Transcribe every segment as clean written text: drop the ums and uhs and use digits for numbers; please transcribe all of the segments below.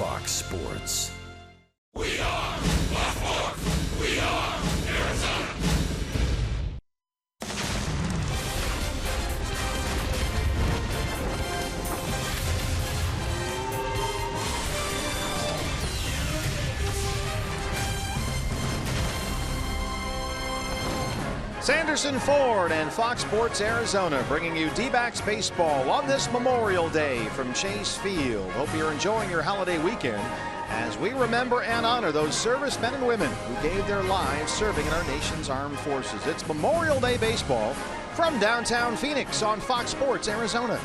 Fox Sports. We are Baltimore. We are Arizona. Sanderson Ford and Fox Sports Arizona bringing you D-backs baseball on this Memorial Day from Chase Field. Hope you're enjoying your holiday weekend as we remember and honor those servicemen and women who gave their lives serving in our nation's armed forces. It's Memorial Day baseball from downtown Phoenix on Fox Sports Arizona.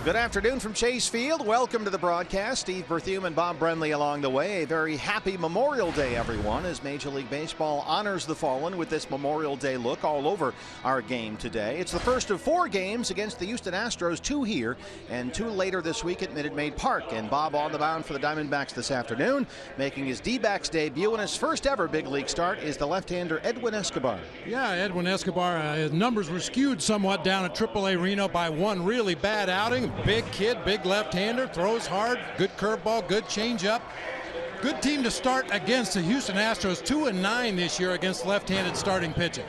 Good afternoon from Chase Field. Welcome to the broadcast. Steve Berthume and Bob Brenly along the way. A very happy Memorial Day, everyone, as Major League Baseball honors the fallen with this Memorial Day look all over our game today. It's the first of 4 games against the Houston Astros, 2 here and 2 later this week at Minute Maid Park. And Bob on the mound for the Diamondbacks this afternoon, making his D-backs debut and his first ever big league start is the left-hander Edwin Escobar. Yeah, Edwin Escobar, his numbers were skewed somewhat down at AAA Reno by one really bad outing. Big kid, big left-hander, throws hard, good curveball, good changeup. Good team to start against the Houston Astros, 2-9 this year against left-handed starting pitching.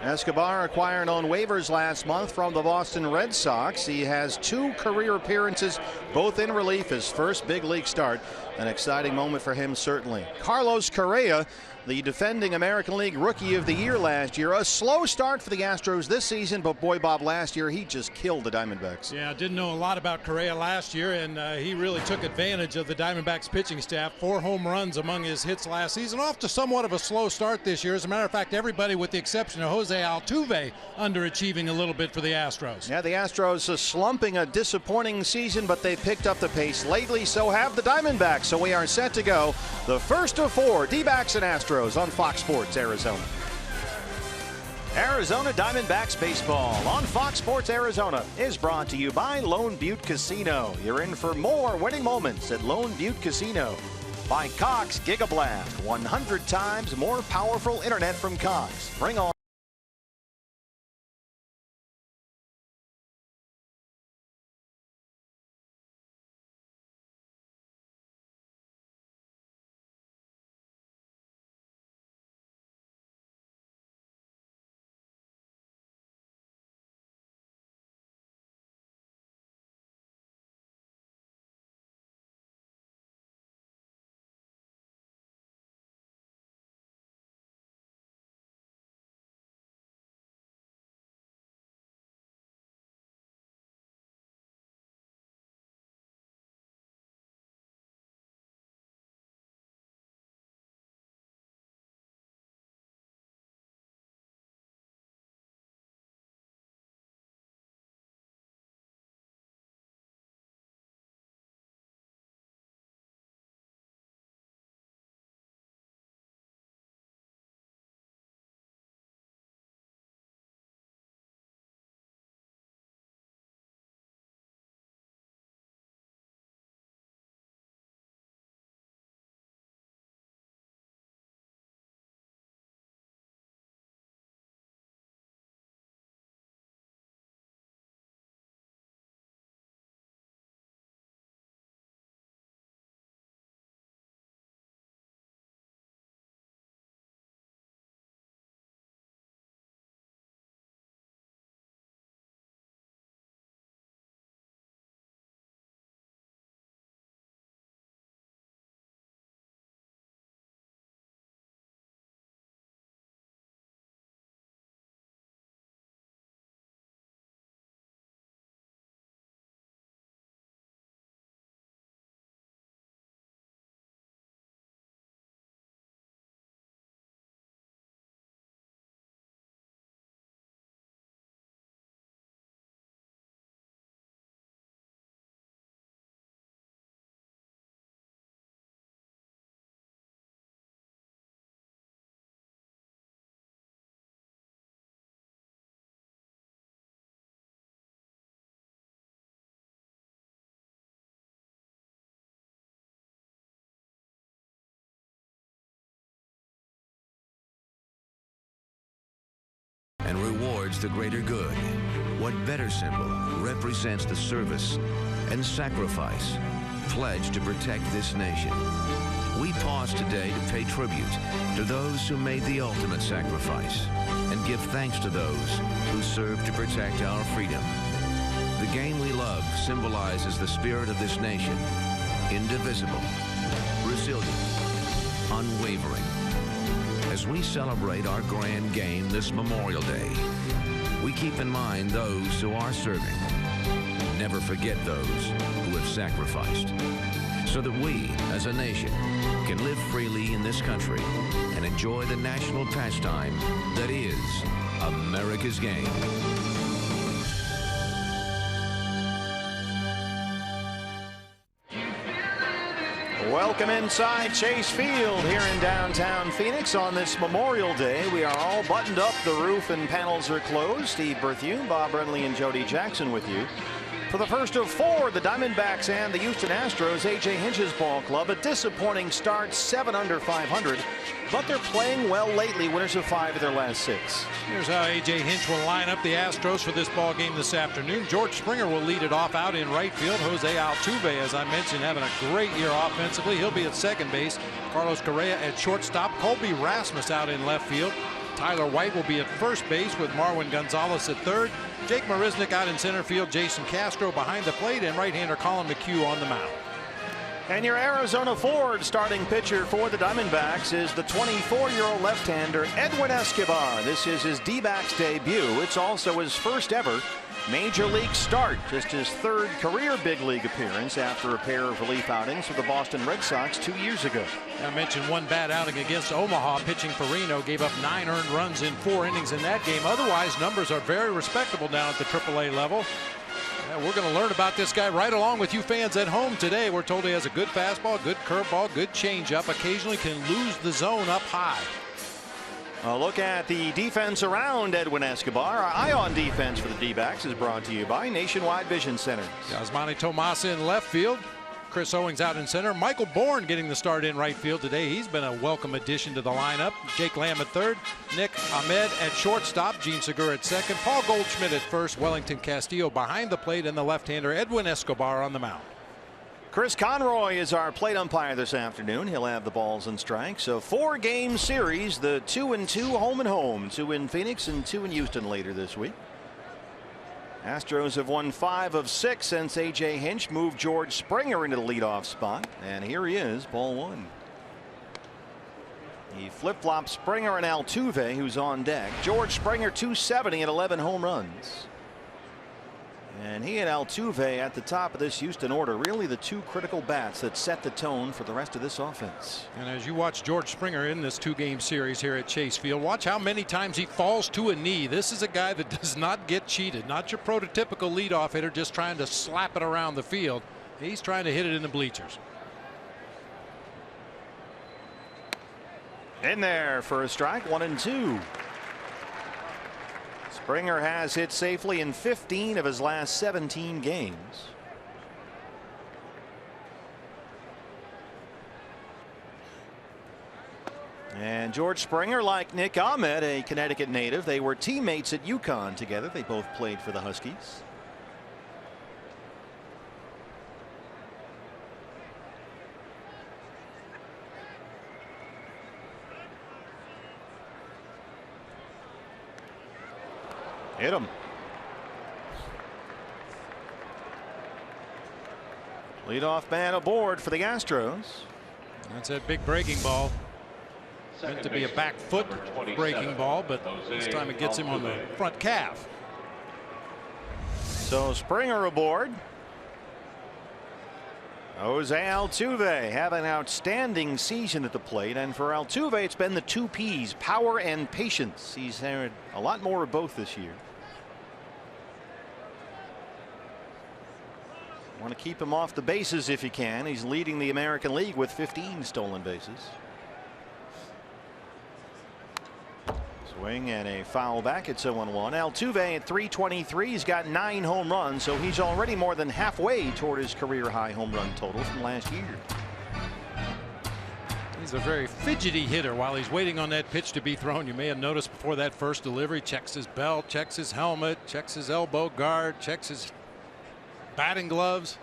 Escobar acquired on waivers last month from the Boston Red Sox. He has 2 career appearances, both in relief, his first big league start. An exciting moment for him, certainly. Carlos Correa, the defending American League Rookie of the Year last year. A slow start for the Astros this season, but boy, Bob, last year he just killed the Diamondbacks. Yeah, didn't know a lot about Correa last year, and he really took advantage of the Diamondbacks pitching staff. 4 home runs among his hits last season, off to somewhat of a slow start this year. As a matter of fact, everybody with the exception of Jose Altuve underachieving a little bit for the Astros. Yeah, the Astros slumping a disappointing season, but they picked up the pace lately, so have the Diamondbacks. So we are set to go. The first of 4 D-backs and Astros on Fox Sports Arizona. Arizona Diamondbacks baseball on Fox Sports Arizona is brought to you by Lone Butte Casino. You're in for more winning moments at Lone Butte Casino. By Cox Gigablast, 100 times more powerful internet from Cox. Bring on. And rewards the greater good. What better symbol represents the service and sacrifice pledge to protect this nation. We pause today to pay tribute to those who made the ultimate sacrifice and give thanks to those who served to protect our freedom. The game we love symbolizes the spirit of this nation: indivisible, resilient, unwavering. As we celebrate our grand game this Memorial Day, we keep in mind those who are serving. Never forget those who have sacrificed, so that we, as a nation, can live freely in this country and enjoy the national pastime that is America's game. Welcome inside Chase Field here in downtown Phoenix on this Memorial Day. We are all buttoned up. The roof and panels are closed. Steve Berthiaume, Bob Brenly, and Jody Jackson with you. For the first of four, the Diamondbacks and the Houston Astros, A.J. Hinch's ball club. A disappointing start, 7 under 500, but they're playing well lately. Winners of 5 of their last 6. Here's how A.J. Hinch will line up the Astros for this ball game this afternoon. George Springer will lead it off out in right field. Jose Altuve, as I mentioned, having a great year offensively. He'll be at second base. Carlos Correa at shortstop. Colby Rasmus out in left field. Tyler White will be at first base with Marwin Gonzalez at third. Jake Marisnick out in center field. Jason Castro behind the plate, and right-hander Collin McHugh on the mound. And your Arizona Ford starting pitcher for the Diamondbacks is the 24-year-old left-hander Edwin Escobar. This is his D-backs debut. It's also his first ever major league start, just his third career big league appearance after a pair of relief outings with the Boston Red Sox 2 years ago. I mentioned one bad outing against Omaha, pitching for Reno, gave up 9 earned runs in 4 innings in that game. Otherwise, numbers are very respectable down at the AAA level. Yeah, we're going to learn about this guy right along with you fans at home today. We're told he has a good fastball, good curveball, good changeup. Occasionally can lose the zone up high. A look at the defense around Edwin Escobar. Our Eye on Defense for the D-backs is brought to you by Nationwide Vision Centers. YASMANY TOMAS in left field. Chris Owings out in center. Michael Bourne getting the start in right field today. He's been a welcome addition to the lineup. Jake Lamb at third. Nick Ahmed at shortstop. Gene Segura at second. Paul Goldschmidt at first. Wellington Castillo behind the plate, and the left-hander Edwin Escobar on the mound. Chris Conroy is our plate umpire this afternoon. He'll have the balls and strikes. A 4-game series, the 2-2 home and home. 2 in Phoenix and 2 in Houston later this week. Astros have won 5 of 6 since A.J. Hinch moved George Springer into the leadoff spot. And here he is, ball 1. He flip-flops Springer and Altuve, who's on deck. George Springer, 270 and 11 home runs. And he and Altuve at the top of this Houston order, really the 2 critical bats that set the tone for the rest of this offense. And as you watch George Springer in this 2-game series here at Chase Field, watch how many times he falls to a knee. This is a guy that does not get cheated. Not your prototypical leadoff hitter just trying to slap it around the field. He's trying to hit it in the bleachers. In there for a strike, 1-2. Springer has hit safely in 15 of his last 17 games. And George Springer, like Nick Ahmed, a Connecticut native, they were teammates at UConn together. They both played for the Huskies. Hit him. Leadoff man aboard for the Astros. That's that big breaking ball. Meant to be a back foot breaking ball, but this time it gets him on the front calf. So Springer aboard. Jose Altuve having an outstanding season at the plate, and for Altuve it's been the 2 P's, power and patience. He's had a lot more of both this year. Want to keep him off the bases if you can. He's leading the American League with 15 stolen bases. Swing and a foul back. It's 0-1. Altuve at 323. He's got 9 home runs, so he's already more than halfway toward his career high home run total from last year. He's a very fidgety hitter while he's waiting on that pitch to be thrown. You may have noticed before that first delivery, checks his belt, checks his helmet, checks his elbow guard, checks his batting gloves.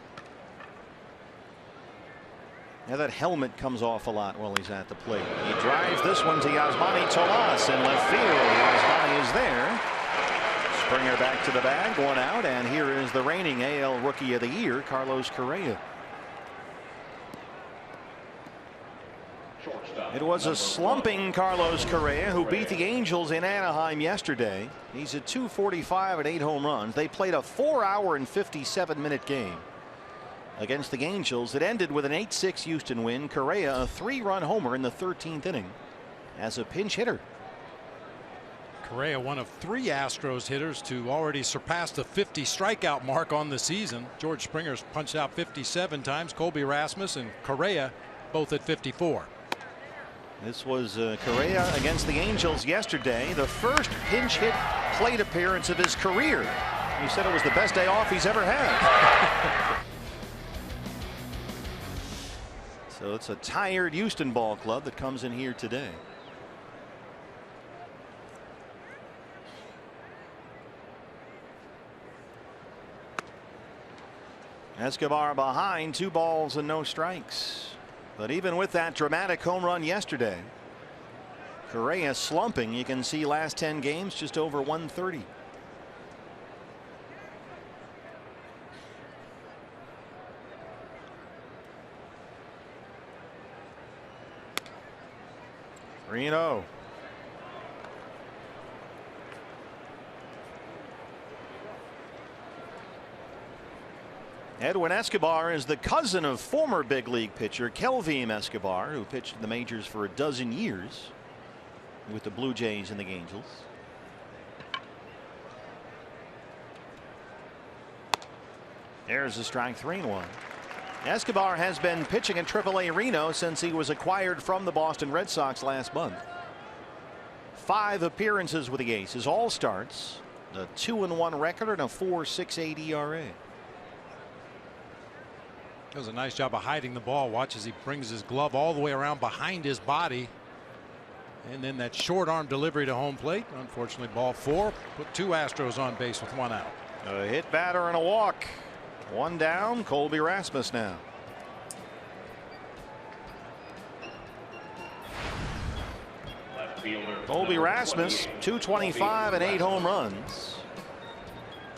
Now that helmet comes off a lot while he's at the plate. He drives this one to YASMANY Tomas in left field. YASMANY is there. Springer back to the bag, 1 out, and here is the reigning AL Rookie of the Year, Carlos Correa. It was a slumping Carlos Correa who beat the Angels in Anaheim yesterday. He's at .245 at 8 home runs. They played a 4-hour and 57-minute game against the Angels. It ended with an 8-6 Houston win. Correa a 3-run homer in the 13th inning as a pinch hitter. Correa, one of 3 Astros hitters to already surpass the 50 strikeout mark on the season. George Springer's punched out 57 times. COLBY, RASMUS, and Correa both at 54. This was Correa against the Angels yesterday, the first pinch hit plate appearance of his career. He said it was the best day off he's ever had. So it's a tired Houston ball club that comes in here today. Escobar behind, 2 balls and no strikes. But even with that dramatic home run yesterday, Correa slumping. You can see last 10 games just over 130. Reno. Edwin Escobar is the cousin of former big league pitcher Kelvin Escobar, who pitched in the majors for a dozen years with the Blue Jays and the Angels. There's a strike, 3-1. Escobar has been pitching in AAA Reno since he was acquired from the Boston Red Sox last month. 5 appearances with the Aces, all starts, a 2-1 record and a 4.68 ERA. Does a nice job of hiding the ball. Watch as he brings his glove all the way around behind his body. And then that short arm delivery to home plate. Unfortunately, ball 4. Put 2 Astros on base with 1 out. A hit batter and a walk. 1 down. Colby Rasmus now. Colby Rasmus, 225 and 8 home runs.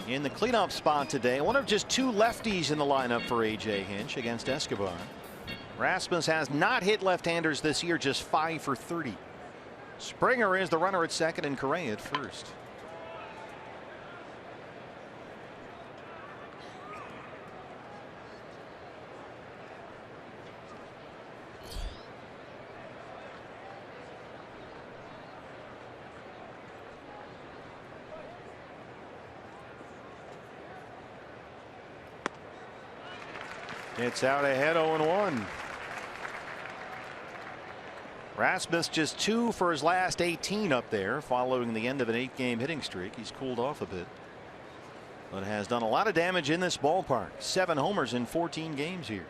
In the cleanup spot today, one of just 2 lefties in the lineup for A.J. Hinch against Escobar. Rasmus has not hit left-handers this year, just 5 for 30. Springer is the runner at second and Correa at first. It's out ahead, 0-1. Rasmus just 2 for his last 18 up there following the end of an 8-game hitting streak. He's cooled off a bit, but has done a lot of damage in this ballpark. 7 homers in 14 games here.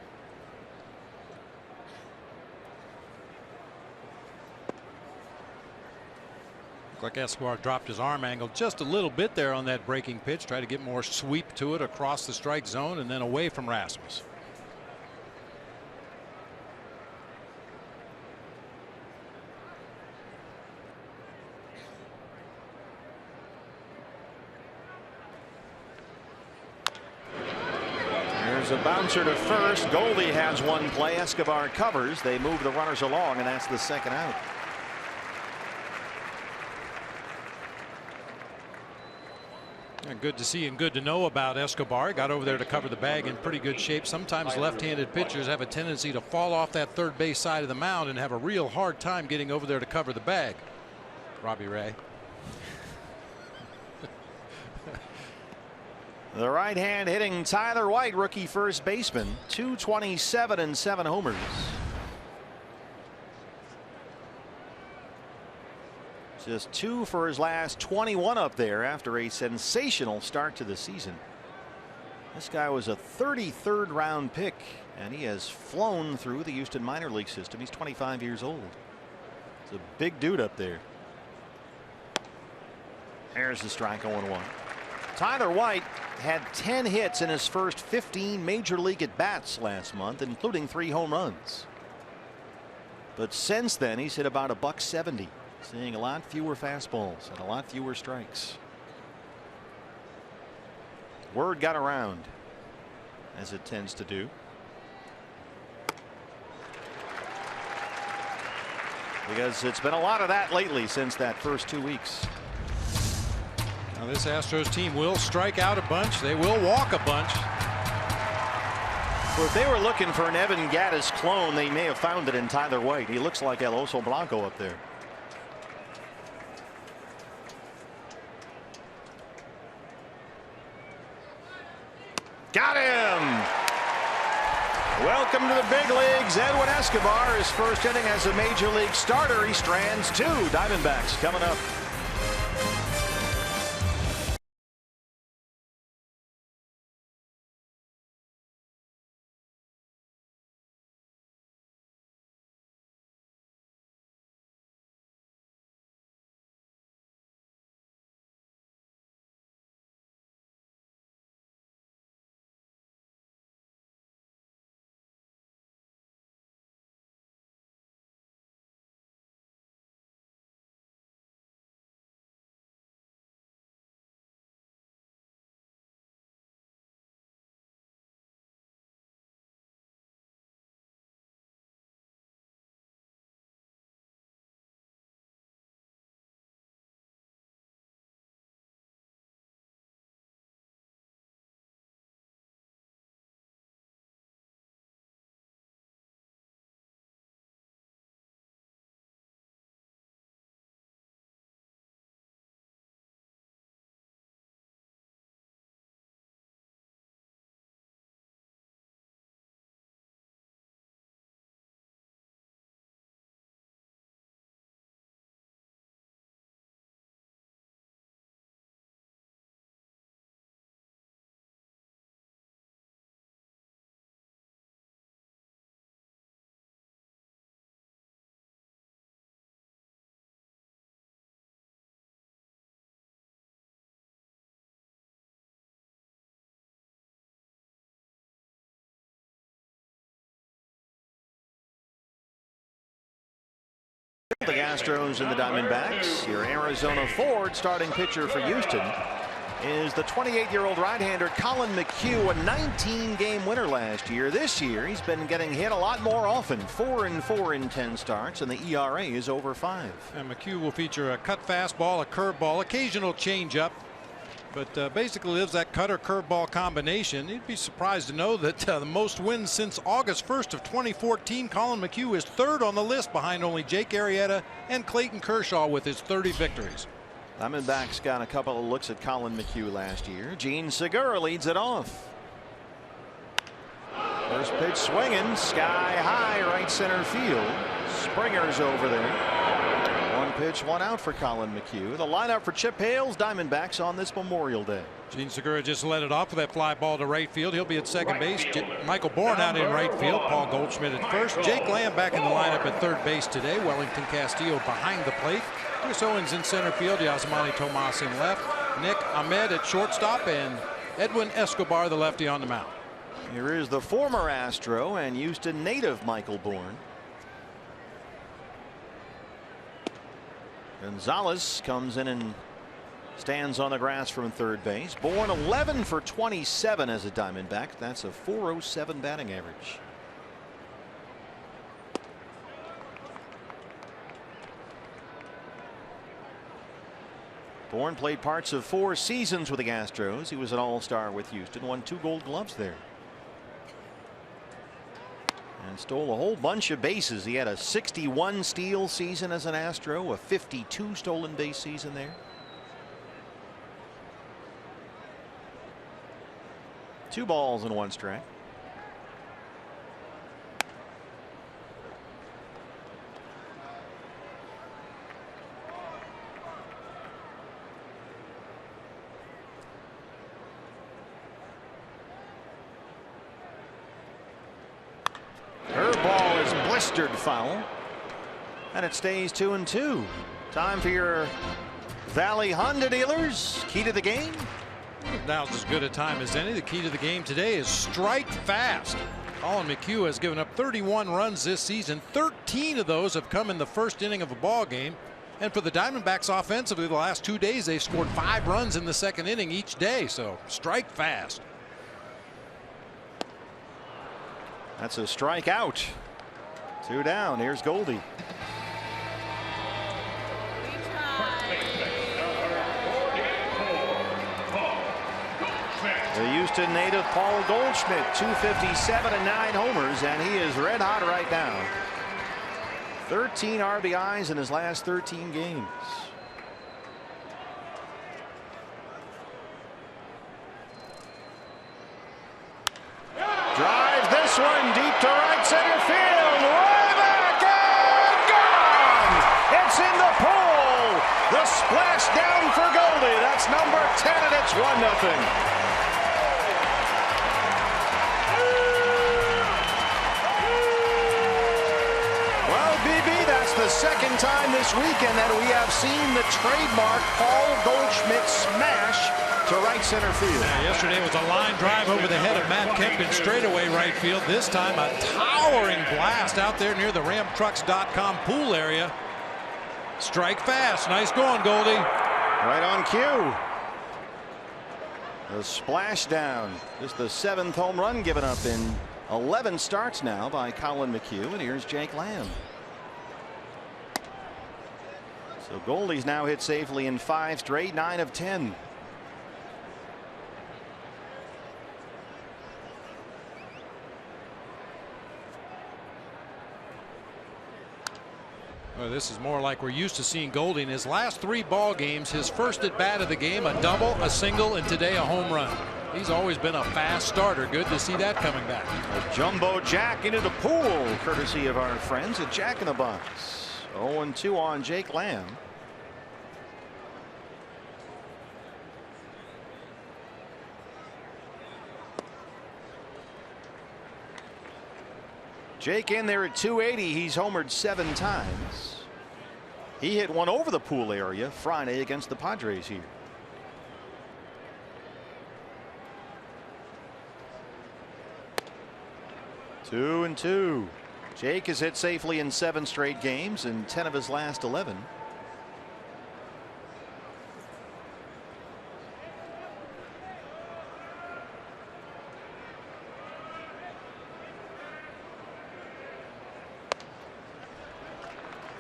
Looked like Escobar dropped his arm angle just a little bit there on that breaking pitch. Try to get more sweep to it across the strike zone and then away from Rasmus. There's a bouncer to first. Goldie has 1 play. Escobar covers. They move the runners along, and that's the 2nd out. Good to see and good to know about Escobar. Got over there to cover the bag in pretty good shape. Sometimes left-handed pitchers have a tendency to fall off that third base side of the mound and have a real hard time getting over there to cover the bag. Robbie Ray. The right hand hitting Tyler White, rookie first baseman, 227 and 7 homers. Just 2 for his last 21 up there after a sensational start to the season. This guy was a 33rd round pick, and he has flown through the Houston minor league system. He's 25 years old. It's a big dude up there. There's the strike, 0-1. Tyler White had 10 hits in his first 15 major league at-bats last month, including 3 home runs. But since then, he's hit about $170, seeing a lot fewer fastballs and a lot fewer strikes. Word got around, as it tends to do. Because it's been a lot of that lately since that first 2 weeks. Now this Astros team will strike out a bunch. They will walk a bunch. Well, if they were looking for an Evan Gattis clone, they may have found it in Tyler White. He looks like El Oso Blanco up there. Got him! Welcome to the big leagues. Edwin Escobar, his first inning as a major league starter. He strands 2 Diamondbacks coming up. The Astros and the Diamondbacks. Your Arizona Ford starting pitcher for Houston is the 28-year-old right-hander Collin McHugh, a 19-game winner last year. This year, he's been getting hit a lot more often. 4-4 in 10 starts, and the ERA is over 5. And McHugh will feature a cut fastball, a curveball, occasional changeup, but basically lives that cutter curveball combination. You'd be surprised to know that the most wins since August 1st of 2014. Collin McHugh is 3rd on the list, behind only Jake Arrieta and Clayton Kershaw with his 30 victories. Diamondbacks got a couple of looks at Collin McHugh last year. Gene Segura leads it off. First pitch swinging, sky high, right center field. Springer's over there. 1 pitch, 1 out for Collin McHugh. The lineup for Chip Hale's Diamondbacks on this Memorial Day. Gene Segura just let it off with that fly ball to right field. He'll be at second base. Michael Bourne out in right field. Paul Goldschmidt at first. Jake Lamb back in the lineup at third base today. Wellington Castillo behind the plate. Chris Owens in center field. Yasmani Tomas in left. Nick Ahmed at shortstop, and Edwin Escobar, the lefty, on the mound. Here is the former Astro and Houston native Michael Bourne. Gonzalez comes in and stands on the grass from third base. Bourne 11 for 27 as a Diamondback. That's a .407 batting average. Bourne played parts of 4 seasons with the Astros. He was an all-star with Houston, won 2 Gold Gloves there, and stole a whole bunch of bases. He had a 61 steal season as an Astro, a 52 stolen base season there. 2 balls and 1 strike. Curveball is blistered foul, and it stays 2-2. Time for your Valley Honda dealers. Key to the game: Now's as good a time as any. The key to the game today is strike fast. Collin McHugh has given up 31 runs this season. 13 of those have come in the first inning of a ball game. And for the Diamondbacks offensively, the last 2 days they've scored 5 runs in the second inning each day. So strike fast. That's a strikeout. 2 down. Here's Goldie. The Houston native Paul Goldschmidt, 257 and 9 homers, and he is red hot right now. 13 RBIs in his last 13 games. Drives this one deep to right center field. Way back and gone. It's in the pool. The splash down for Goldie. That's number 10, and it's 1-0. The second time this weekend that we have seen the trademark Paul Goldschmidt smash to right center field. Yesterday was a line drive over the head of Matt Kemp in straightaway right field. This time a towering blast out there near the RamTrucks.com pool area. Strike fast. Nice going, Goldie. Right on cue. The splash down. Just the 7th home run given up in 11 starts now by Collin McHugh. And here's Jake Lamb. So Goldie's now hit safely in 5 straight, 9 of 10. Well, this is more like we're used to seeing Goldie in his last 3 ball games. His first at bat of the game, a double, a single, and today a home run. He's always been a fast starter. Good to see that coming back. A jumbo jack into the pool, courtesy of our friends at Jack in the Box. 0-2 on Jake Lamb. Jake in there at 280. He's homered 7 times. He hit one over the pool area Friday against the Padres here. Two and 2. Jake has hit safely in 7 straight games and 10 of his last 11.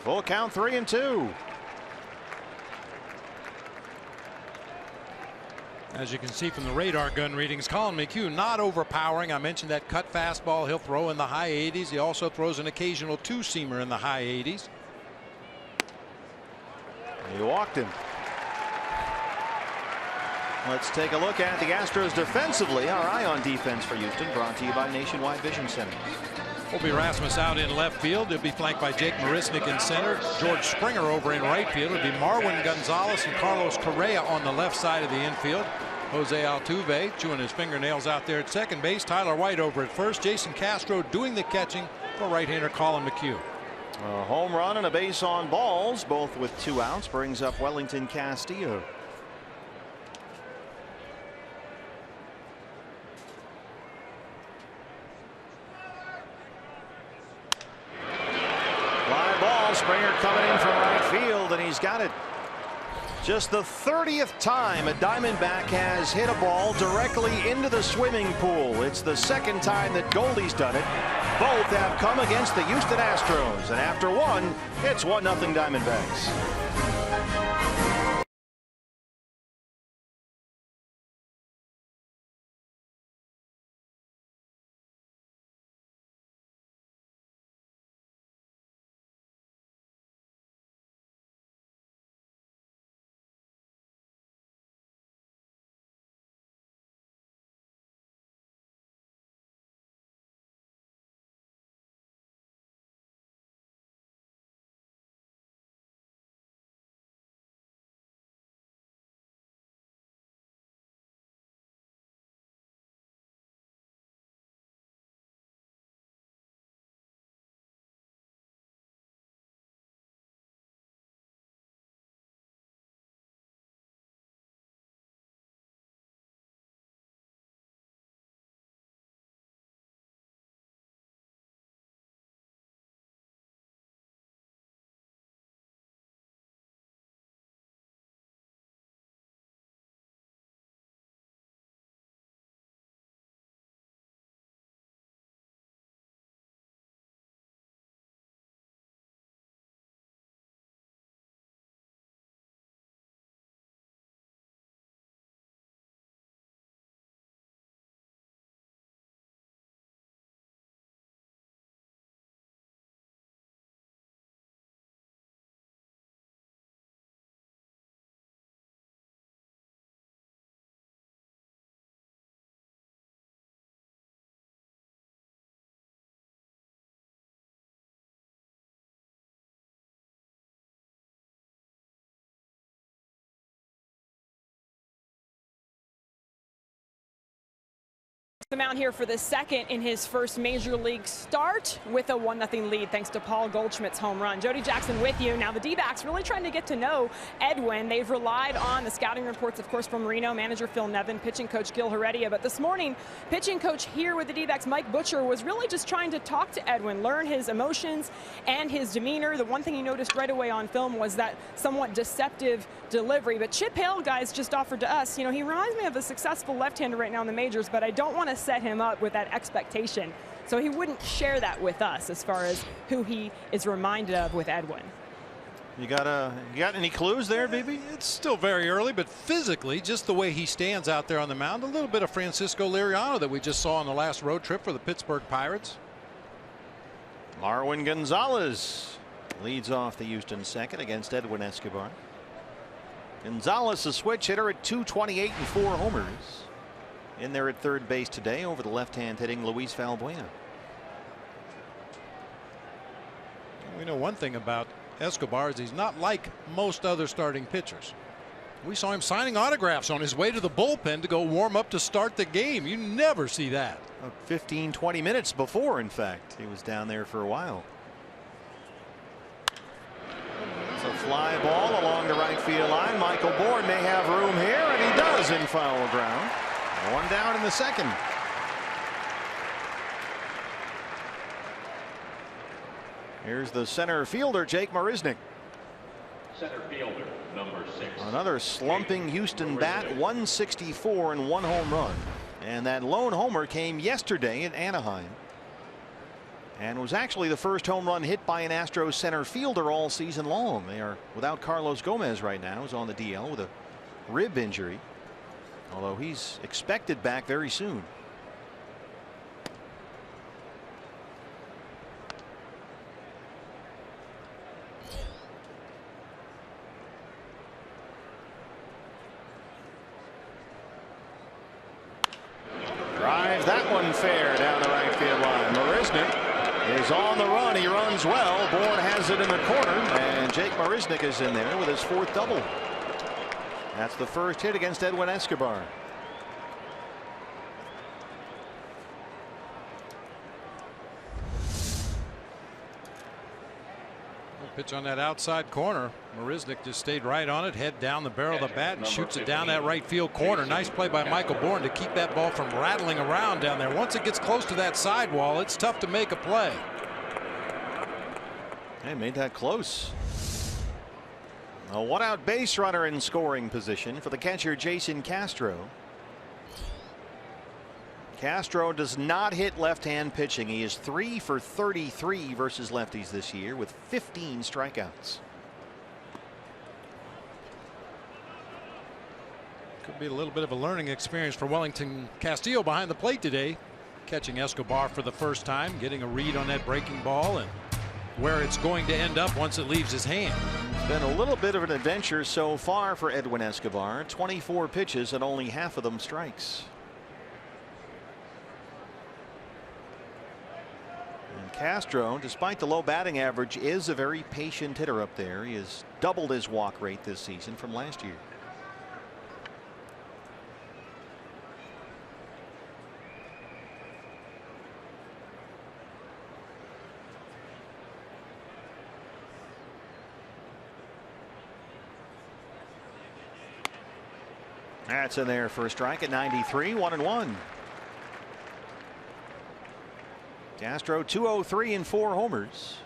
Full count, 3-2. As you can see from the radar gun readings, Collin McHugh not overpowering. I mentioned that cut fastball he'll throw in the high 80s. He also throws an occasional 2-seamer in the high 80s. He walked him. Let's take a look at the Astros defensively. Our eye on defense for Houston, brought to you by Nationwide Vision Center. Will be Rasmus out in left field. He'll be flanked by Jake Marisnick in center. George Springer over in right field. It'll be Marwin Gonzalez and Carlos Correa on the left side of the infield. Jose Altuve chewing his fingernails out there at second base. Tyler White over at first. Jason Castro doing the catching for right-hander Collin McHugh. A home run and a base on balls, both with 2 outs, brings up Wellington Castillo. Fly ball, Springer coming in from right field, and he's got it. Just the 30th time a Diamondback has hit a ball directly into the swimming pool. It's the 2nd time that Goldie's done it. Both have come against the Houston Astros, and after one, it's 1-0 Diamondbacks. The mound here for the second in his first major league start with a 1-0 lead thanks to Paul Goldschmidt's home run. Jody Jackson with you. Now the D-backs really trying to get to know Edwin. They've relied on the scouting reports, of course, from Reno, manager Phil Nevin, pitching coach Gil Heredia. But this morning, pitching coach here with the D-backs, Mike Butcher, was really just trying to talk to Edwin, learn his emotions and his demeanor. The one thing he noticed right away on film was that somewhat deceptive delivery. But Chip Hale, guys, just offered to us, he reminds me of a successful left-hander right now in the majors, but I don't want to set him up with that expectation. So he wouldn't share that with us as far as who he is reminded of with Edwin. You got any clues there, BB? It's still very early, but physically, just the way he stands out there on the mound, a little bit of Francisco Liriano that we just saw on the last road trip for the Pittsburgh Pirates. Marwin Gonzalez leads off the Houston second against Edwin Escobar. Gonzalez, a switch hitter at .228 and 4 homers. In there at third base today over the left-hand hitting Luis Valbuena. We know one thing about Escobar is he's not like most other starting pitchers. We saw him signing autographs on his way to the bullpen to go warm up to start the game. You never see that. 15-20 minutes before, in fact. He was down there for a while. It's a fly ball along the right field line. Michael Bourne may have room here, and he does in foul ground. One down in the second. Here's the center fielder, Jake Marisnick. Center fielder, number 6. Another slumping Houston bat, 164 and 1 home run. And that lone homer came yesterday at Anaheim. And was actually the first home run hit by an Astros center fielder all season long. They are without Carlos Gomez right now. He's on the DL with a rib injury. Although he's expected back very soon. Drives that one fair down the right field line. Marisnick is on the run. He runs well. Bourne has it in the corner, and Jake Marisnick is in there with his 4th double. That's the first hit against Edwin Escobar. Pitch on that outside corner. Marisnick just stayed right on it, head down the barrel of the bat and shoots it down that right field corner. Nice play by Michael Bourne to keep that ball from rattling around down there. Once it gets close to that sidewall, it's tough to make a play. They made that close. A 1-out base runner in scoring position for the catcher Jason Castro. Castro does not hit left-hand pitching. He is 3 for 33 versus lefties this year with 15 strikeouts. Could be a little bit of a learning experience for Wellington Castillo behind the plate today. Catching Escobar for the first time, getting a read on that breaking ball and where it's going to end up once it leaves his hand. It's been a little bit of an adventure so far for Edwin Escobar. 24 pitches and only half of them strikes. And Castro, despite the low batting average, is a very patient hitter up there. He has doubled his walk rate this season from last year. That's in there for a strike at 93, 1-1. Castro 203 and 4 homers.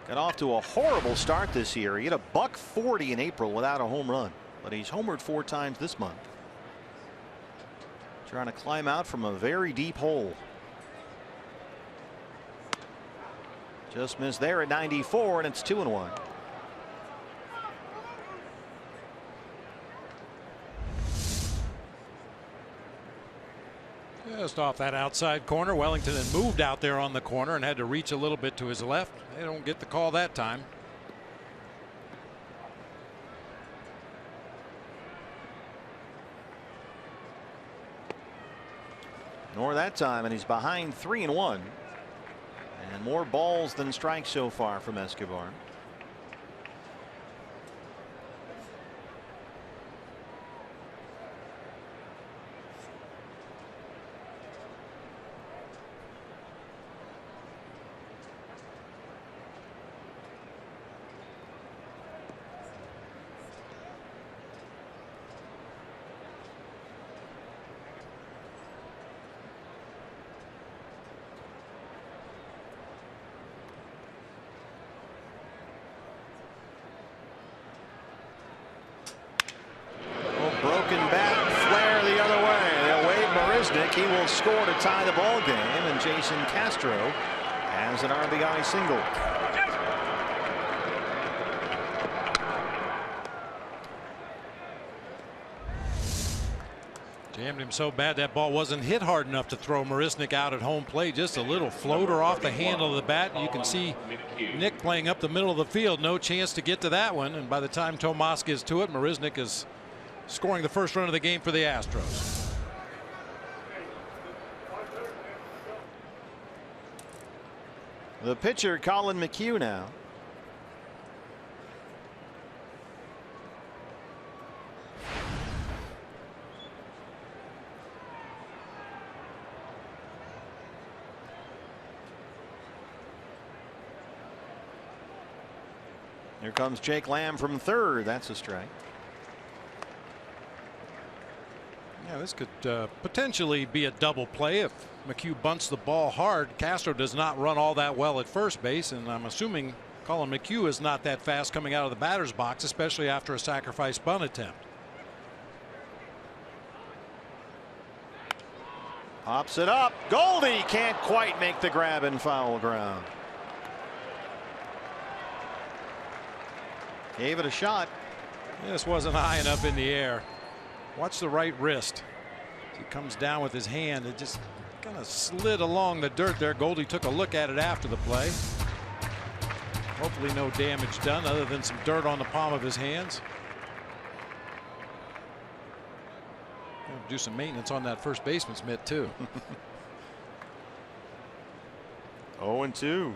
Got off to a horrible start this year. He hit a .140 in April without a home run, but he's homered 4 times this month. Trying to climb out from a very deep hole. Just missed there at 94, and it's 2-1. Just off that outside corner. Wellington had moved out there on the corner and had to reach a little bit to his left. They don't get the call that time. Nor that time, and he's behind 3-1. And more balls than strikes so far from Escobar. score to tie the ball game, and Jason Castro has an RBI single. Jammed him so bad that ball wasn't hit hard enough to throw Marisnick out at home plate. Just a little floater off the handle of the bat. You can see Nick playing up the middle of the field. No chance to get to that one. And by the time Tomas gets to it, Marisnick is scoring the first run of the game for the Astros. The pitcher, Collin McHugh, now. Here comes Jake Lamb from third. That's a strike. Yeah, this could potentially be a double play if McHugh bunts the ball hard. Castro does not run all that well at first base, and I'm assuming Collin McHugh is not that fast coming out of the batter's box, especially after a sacrifice bunt attempt. Pops it up. Goldie can't quite make the grab in foul ground. Gave it a shot. This wasn't high enough in the air. Watch the right wrist. He comes down with his hand. It just kind of slid along the dirt there. Goldie took a look at it after the play. Hopefully no damage done other than some dirt on the palm of his hands. Do some maintenance on that first baseman's mitt too. 0-2.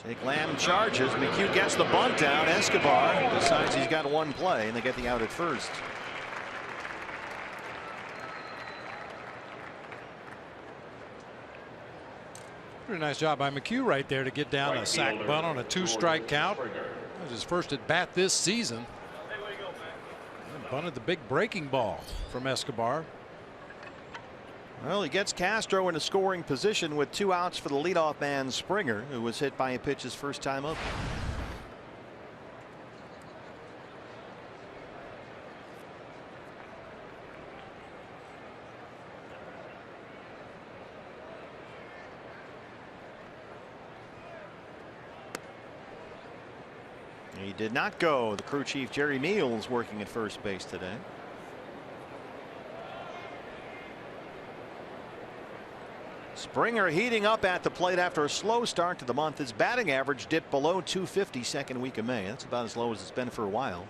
Jake Lamb charges. McHugh gets the bunt down. Escobar decides he's got one play, and they get the out at first. Pretty nice job by McHugh right there to get down a sac bunt on a 2-strike count. That was his first at bat this season. And bunted the big breaking ball from Escobar. Well, he gets Castro in a scoring position with 2 outs for the leadoff man Springer, who was hit by a pitch his first time up. He did not go. The crew chief Jerry Meals working at first base today. Springer heating up at the plate after a slow start to the month. His batting average dipped below 250 second week of May. That's about as low as it's been for a while.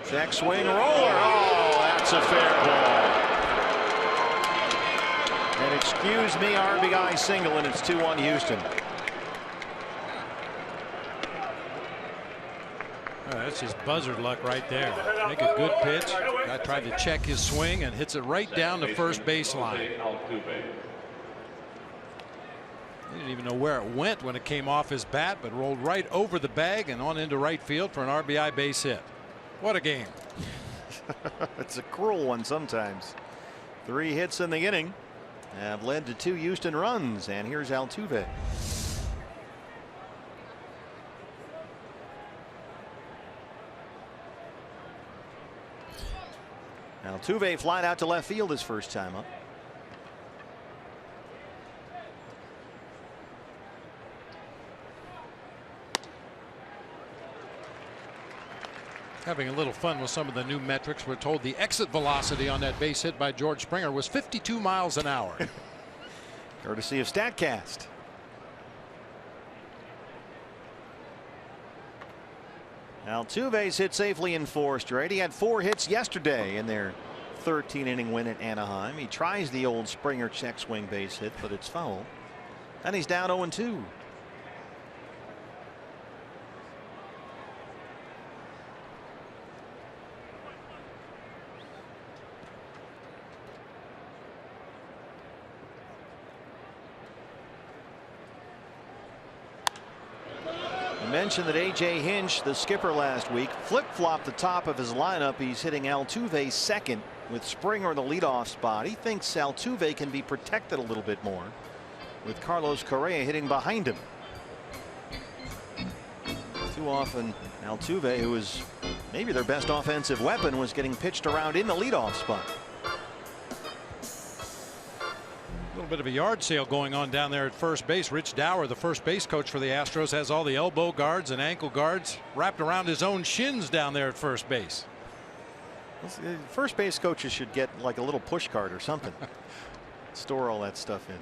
Check swing roller. Oh, that's a fair ball. And excuse me, RBI single, and it's 2-1 Houston. That's just buzzard luck right there. Make a good pitch. Guy tried to check his swing and hits it right down the first baseline. He didn't even know where it went when it came off his bat, but rolled right over the bag and on into right field for an RBI base hit. What a game. It's a cruel one sometimes. 3 hits in the inning have led to 2 Houston runs, and here's Altuve. Altuve flied out to left field his first time up. Having a little fun with some of the new metrics. We're told the exit velocity on that base hit by George Springer was 52 miles an hour. Courtesy of StatCast. Altuve's hit safely in 4 straight. He had 4 hits yesterday in their 13-inning win at Anaheim. He tries the old Springer check swing base hit, but it's foul. And he's down 0-2. Mentioned that A.J. Hinch, the skipper last week, flip-flopped the top of his lineup. He's hitting Altuve second with Springer in the leadoff spot. He thinks Altuve can be protected a little bit more with Carlos Correa hitting behind him. Too often Altuve, who was maybe their best offensive weapon, was getting pitched around in the leadoff spot. A little bit of a yard sale going on down there at first base. Rich Dower, the first base coach for the Astros, has all the elbow guards and ankle guards wrapped around his own shins down there at first base. First base coaches should get like a little push cart or something. Store all that stuff in.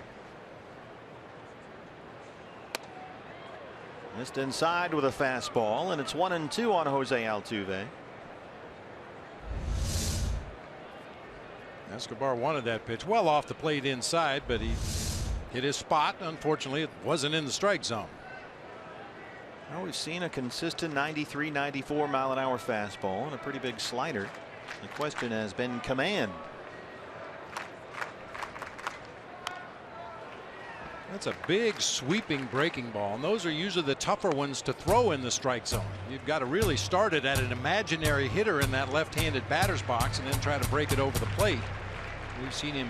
Missed inside with a fastball, and it's 1-2 on Jose Altuve. Escobar wanted that pitch well off the plate inside, but he hit his spot. Unfortunately, it wasn't in the strike zone. Well, we've seen a consistent 93, 94 mile an hour fastball and a pretty big slider. The question has been command. That's a big sweeping breaking ball, and those are usually the tougher ones to throw in the strike zone. You've got to really start it at an imaginary hitter in that left-handed batter's box and then try to break it over the plate. We've seen him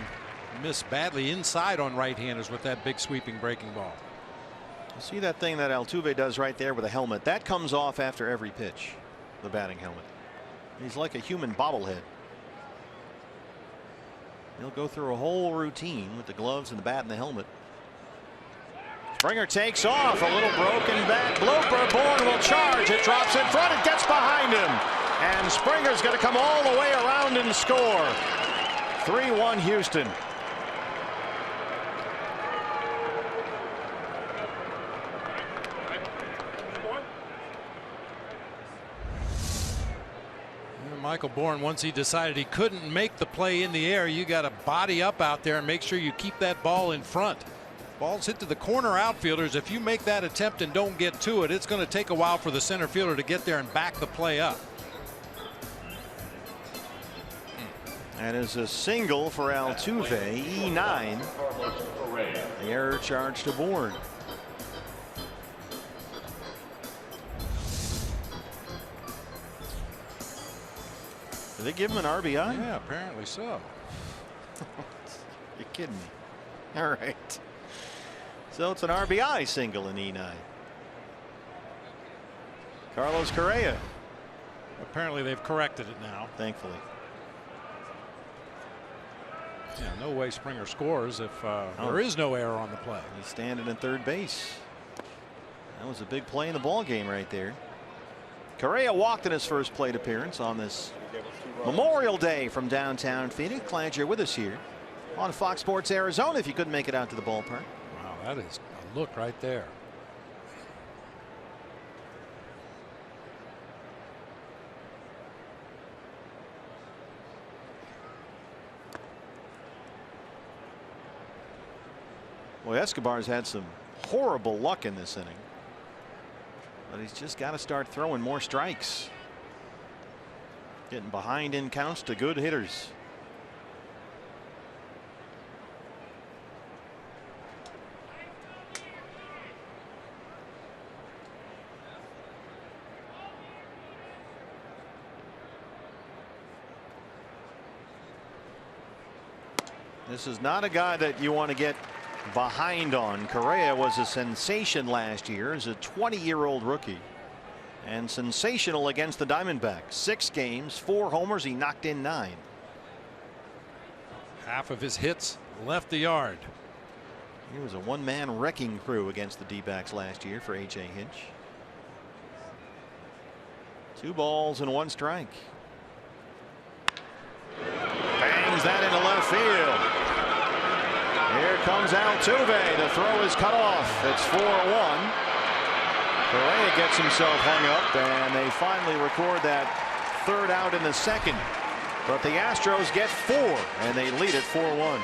miss badly inside on right-handers with that big sweeping breaking ball. You see that thing that Altuve does right there with a helmet? That comes off after every pitch, the batting helmet. He's like a human bobblehead. He'll go through a whole routine with the gloves and the bat and the helmet. Springer takes off. A little broken bat blooper. Bourne will charge. It drops in front. It gets behind him. And Springer's going to come all the way around and score. 3-1 Houston. Michael Bourne, once he decided he couldn't make the play in the air, you got to body up out there and make sure you keep that ball in front. Balls hit to the corner outfielders. If you make that attempt and don't get to it, it's going to take a while for the center fielder to get there and back the play up. That is a single for Altuve, E9. The error charge to Bourne. Did they give him an RBI? Yeah, apparently so. You're kidding me. All right. So it's an RBI single in E9. Carlos Correa. Apparently they've corrected it now. Thankfully. Yeah, no way Springer scores if there is no error on the play. He's standing in third base. That was a big play in the ball game right there. Correa walked in his first plate appearance on this Memorial Day from downtown Phoenix. Glad you're with us here on Fox Sports Arizona if you couldn't make it out to the ballpark. Wow, that is a look right there. Well, Escobar's had some horrible luck in this inning, but he's just got to start throwing more strikes. Getting behind in counts to good hitters. This is not a guy that you want to get behind on. Correa was a sensation last year as a 20-year-old rookie. And sensational against the Diamondbacks. 6 games, 4 homers. He knocked in 9. Half of his hits left the yard. He was a one-man wrecking crew against the D-backs last year for H.A. Hinch. 2 balls and 1 strike. Bangs that into left field. Here comes Altuve. The throw is cut off. It's 4-1. Correa gets himself hung up, and they finally record that third out in the second. But the Astros get 4, and they lead it 4-1.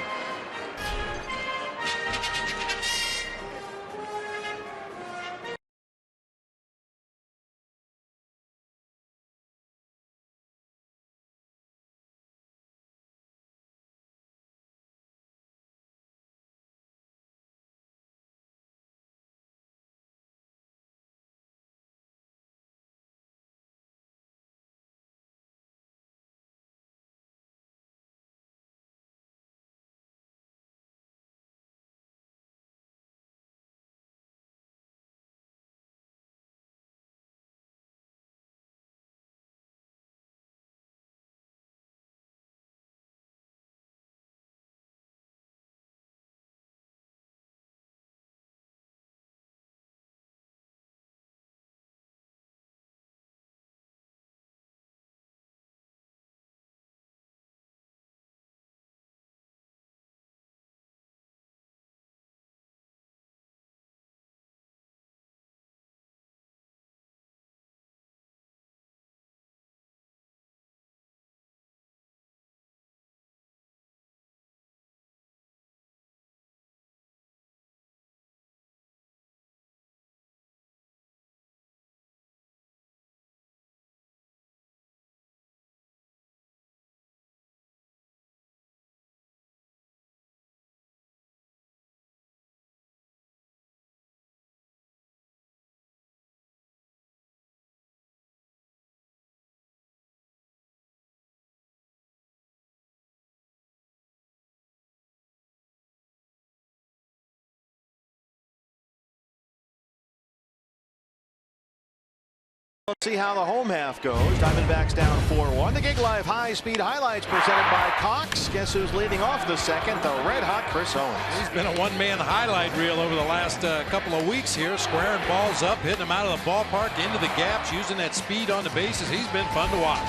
Let's see how the home half goes. Diamondbacks down 4-1. The Gig Live high-speed highlights presented by Cox. Guess who's leading off the second? The red-hot Chris Owens. He's been a one-man highlight reel over the last couple of weeks here, squaring balls up, hitting them out of the ballpark, into the gaps, using that speed on the bases. He's been fun to watch.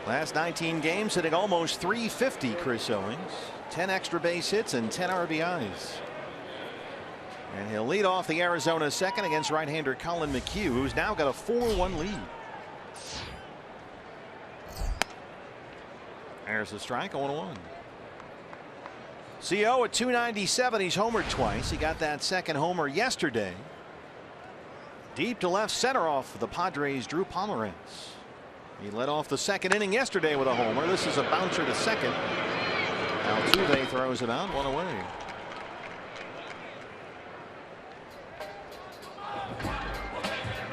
Last 19 games hitting almost .350, Chris Owens. 10 extra base hits and 10 RBIs. And he'll lead off the Arizona second against right-hander Collin McHugh, who's now got a 4-1 lead. There's a strike, 0-1. CO at 297. He's homered twice. He got that second homer yesterday. Deep to left center off the Padres' Drew Pomeranz. He led off the second inning yesterday with a homer. This is a bouncer to second. Altuve throws it out, one away.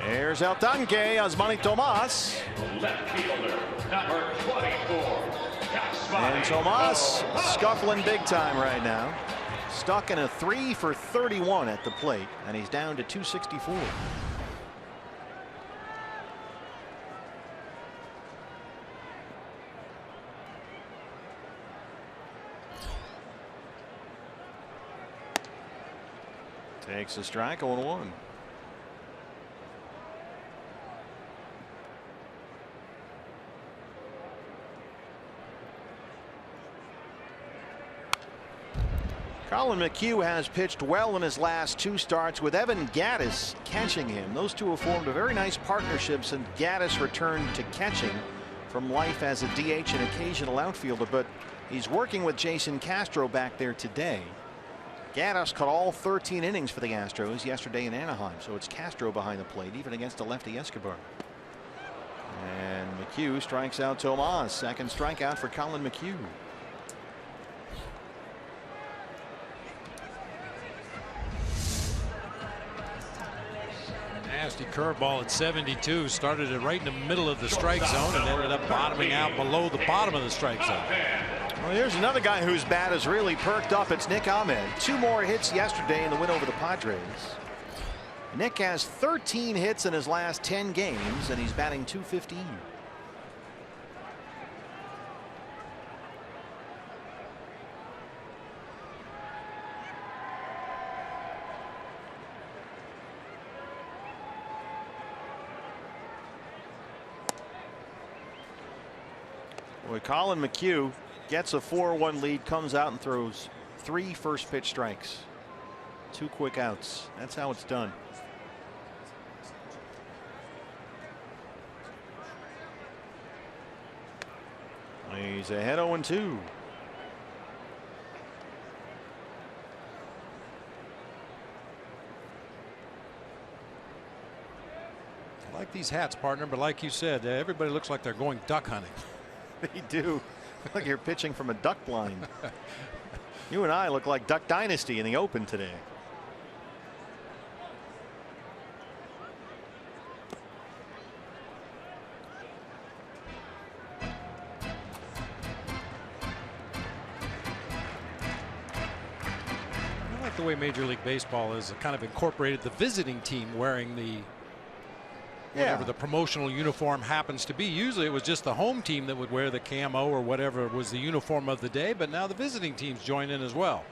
Here's El Tanque, YASMANY Tomas. Left fielder, number 24. And Tomas scuffling big time right now. Stuck in a 3 for 31 at the plate, and he's down to 264. Takes a strike, 0-1. Collin McHugh has pitched well in his last 2 starts, with Evan Gattis catching him. Those two have formed a very nice partnership since Gattis returned to catching from life as a DH and occasional outfielder, but he's working with Jason Castro back there today. Gattis caught all 13 innings for the Astros yesterday in Anaheim, so it's Castro behind the plate, even against the lefty Escobar. And McHugh strikes out Tomas. Second strikeout for Collin McHugh. Nasty curveball at 72. Started it right in the middle of the strike zone and ended up bottoming out below the bottom of the strike zone. Well, here's another guy whose bat has really perked up. It's Nick Ahmed. 2 more hits yesterday in the win over the Padres. Nick has 13 hits in his last 10 games, and he's batting .215. Boy, Collin McHugh gets a 4-1 lead, comes out and throws 3 first pitch strikes. 2 quick outs. That's how it's done. He's ahead 0-2. I like these hats, partner, but like you said, everybody looks like they're going duck hunting. They do. Like you're pitching from a duck blind. You and I look like Duck Dynasty in the Open today. I like the way Major League Baseball has kind of incorporated the visiting team wearing the whatever the promotional uniform happens to be. Usually it was just the home team that would wear the camo or whatever was the uniform of the day, but now the visiting teams join in as well.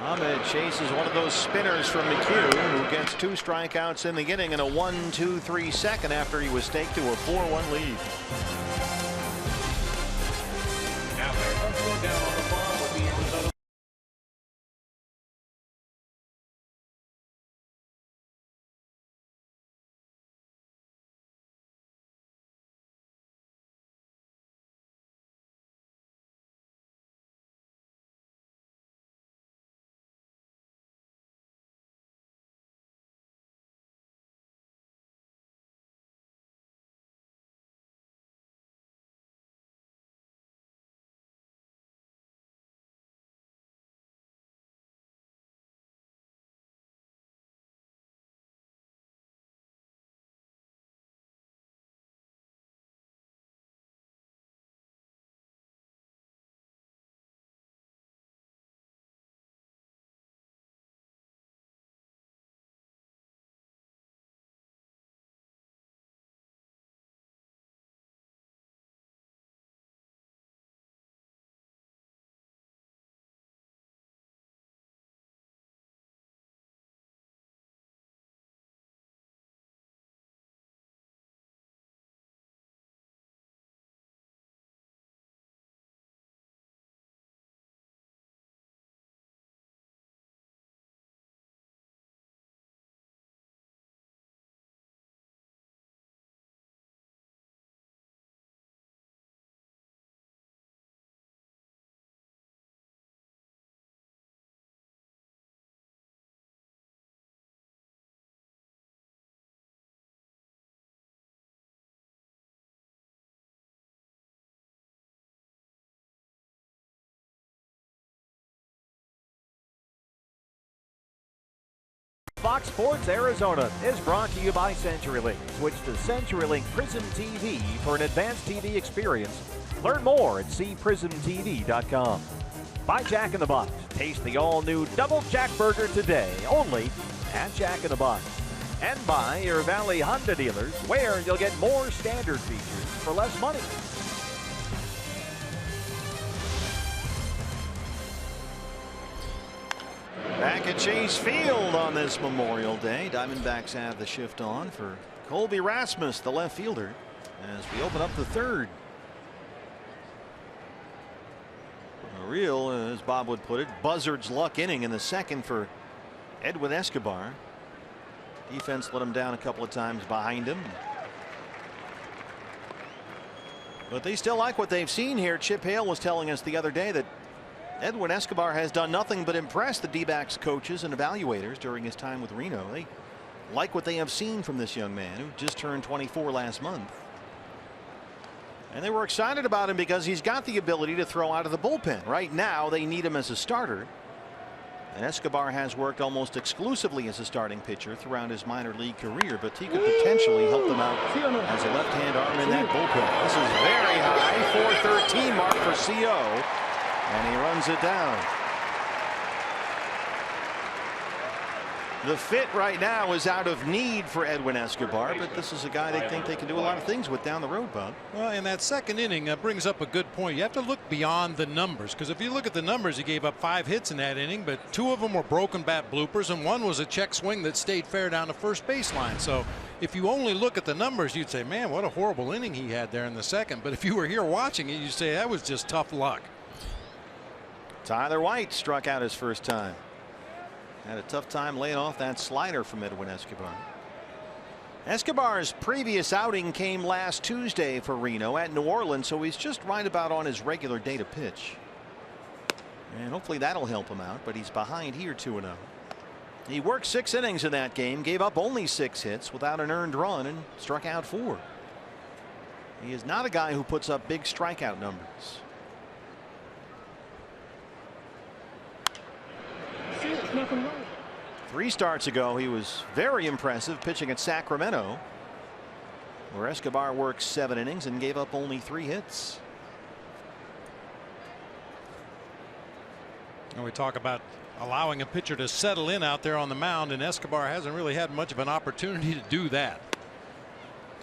Ahmed chases one of those spinners from McHugh, who gets 2 strikeouts in the inning and a 1-2-3 second after he was staked to a 4-1 lead. Now down on the farm with the Arizona Fox Sports Arizona is brought to you by CenturyLink. Switch to CenturyLink Prism TV for an advanced TV experience. Learn more at cprismtv.com. By Jack in the Box. Taste the all-new Double Jack Burger today, only at Jack in the Box. And by your Valley Honda dealers, where you'll get more standard features for less money. Back at Chase Field on this Memorial Day. Diamondbacks have the shift on for Colby Rasmus, the left fielder, as we open up the third. A real, as Bob would put it, buzzard's luck inning in the second for Edwin Escobar. Defense let him down a couple of times behind him. But they still like what they've seen here. Chip Hale was telling us the other day that Edwin Escobar has done nothing but impress the D-backs coaches and evaluators during his time with Reno. They like what they have seen from this young man who just turned 24 last month. And they were excited about him because he's got the ability to throw out of the bullpen. Right now they need him as a starter. And Escobar has worked almost exclusively as a starting pitcher throughout his minor league career, but he could potentially help them out as a left-hand arm in that bullpen. This is very high, 413 mark for CO. And he runs it down. The fit right now is out of need for Edwin Escobar, but this is a guy they think they can do a lot of things with down the road, Bob. Well, in that second inning brings up a good point. You have to look beyond the numbers, because if you look at the numbers, he gave up 5 hits in that inning, but 2 of them were broken bat bloopers, and 1 was a check swing that stayed fair down the first baseline. So if you only look at the numbers, you'd say, man, what a horrible inning he had there in the second. But if you were here watching it, you'd say that was just tough luck. Tyler White struck out his first time. Had a tough time laying off that slider from Edwin Escobar. Escobar's previous outing came last Tuesday for Reno at New Orleans, so he's just right about on his regular day to pitch. And hopefully that'll help him out, but he's behind here 2-0. He worked 6 innings in that game, gave up only 6 hits without an earned run, and struck out 4. He is not a guy who puts up big strikeout numbers. Nothing wrong. 3 starts ago, he was very impressive pitching at Sacramento, where Escobar worked 7 innings and gave up only 3 hits. And we talk about allowing a pitcher to settle in out there on the mound, and Escobar hasn't really had much of an opportunity to do that.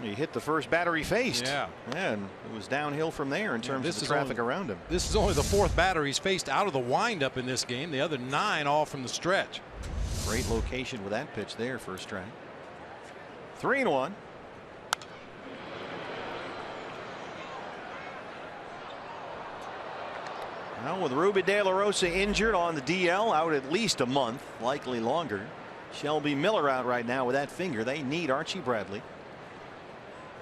He hit the first batter he faced. Yeah. And it was downhill from there in terms of the traffic around him. This is only the 4th batter he's faced out of the windup in this game. The other 9 all from the stretch. Great location with that pitch there, first strike. 3-1. Now with Ruby De La Rosa injured on the DL, out at least a month, likely longer. Shelby Miller out right now with that finger. They need Archie Bradley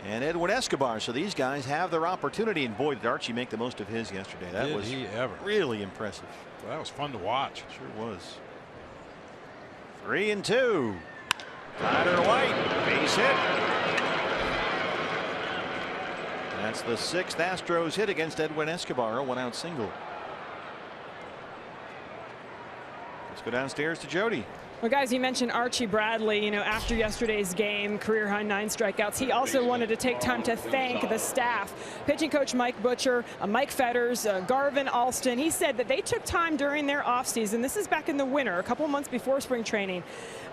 and Edwin Escobar, so these guys have their opportunity, and boy, did Archie make the most of his yesterday. That Did was he ever. Really impressive. Well, that was fun to watch. Sure was. 3-2. Tyler White, base hit. That's the 6th Astros hit against Edwin Escobar, a 1-out single. Let's go downstairs to Jody. Well, guys, you mentioned Archie Bradley, you know, after yesterday's game, career high 9 strikeouts. He also wanted to take time to thank the staff. Pitching coach Mike Butcher, Mike Fetters, Garvin Alston. He said that they took time during their offseason. This is back in the winter, a couple months before spring training.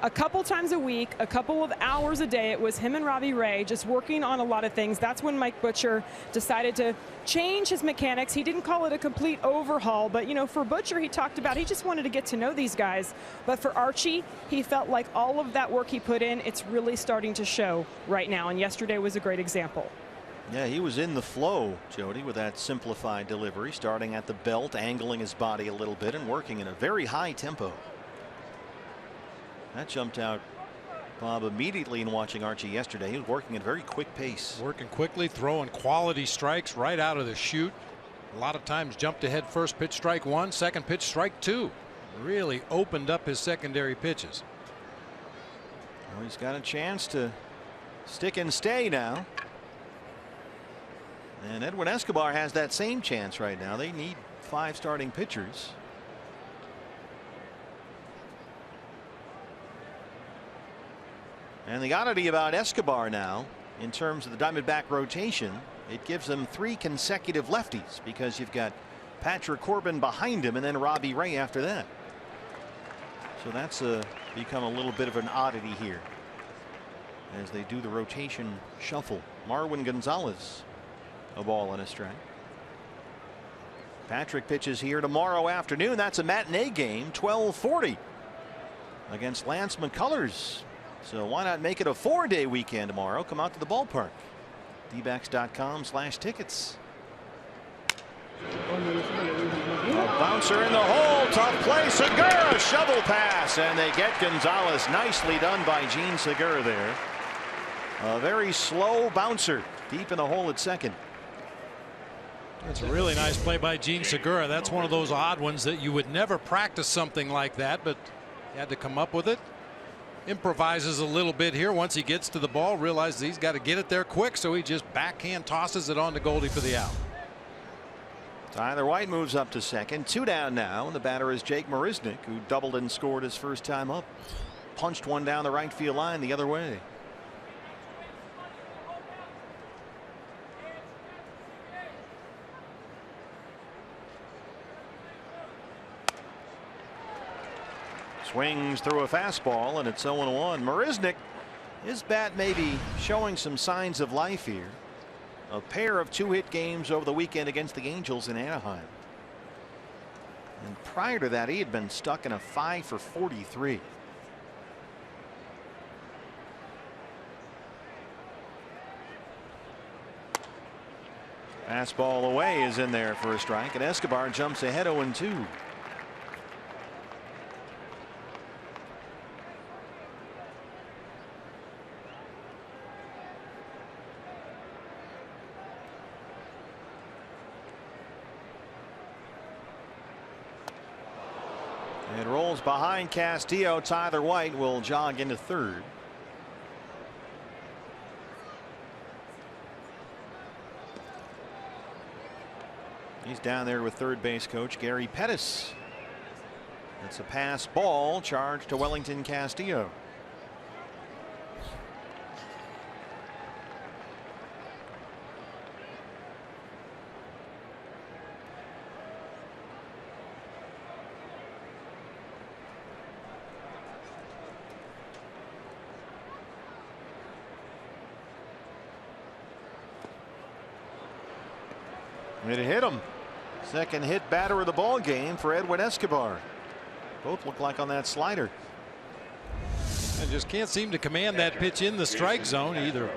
A couple times a week, a couple of hours a day. It was him and Robbie Ray just working on a lot of things. That's when Mike Butcher decided to change his mechanics. He didn't call it a complete overhaul, but, you know, for Butcher, he talked about he just wanted to get to know these guys. But for Archie, he felt like all of that work he put in, it's really starting to show right now. And yesterday was a great example. Yeah, he was in the flow, Jody, with that simplified delivery, starting at the belt, angling his body a little bit and working in a very high tempo. That jumped out, Bob, immediately in watching Archie yesterday. He was working at a very quick pace. Working quickly, throwing quality strikes right out of the chute. A lot of times jumped ahead first pitch, strike 1, second pitch, strike 2. Really opened up his secondary pitches. Well, he's got a chance to stick and stay now. And Edwin Escobar has that same chance right now. They need 5 starting pitchers. And the oddity about Escobar now, in terms of the Diamondback rotation, it gives them 3 consecutive lefties because you've got Patrick Corbin behind him and then Robbie Ray after that. So that's become a little bit of an oddity here as they do the rotation shuffle. Marwin Gonzalez, a ball and a strike. Patrick pitches here tomorrow afternoon. That's a matinee game, 12:40 against Lance McCullers. So why not make it a 4-day weekend tomorrow? Come out to the ballpark. dbacks.com/tickets. A bouncer in the hole. Tough play. Segura, shovel pass, and they get Gonzalez. Nicely done by Gene Segura there. A very slow bouncer deep in the hole at second. That's a really nice play by Gene Segura. That's one of those odd ones that you would never practice something like that, but he had to come up with it. Improvises a little bit here once he gets to the ball, realizes he's got to get it there quick, so he just backhand tosses it on to Goldie for the out. Tyler White moves up to second. 2 down now, and the batter is Jake Marisnick, who doubled and scored his first time up. Punched one down the right field line the other way. Swings through a fastball, and it's 0-1. Marisnick, his bat may be showing some signs of life here. A pair of 2-hit games over the weekend against the Angels in Anaheim. And prior to that, he had been stuck in a 5 for 43. Fastball away is in there for a strike, and Escobar jumps ahead 0-2. It rolls behind Castillo. Tyler White will jog into third. He's down there with third base coach Gary Pettis. It's a pass ball charged to Wellington Castillo. It hit him. Second hit batter of the ball game for Edwin Escobar. Both look like on that slider. And just can't seem to command that pitch in the strike zone either.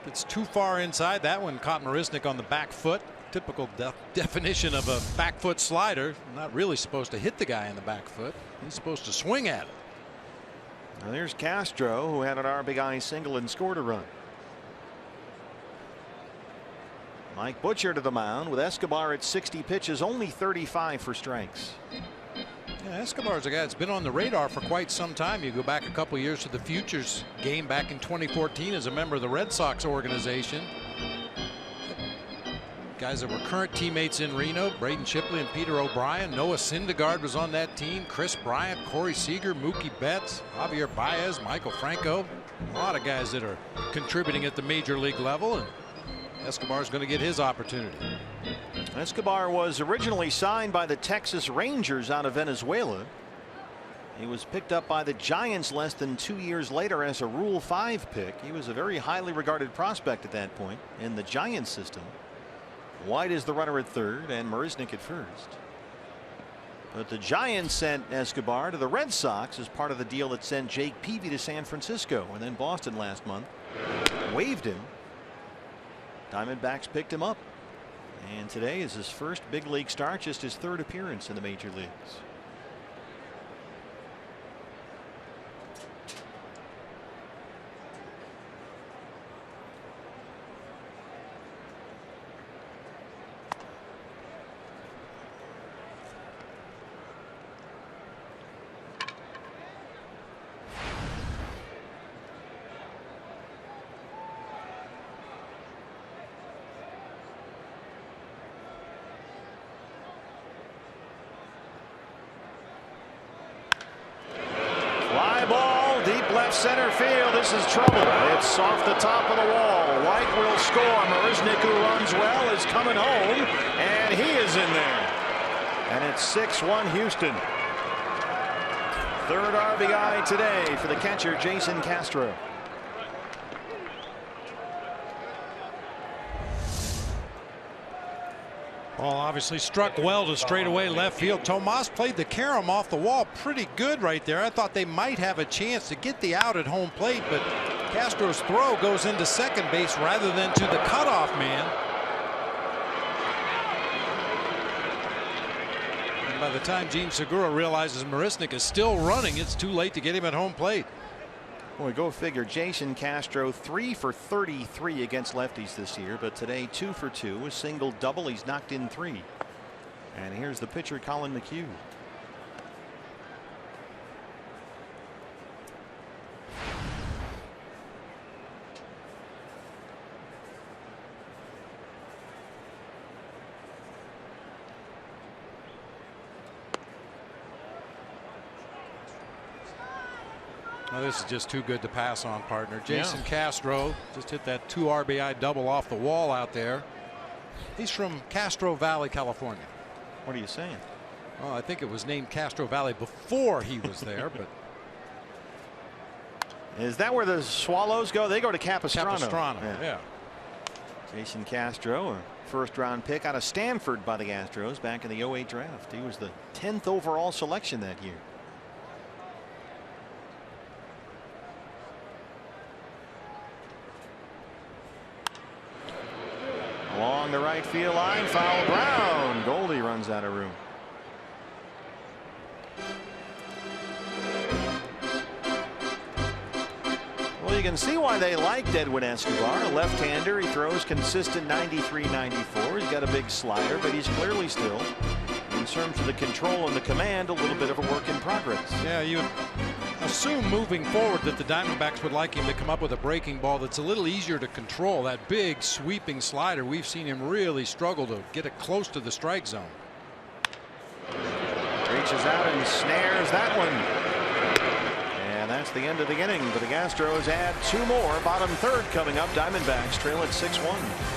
Gets too far inside. That one caught Marisnick on the back foot. Typical definition of a back foot slider. Not really supposed to hit the guy in the back foot. He's supposed to swing at it. Now there's Castro, who had an RBI single and scored a run. Mike Butcher to the mound with Escobar at 60 pitches, only 35 for strikes. Yeah, Escobar's a guy that's been on the radar for quite some time. You go back a couple years to the Futures game back in 2014 as a member of the Red Sox organization. Guys that were current teammates in Reno, Braden Shipley and Peter O'Brien. Noah Syndergaard was on that team. Chris Bryant, Corey Seager, Mookie Betts, Javier Baez, Michael Franco. A lot of guys that are contributing at the major league level, and Escobar's going to get his opportunity. Escobar was originally signed by the Texas Rangers out of Venezuela. He was picked up by the Giants less than 2 years later as a Rule 5 pick. He was a very highly regarded prospect at that point in the Giants system. White is the runner at third and Marisnick at first. But the Giants sent Escobar to the Red Sox as part of the deal that sent Jake Peavy to San Francisco, and then Boston last month waived him. Diamondbacks picked him up, and today is his first big league start, just his third appearance in the major leagues. left center field. This is trouble. It's off the top of the wall. White will score. MARISNICK, who runs well, is coming home, and he is in there. And it's 6-1 Houston. Third RBI today for the catcher, Jason Castro. Ball obviously struck well to straightaway left field. Tomas played the carom off the wall pretty good right there. I thought they might have a chance to get the out at home plate, but Castro's throw goes into second base rather than to the cutoff man. And by the time Gene Segura realizes MARISNICK is still running, it's too late to get him at home plate. Boy, go figure. Jason Castro 3 for 33 against lefties this year, but today 2 for 2, a single double. He's knocked in 3. And here's the pitcher, COLLIN McHugh. Well, this is just too good to pass on, partner. Jason Castro just hit that 2 RBI double off the wall out there. He's from Castro Valley, California. What are you saying? Well, I think it was named Castro Valley before he was there, but is that where the Swallows go? They go to Capistrano. Capistrano, yeah. Jason Castro, a first-round pick out of Stanford by the Astros back in the 08 draft. He was the 10th overall selection that year. Along the right field line, foul ground. Goldie runs out of room. Well, you can see why they liked Edwin Escobar. A left-hander. He throws consistent 93-94. He's got a big slider, but he's clearly still, in terms of the control and the command, a little bit of a work in progress. Yeah, you assume moving forward that the Diamondbacks would like him to come up with a breaking ball that's a little easier to control. That big sweeping slider, we've seen him really struggle to get it close to the strike zone. Reaches out and snares that one. And that's the end of the inning. But the Astros add 2 more. Bottom third coming up. Diamondbacks trail at 6-1.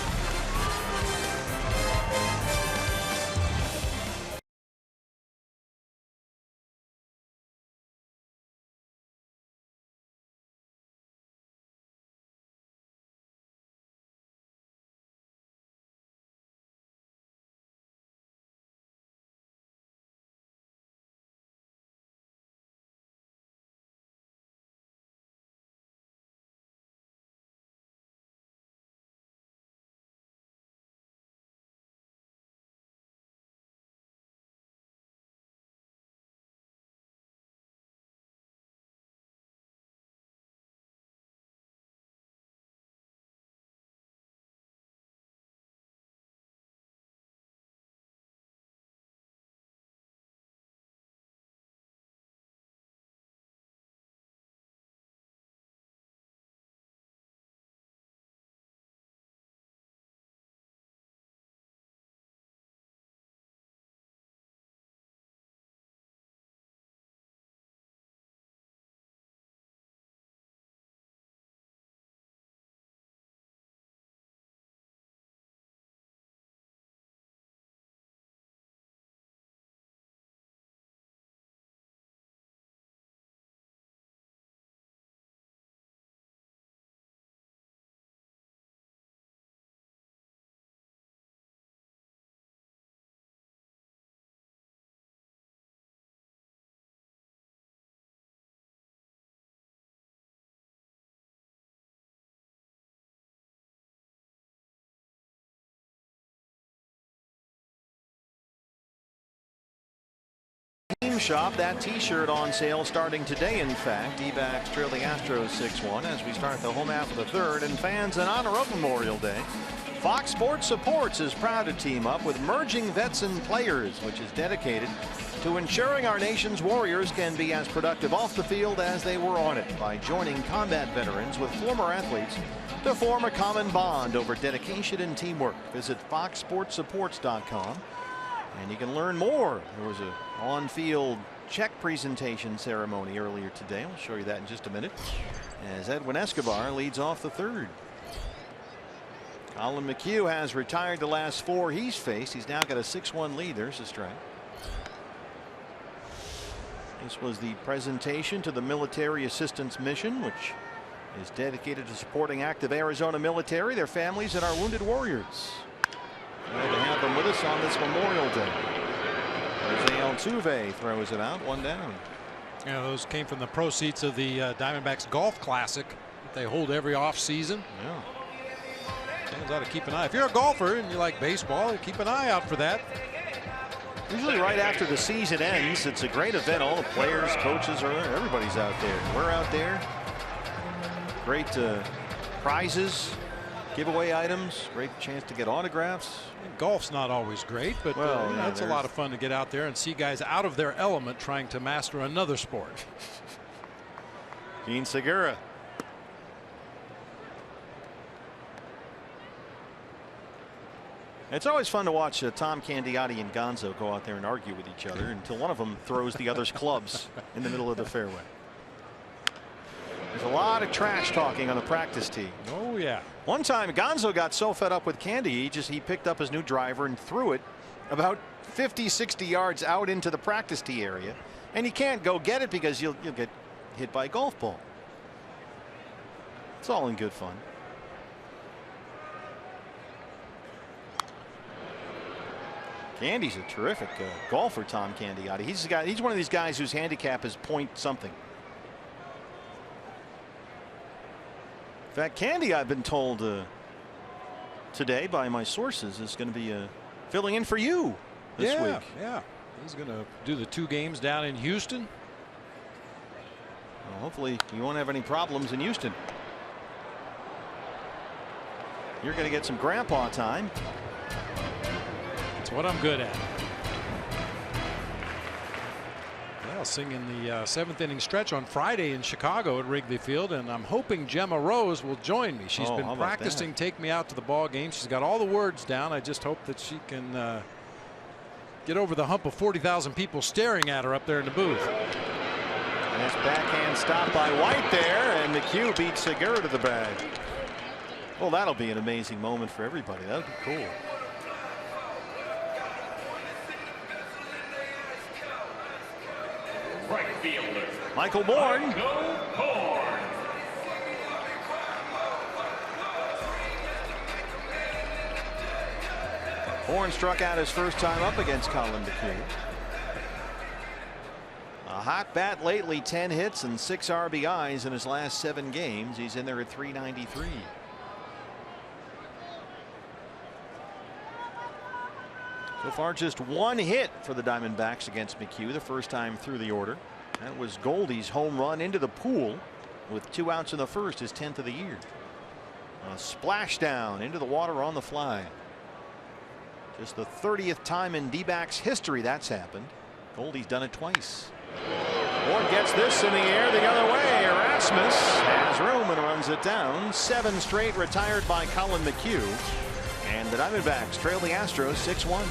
Team Shop, that t-shirt on sale starting today. In fact, D-backs trail the Astros 6-1 as we start the home half of the third. And fans, in honor of Memorial Day, Fox Sports Supports is proud to team up with Merging Vets and Players, which is dedicated to ensuring our nation's warriors can be as productive off the field as they were on it by joining combat veterans with former athletes to form a common bond over dedication and teamwork. Visit foxsportsupports.com and you can learn more. There was an on-field check presentation ceremony earlier today. I'll show you that in just a minute. As Edwin Escobar leads off the third. Collin McHugh has retired the last 4 he's faced. He's now got a 6-1 lead. There's a strike. This was the presentation to the Military Assistance Mission, which is dedicated to supporting active Arizona military, their families, and our wounded warriors. Glad to have them with us on this Memorial Day. Jose Altuve throws it out, 1 down. Yeah, those came from the proceeds of the Diamondbacks Golf Classic that they hold every off season. Yeah. Fans ought to keep an eye. If you're a golfer and you like baseball, keep an eye out for that. Usually right after the season ends, it's a great event. All the players, coaches, are there. Everybody's out there. We're out there. Great prizes, giveaway items, great chance to get autographs. And golf's not always great, but well, yeah, it's a lot of fun to get out there and see guys out of their element trying to master another sport. Gene Segura. It's always fun to watch Tom Candiotti and Gonzo go out there and argue with each other until one of them throws the other's clubs in the middle of the fairway. There's a lot of trash talking on the practice tee. Oh yeah. One time Gonzo got so fed up with Candy, he picked up his new driver and threw it about 50-60 yards out into the practice tee area, and you can't go get it because you'll get hit by a golf ball. It's all in good fun. Candy's a terrific golfer, Tom Candiotti. He's one of these guys whose handicap is point something. In fact, Candy, I've been told today by my sources, is going to be filling in for you this week. Yeah, he's going to do the 2 games down in Houston. Well, hopefully you won't have any problems in Houston. You're going to get some grandpa time. That's what I'm good at. I'll sing in the 7th inning stretch on Friday in Chicago at Wrigley Field, and I'm hoping Gemma Rose will join me. She's been practicing Take Me Out to the Ball Game. She's got all the words down. I just hope that she can get over the hump of 40,000 people staring at her up there in the booth. Nice backhand stop by White there, and McHugh beats Segura to the bag. Well, that'll be an amazing moment for everybody. That'll be cool. Right fielder, Michael Bourne. Bourne struck out his first time up against Collin McHugh. A hot bat lately, 10 hits and 6 RBIs in his last 7 games. He's in there at 393. So far, just 1 hit for the Diamondbacks against McHugh, the first time through the order. That was Goldie's home run into the pool with 2 outs in the first, his 10th of the year. A splashdown into the water on the fly. Just the 30th time in D-backs history that's happened. Goldie's done it twice. Bourne gets this in the air the other way. Rasmus has room and runs it down. 7 straight retired by Collin McHugh. And the Diamondbacks trail the Astros 6-1.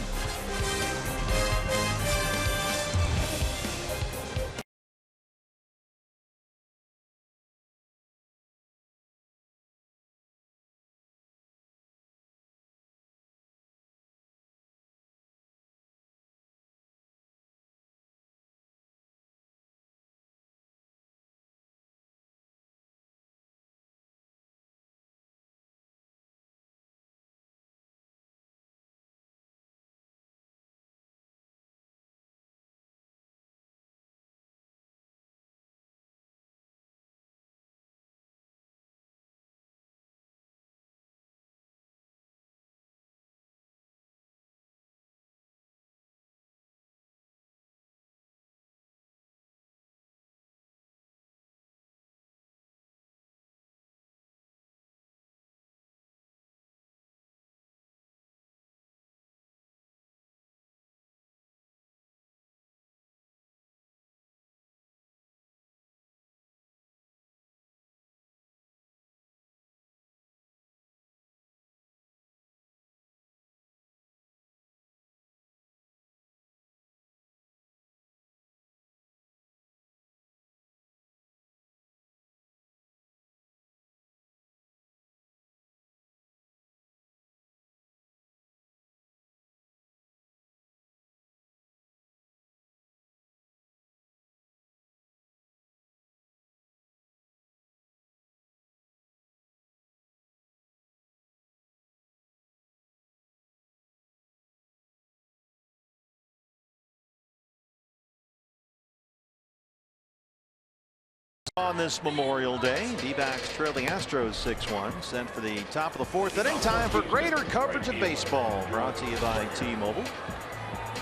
On this Memorial Day, D-backs trail the Astros 6-1. Sent for the top of the fourth inning. Time for greater coverage of baseball. Brought to you by T-Mobile.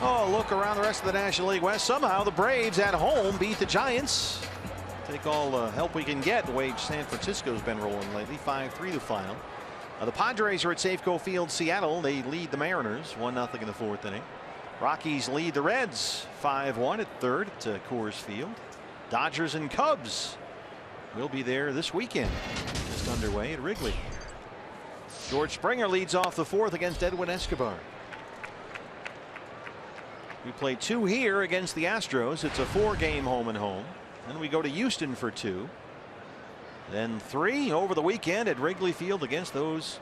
Oh, look around the rest of the National League West. Somehow the Braves at home beat the Giants. Take all the help we can get the way San Francisco's been rolling lately. 5-3 the final. The Padres are at Safeco Field, Seattle. They lead the Mariners 1-0 in the fourth inning. Rockies lead the Reds 5-1 at third at Coors Field. Dodgers and Cubs will be there this weekend. Just underway at Wrigley. George Springer leads off the fourth against Edwin Escobar. We play 2 here against the Astros. It's a 4-game home and home. Then we go to Houston for 2. Then 3 over the weekend at Wrigley Field against those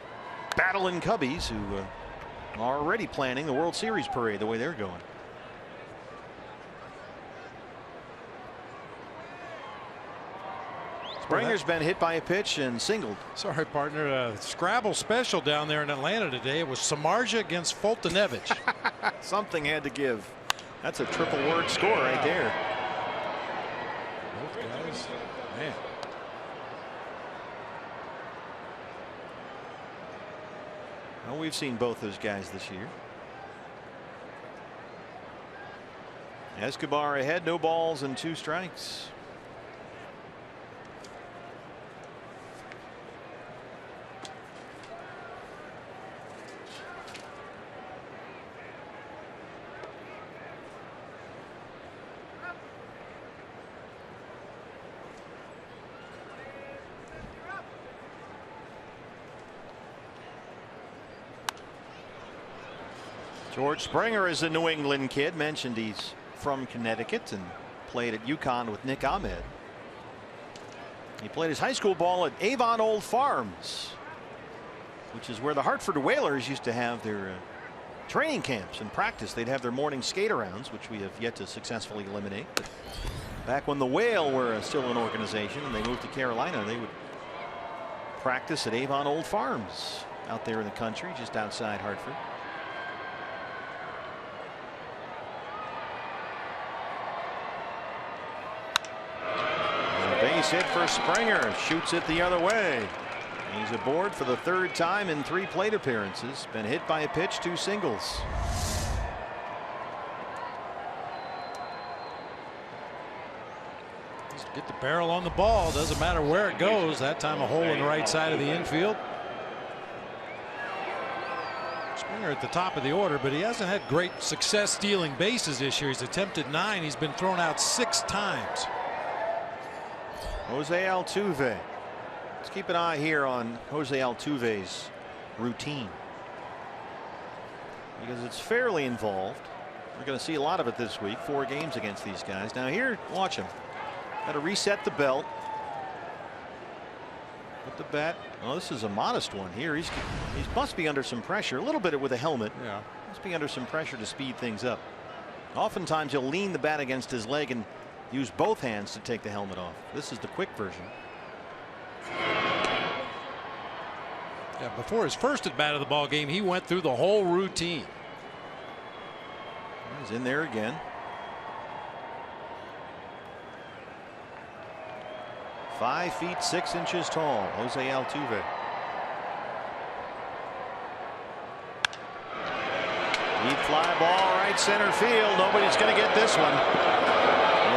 battling Cubbies who are already planning the World Series parade the way they're going. Springer's been hit by a pitch and singled. Sorry, partner. Scrabble special down there in Atlanta today. It was Samardzija against Fultonevich. Something had to give. That's a triple word score right there. Both guys, man. Well, we've seen both those guys this year. Escobar ahead, no balls and 2 strikes. George Springer is a New England kid. Mentioned he's from Connecticut and played at UConn with Nick Ahmed. He played his high school ball at Avon Old Farms, which is where the Hartford Whalers used to have their training camps and practice. They'd have their morning skate-arounds, which we have yet to successfully eliminate. But back when the Whale were still an organization and they moved to Carolina, they would practice at Avon Old Farms out there in the country just outside Hartford. Base hit for Springer. Shoots it the other way. He's aboard for the 3rd time in 3 plate appearances. Been hit by a pitch, 2 singles. Just get the barrel on the ball. Doesn't matter where it goes. That time a hole in the right side of the infield. Springer at the top of the order, but he hasn't had great success stealing bases this year. He's attempted 9. He's been thrown out 6 times. Jose Altuve. Let's keep an eye here on Jose Altuve's routine, because it's fairly involved. We're going to see a lot of it this week. 4 games against these guys. Now here, watch him. Got to reset the belt. Put the bat. Oh, this is a modest one here. He must be under some pressure. A little bit with a helmet. Yeah. Must be under some pressure to speed things up. Oftentimes he'll lean the bat against his leg and use both hands to take the helmet off. This is the quick version. Yeah, before his first at bat of the ball game, he went through the whole routine. He's in there again. 5 feet 6 inches tall, Jose Altuve. Deep fly ball, right center field. Nobody's going to get this one.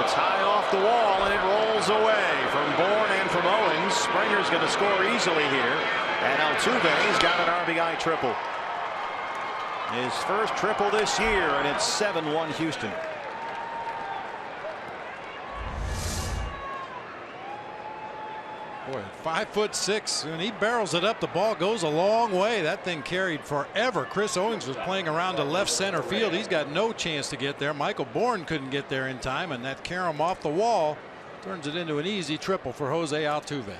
It's high off the wall and it rolls away from Bourne and from Owings. Springer's going to score easily here, and Altuve's got an RBI triple. His first triple this year, and it's 7-1 Houston. Boy, 5'6", and he barrels it up. The ball goes a long way. That thing carried forever. Chris Owings was playing around to left center field. He's got no chance to get there. Michael Bourne couldn't get there in time, and that carom off the wall turns it into an easy triple for Jose Altuve.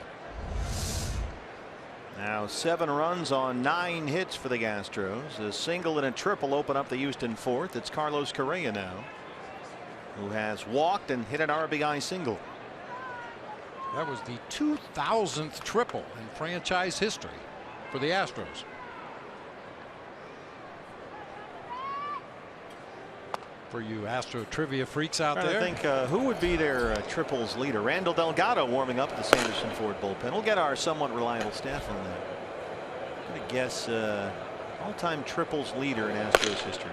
Now 7 runs on 9 hits for the Astros. A single and a triple open up the Houston 4th. It's Carlos Correa now, who has walked and hit an RBI single. That was the 2000th triple in franchise history for the Astros. For you Astro trivia freaks out there. I think who would be their triples leader? Randall Delgado warming up the Sanderson Ford bullpen. We'll get our somewhat reliable staff on that. I'm going to guess all-time triples leader in Astros history.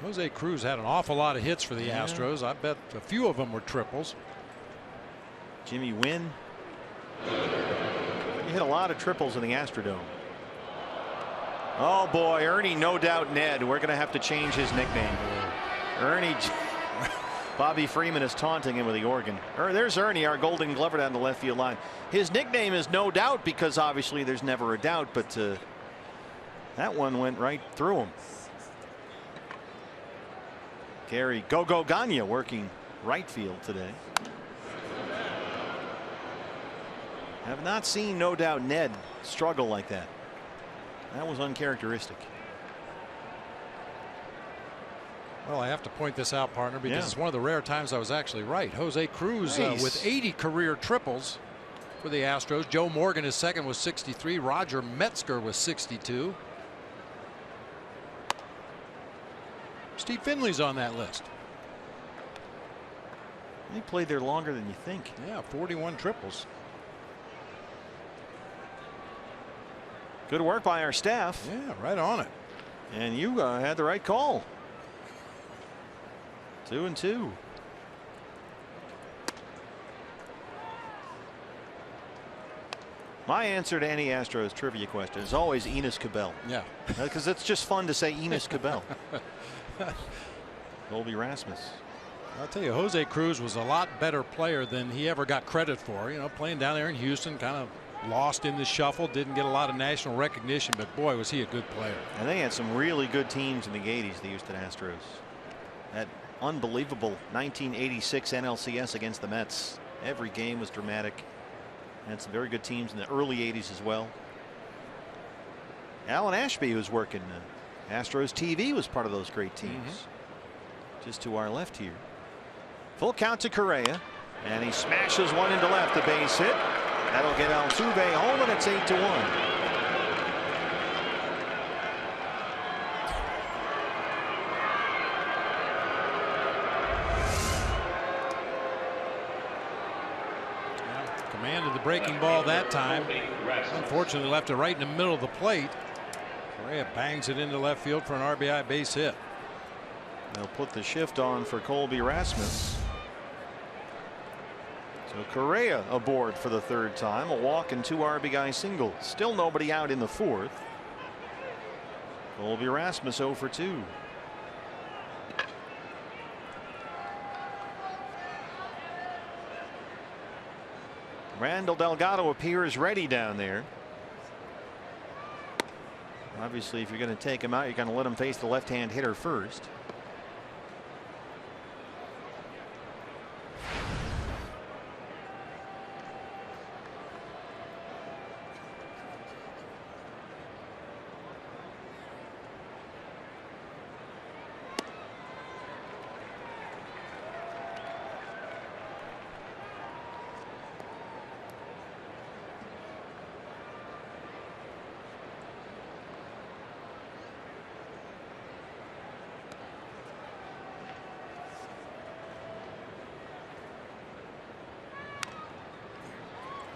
Jose Cruz had an awful lot of hits for the Astros. I bet a few of them were triples. Jimmy Wynn. He hit a lot of triples in the Astrodome. Oh boy, Ernie, no doubt Ned. We're going to have to change his nickname. Ernie. Bobby Freeman is taunting him with the organ. There's Ernie, our Golden Glover down the left field line. His nickname is No Doubt because obviously there's never a doubt, but that one went right through him. Gary Go-Go Gagne working right field today. Have not seen No Doubt Ned struggle like that. That was uncharacteristic. Well, I have to point this out, partner, because it's one of the rare times I was actually right. Jose Cruz with 80 career triples for the Astros. Joe Morgan, his second, was 63. Roger Metzger was 62. Steve Finley's on that list. He played there longer than you think. Yeah, 41 triples. Good work by our staff. Yeah, right on it. And you had the right call. 2-2. My answer to any Astros trivia question is always Enos Cabell. Yeah. Because it's just fun to say Enos Cabell. Colby Rasmus. I'll tell you, Jose Cruz was a lot better player than he ever got credit for. You know, playing down there in Houston, kind of lost in the shuffle, didn't get a lot of national recognition, but boy, was he a good player. And they had some really good teams in the 80s, the Houston Astros. That unbelievable 1986 NLCS against the Mets. Every game was dramatic. Had some very good teams in the early 80s as well. Alan Ashby, who was working Astros TV, was part of those great teams. Just to our left here. Full count to Correa, and he smashes one into left, a base hit. That'll get Altuve home, and it's 8-1. Commanded the breaking ball that time. Unfortunately, left it right in the middle of the plate. Correa bangs it into left field for an RBI base hit. They'll put the shift on for Colby Rasmus. So Correa aboard for the third time. A walk and 2 RBI singles. Still nobody out in the fourth. Colby Rasmus 0 for 2. Randall Delgado appears ready down there. Obviously, if you're going to take him out, you're going to let him face the left-hand hitter first.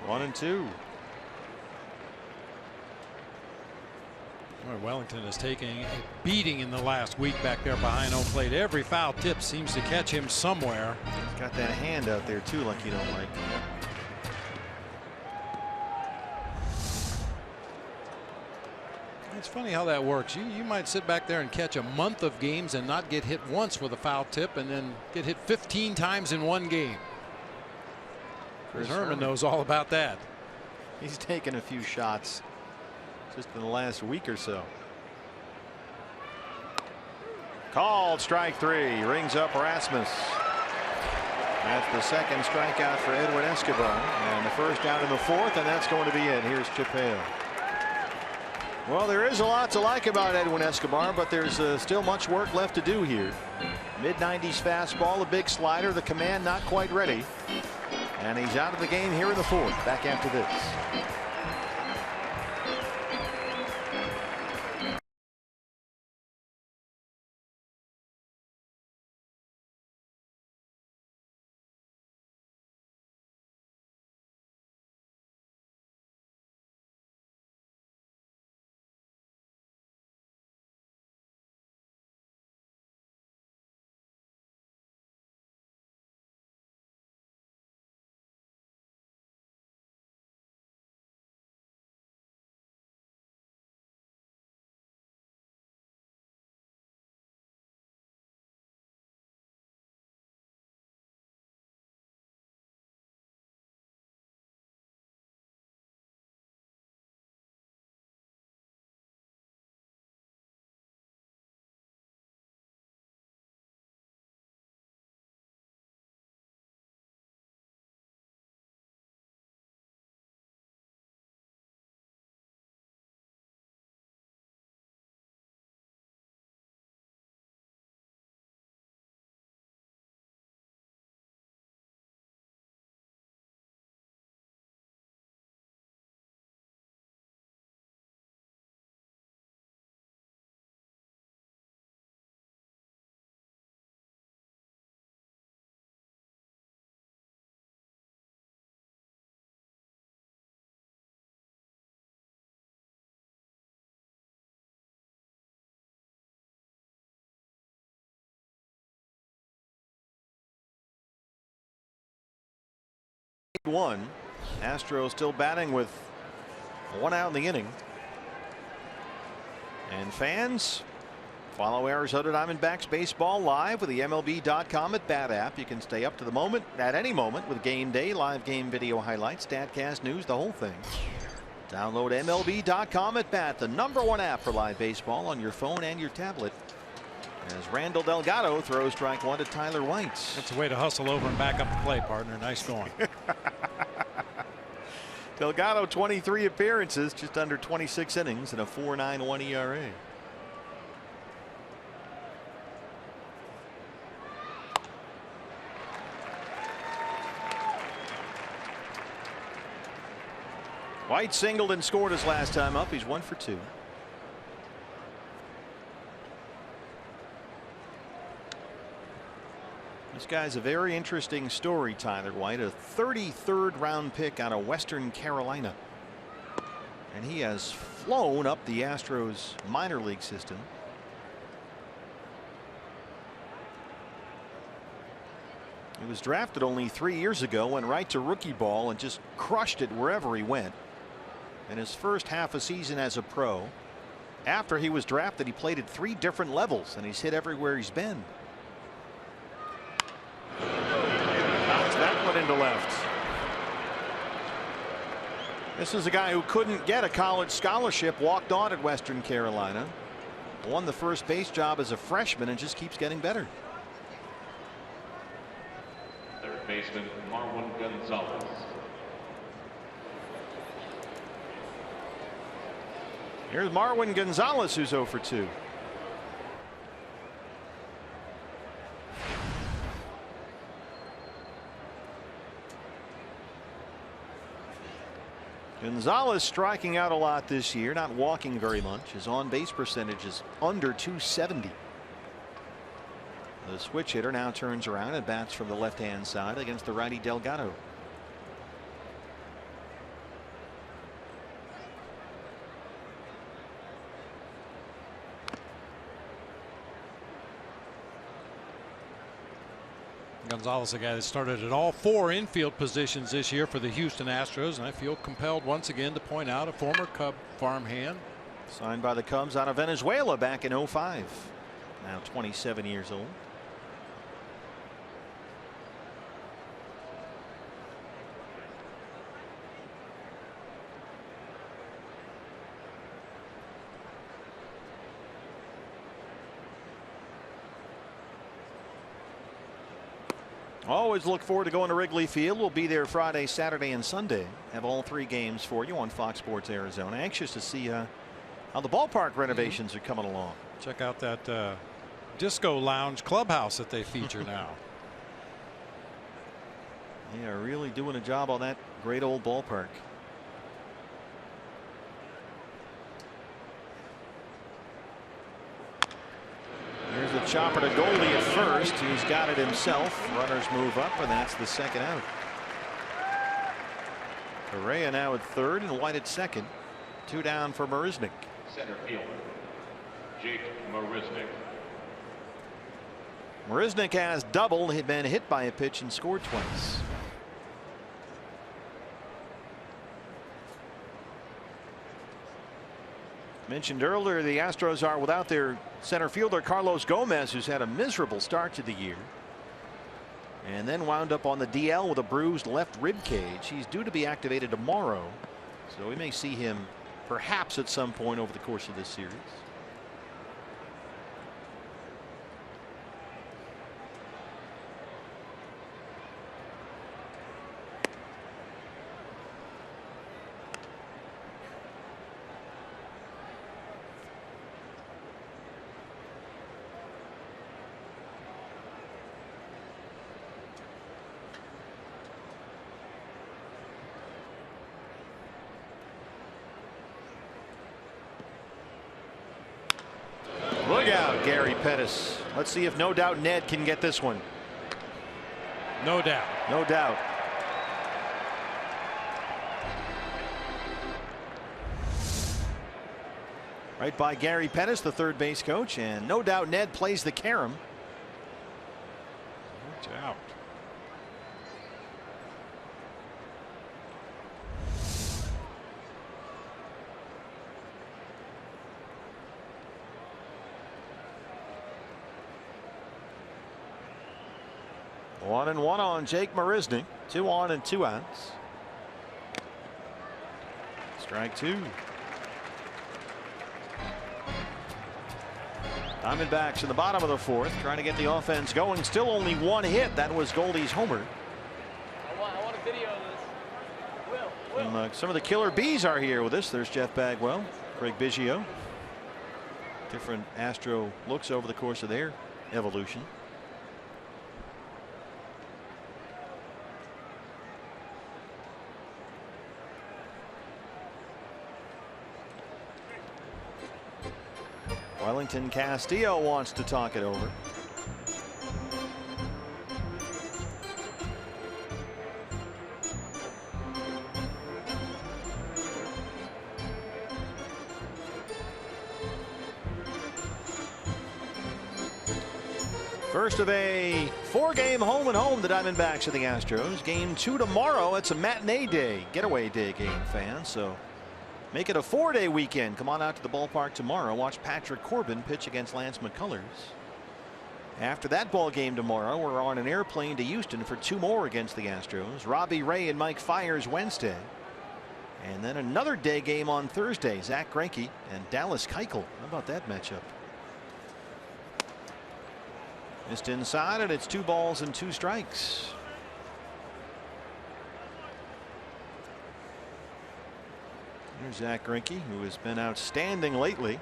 One and two. Wellington is taking a beating in the last week back there behind home plate. Every foul tip seems to catch him somewhere. He's got that hand out there too, like you don't like. It's funny how that works. You might sit back there and catch a month of games and not get hit once with a foul tip, and then get hit 15 times in one game. Chris Herman knows all about that. He's taken a few shots just in the last week or so. Called strike 3. Rings up Rasmus. That's the second strikeout for Edwin Escobar, and the first out in the fourth, and that's going to be it. Here's Chip Hale. Well, there is a lot to like about Edwin Escobar, but there's still much work left to do here. Mid-90s fastball, a big slider, the command not quite ready. And he's out of the game here in the fourth. Back after this. 1. Astros still batting with 1 out in the inning. And fans, follow Arizona Diamondbacks baseball live with the MLB.com at Bat app. You can stay up to the moment at any moment with game day, live game video highlights, StatCast news, the whole thing. Download MLB.com at Bat, the #1 app for live baseball on your phone and your tablet. As Randall Delgado throws strike 1 to Tyler White. That's a way to hustle over and back up the play, partner. Nice going. Delgado 23 appearances, just under 26 innings, and a 4.91 ERA. White singled and scored his last time up. He's 1 for 2. This guy's a very interesting story, Tyler White, a 33rd round pick out of Western Carolina. And he has flown up the Astros minor league system. He was drafted only 3 years ago, went right to rookie ball and just crushed it wherever he went. In his first half a season as a pro, after he was drafted, he played at 3 different levels and he's hit everywhere he's been. Knocks that one into left. This is a guy who couldn't get a college scholarship, walked on at Western Carolina, won the first base job as a freshman, and just keeps getting better. Third baseman Marwin Gonzalez. Here's Marwin Gonzalez, who's 0 for 2. Gonzalez striking out a lot this year, not walking very much. His on-base percentage is under .270. The switch hitter now turns around and bats from the left-hand side against the righty Delgado. Gonzalez, a guy that started at all 4 infield positions this year for the Houston Astros, and I feel compelled once again to point out a former Cub farmhand. Signed by the Cubs out of Venezuela back in '05. Now 27 years old. Always look forward to going to Wrigley Field. We'll be there Friday, Saturday, and Sunday. Have all 3 games for you on Fox Sports Arizona. Anxious to see how the ballpark renovations are coming along. Check out that disco lounge clubhouse that they feature now. They are really doing a job on that great old ballpark. Here's the chopper to Goldie at first. He's got it himself. Runners move up, and that's the second out. Correa now at third and White at second. 2 down for Marisnick. Center fielder Jake Marisnick. Marisnick has doubled. He'd been hit by a pitch and scored twice. Mentioned earlier, the Astros are without their center fielder Carlos Gomez, who's had a miserable start to the year and then wound up on the DL with a bruised left rib cage. He's due to be activated tomorrow, so we may see him perhaps at some point over the course of this series. Look out, Gary Pettis. Let's see if No Doubt Ned can get this one. No doubt. No doubt. Right by Gary Pettis, the third base coach, and No Doubt Ned plays the carom. Watch out. 1-1 on Jake Marisnick. 2 on and 2 outs. Strike 2. Diamondbacks in the bottom of the 4th, trying to get the offense going. Still only 1 hit. That was Goldie's homer. I want a video of this. Will. Some of the killer bees are here with us. There's Jeff Bagwell, Craig Biggio. Different Astro looks over the course of their evolution. Wellington Castillo wants to talk it over. First of a 4-game home and home, the Diamondbacks and the Astros. Game 2 tomorrow. It's a matinee day, getaway day game, fans. So make it a 4-day weekend. Come on out to the ballpark tomorrow. Watch Patrick Corbin pitch against Lance McCullers. After that ball game tomorrow, we're on an airplane to Houston for 2 more against the Astros. Robbie Ray and Mike Fiers Wednesday. And then another day game on Thursday. Zach Greinke and Dallas Keuchel. How about that matchup? Missed inside, and it's 2 balls and 2 strikes. Here's Zach Greinke, who has been outstanding lately.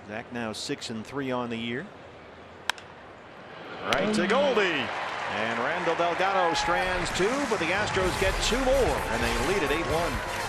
Zach now 6-3 on the year. Right to Goldie. And Randall Delgado strands 2, but the Astros get 2 more, and they lead at 8-1.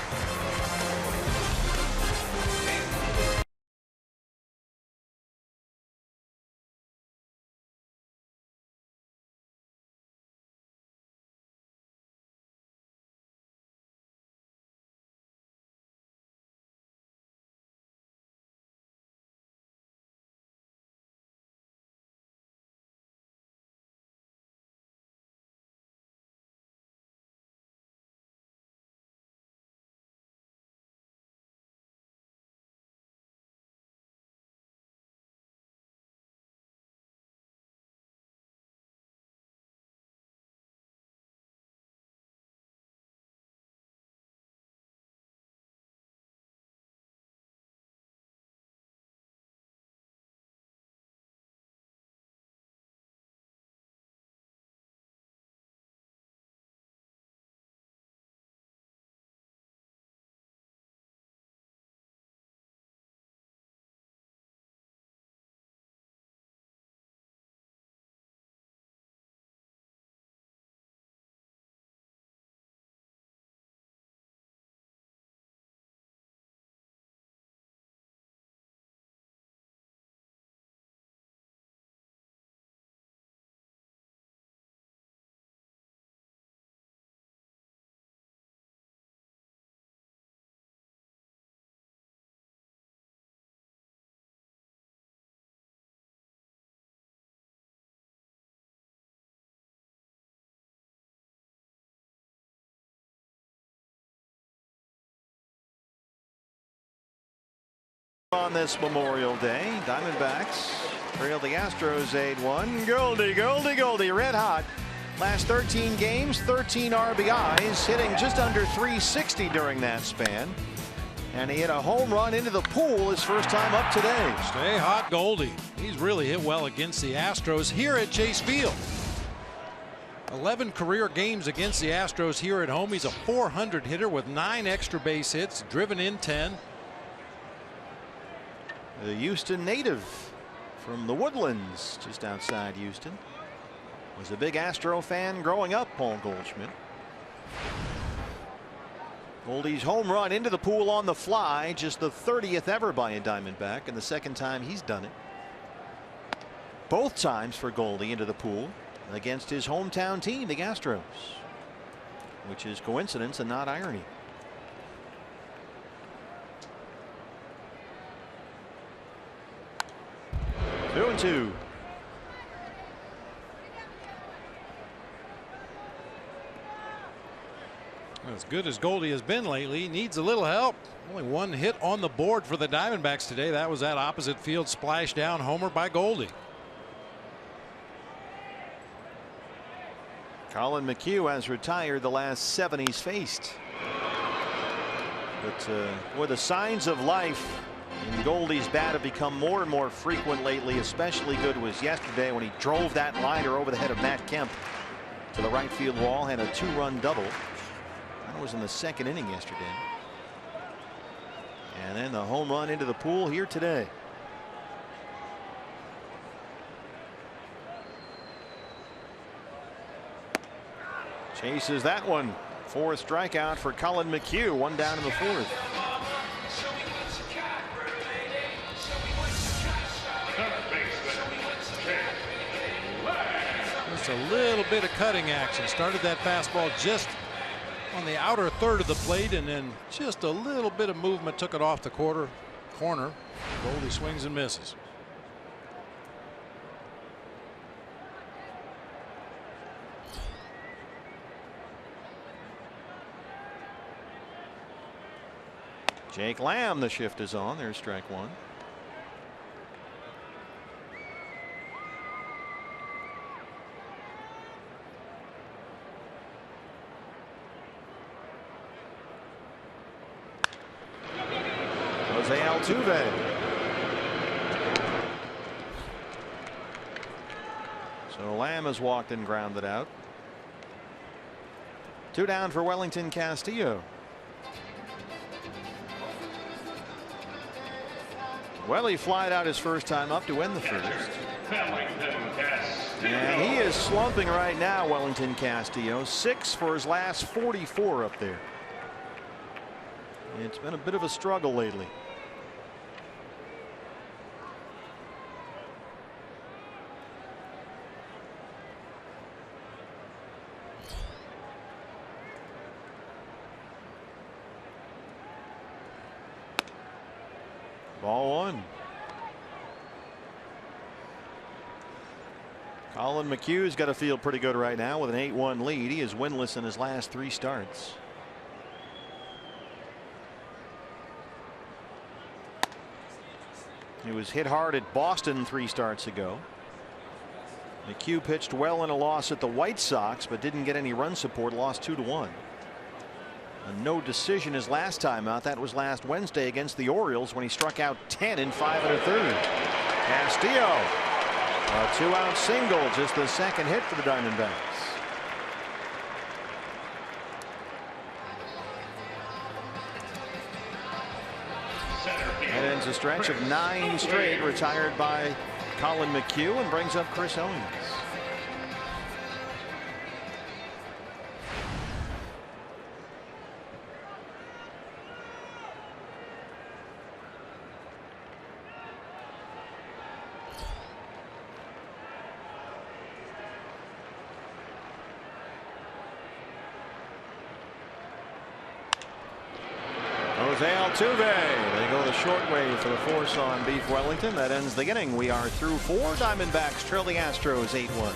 On this Memorial Day, Diamondbacks trail the Astros 8-1. Goldie, red hot. Last 13 games, 13 RBIs, hitting just under 360 during that span. And he hit a home run into the pool his first time up today. Stay hot, Goldie. He's really hit well against the Astros here at Chase Field. 11 career games against the Astros here at home. He's a .400 hitter with 9 extra base hits, driven in 10. The Houston native from the Woodlands, just outside Houston, was a big Astro fan growing up, Paul Goldschmidt. Goldie's home run into the pool on the fly, just the 30th ever by a Diamondback, and the second time he's done it. Both times for Goldie into the pool against his hometown team, the Astros, which is coincidence and not irony. 2-2. As good as Goldie has been lately, he needs a little help. Only one hit on the board for the Diamondbacks today. That was that opposite field splash down homer by Goldie. Collin McHugh has retired the last 7 he's faced. But boy, the signs of life in Goldie's bat have become more and more frequent lately. Especially good was yesterday when he drove that liner over the head of Matt Kemp to the right field wall, had a 2-run double. That was in the 2nd inning yesterday. And then the home run into the pool here today. Chases that one. 4th strikeout for Collin McHugh. 1 down in the 4th. Just a little bit of cutting action. Started that fastball just on the outer third of the plate, and then just a little bit of movement took it off the corner. Goldie swings and misses. Jake Lamb, the shift is on. There's strike 1. Jose Altuve. So Lamb has walked and grounded out. 2 down for Wellington Castillo. Well, he flied out his first time up to end the first. And he is slumping right now, Wellington Castillo. 6 for his last 44 up there. It's been a bit of a struggle lately. Ball 1. Collin McHugh's got to feel pretty good right now with an 8-1 lead. He is winless in his last 3 starts. He was hit hard at Boston 3 starts ago. McHugh pitched well in a loss at the White Sox, but didn't get any run support. Lost 2-1. A no decision his last time out. That was last Wednesday against the Orioles when he struck out 10 in 5 1/3. Castillo, a 2-out single, just the 2nd hit for the Diamondbacks. That ends a stretch of 9 straight retired by Collin McHugh and brings up Chris Owings. Jose Altuve. They go the short way for the force on Beef Wellington. That ends the inning. We are through 4. Diamondbacks trail the Astros 8-1.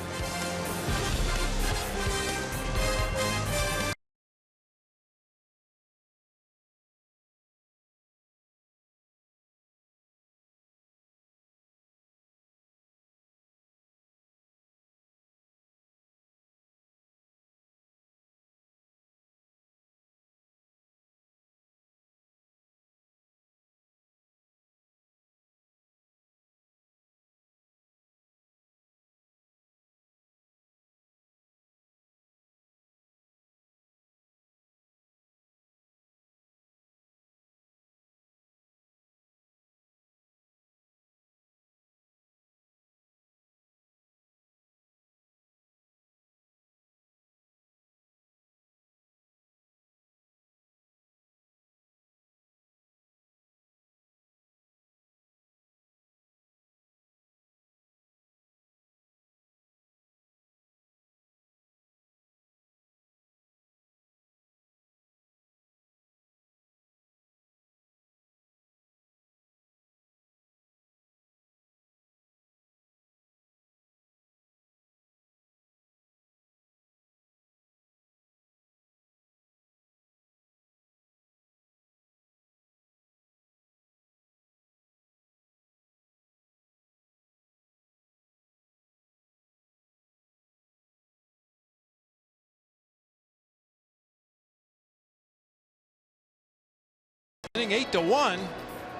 8-1.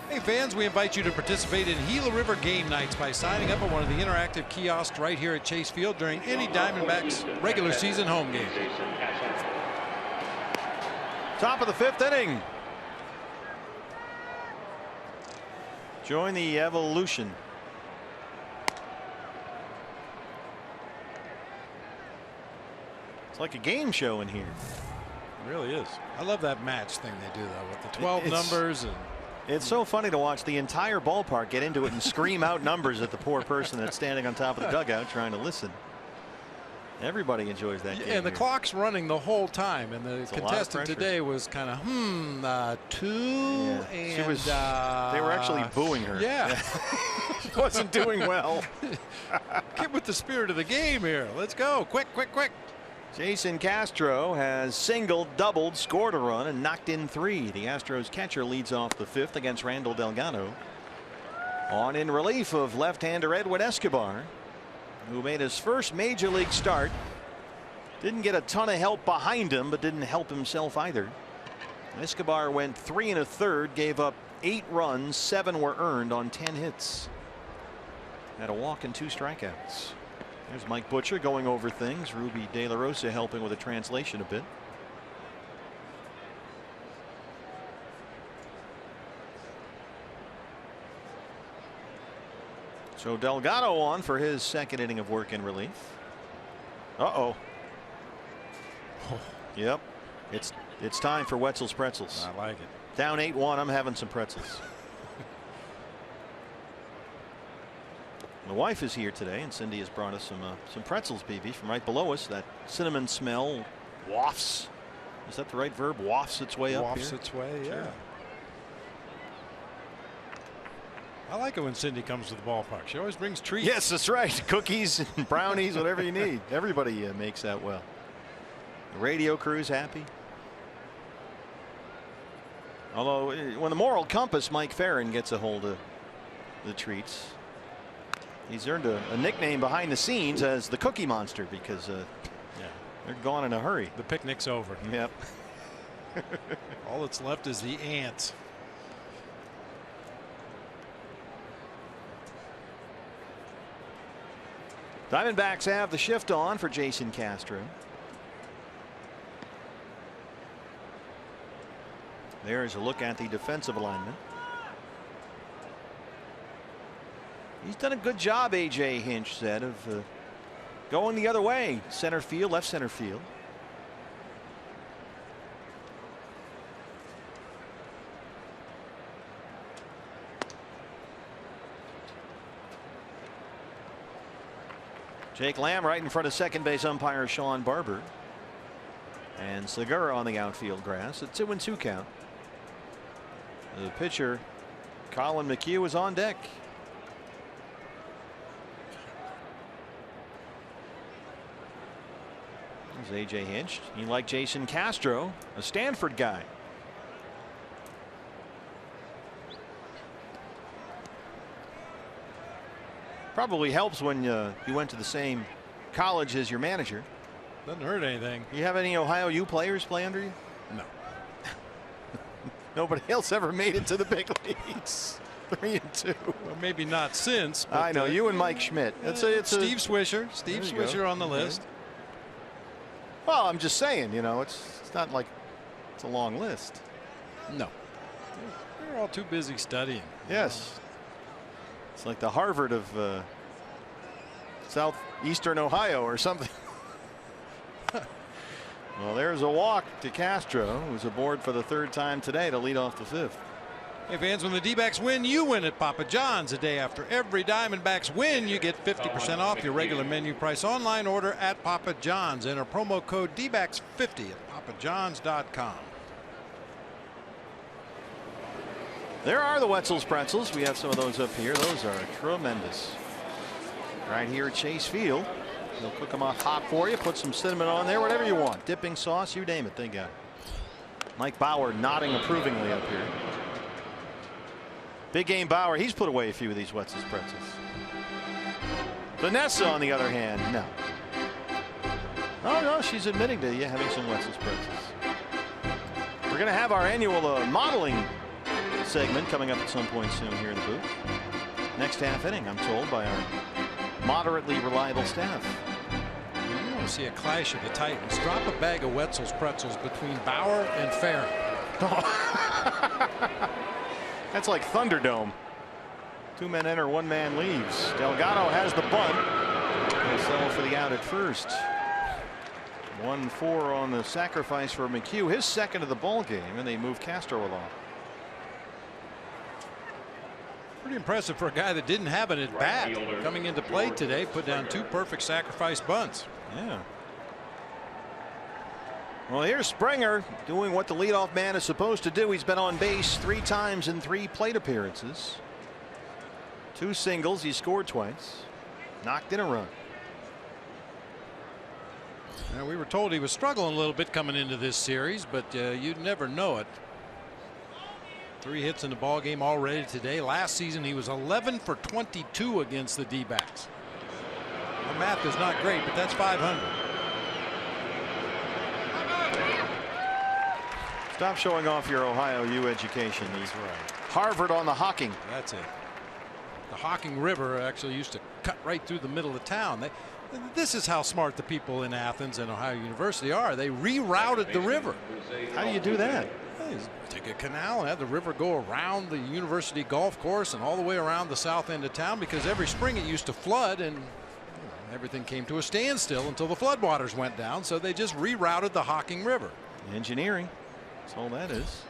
Hey fans, we invite you to participate in Gila River game nights by signing up at one of the interactive kiosks right here at Chase Field during any Diamondbacks regular season home game. Top of the 5th inning. Join the evolution. It's like a game show in here. It really is. I love that match thing they do though with the 12 numbers. And it's so funny to watch the entire ballpark get into it and scream out numbers at the poor person that's standing on top of the dugout trying to listen. Everybody enjoys that game. And the here. clock's running the whole time, and the contestant today was kind of 2 and she was, they were actually booing her. Yeah. She wasn't doing well. Get with the spirit of the game here. Let's go. Quick, quick, quick. Jason Castro has singled, doubled, scored a run, and knocked in 3. The Astros catcher leads off the 5th against Randall Delgado. On in relief of left-hander Edwin Escobar, who made his first major league start. Didn't get a ton of help behind him, but didn't help himself either. Escobar went 3 1/3, gave up 8 runs, 7 were earned on 10 hits. Had a walk and 2 strikeouts. There's Mike Butcher going over things. Ruby De La Rosa helping with a translation a bit. So Delgado on for his 2nd inning of work in relief. Uh-oh. Yep. It's time for Wetzel's Pretzels. I like it. Down 8-1. I'm having some pretzels. My wife is here today, and Cindy has brought us some pretzels, BB, from right below us. That cinnamon smell wafts. Is that the right verb? Wafts its way up here? Wafts its way, yeah. Sure. I like it when Cindy comes to the ballpark. She always brings treats. Yes, that's right. Cookies and brownies, whatever you need. Everybody makes that well. The radio crew's happy. Although, when the moral compass, Mike Farron, gets a hold of the treats, he's earned a nickname behind the scenes as the Cookie Monster because they're gone in a hurry. The picnic's over. Yep. All that's left is the ants. Diamondbacks have the shift on for Jason Castro. There's a look at the defensive alignment. He's done a good job, A.J. Hinch said, of going the other way. Center field, left center field. Jake Lamb right in front of second base umpire Sean Barber. And Segura on the outfield grass. A 2-2 count. The pitcher, Colin McHugh, is on deck. There's A.J. Hinch. He liked Jason Castro, a Stanford guy. Probably helps when you went to the same college as your manager. Doesn't hurt anything. You have any Ohio U players play under you? No. Nobody else ever made it to the big leagues. 3-2. Well, maybe not since. But I know you and Mike Schmidt. It's Steve Swisher. Steve Swisher on the list. Well, I'm just saying, you know, it's not like it's a long list. No. They're all too busy studying. Yes. It's like the Harvard of southeastern Ohio or something. Well, there's a walk to Castro, who's aboard for the 3rd time today to lead off the 5th. Hey fans, when the D-backs win, you win at Papa John's. A day after every Diamondbacks win, you get 50% off your regular menu price online order at Papa John's. Enter promo code DBACKS50 at papajohns.com. There are the Wetzel's Pretzels. We have some of those up here. Those are tremendous. Right here at Chase Field. They'll cook them off hot for you. Put some cinnamon on there, whatever you want. Dipping sauce, you name it, they got it. Mike Bauer nodding approvingly up here. Big Game Bauer, he's put away a few of these Wetzel's Pretzels. Vanessa, on the other hand, no. Oh, no, she's admitting to you having some Wetzel's Pretzels. We're going to have our annual modeling segment coming up at some point soon here in the booth. Next half inning, I'm told, by our moderately reliable staff. You want to see a clash of the Titans. Drop a bag of Wetzel's pretzels between Bauer and Farron. That's like Thunderdome. 2 men enter, 1 man leaves. Delgado has the bunt. He'll settle for the out at first. 1-4 on the sacrifice for McHugh, his second of the ball game, and they move Castro along. Pretty impressive for a guy that didn't have it at bat coming into play today. Put down 2 perfect sacrifice bunts. Yeah. Well, here's Springer doing what the leadoff man is supposed to do. He's been on base 3 times in 3 plate appearances. 2 singles. He scored twice. Knocked in a run. Now, we were told he was struggling a little bit coming into this series, but you'd never know it. 3 hits in the ball game already today. Last season he was 11 for 22 against the D-backs. My math is not great, but that's 500. Stop showing off your Ohio U education. He's right. Harvard on the Hocking. That's it. The Hocking River actually used to cut right through the middle of town. This is how smart the people in Athens and Ohio University are. They rerouted the river. How do you do that? Take a canal and have the river go around the university golf course and all the way around the south end of town, because every spring it used to flood and everything came to a standstill until the floodwaters went down. So they just rerouted the Hocking River. Engineering. That's all that is.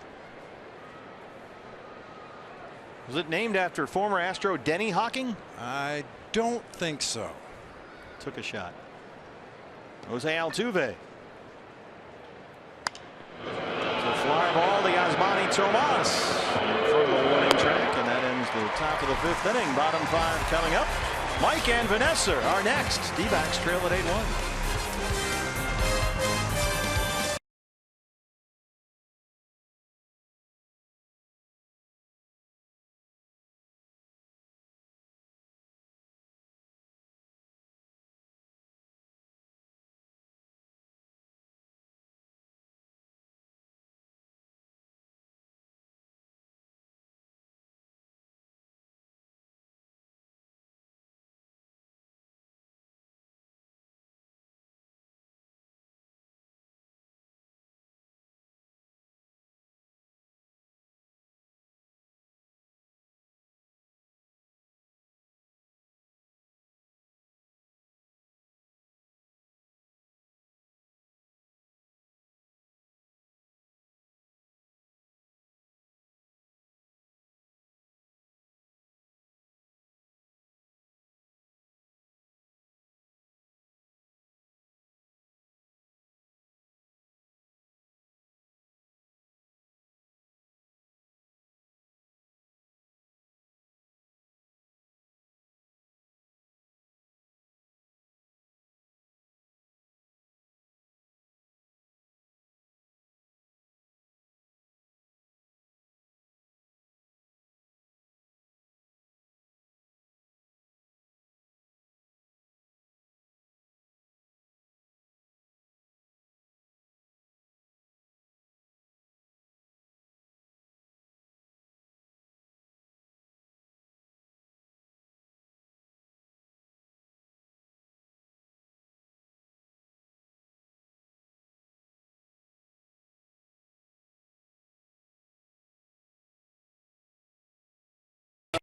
Was it named after former Astro Denny Hocking? I don't think so. Took a shot. Jose Altuve. It's a fly ball to Yasmany Tomas for the warning track, and that ends the top of the 5th inning. Bottom 5 coming up. Mike and Vanessa are next. D-backs trail at 8-1.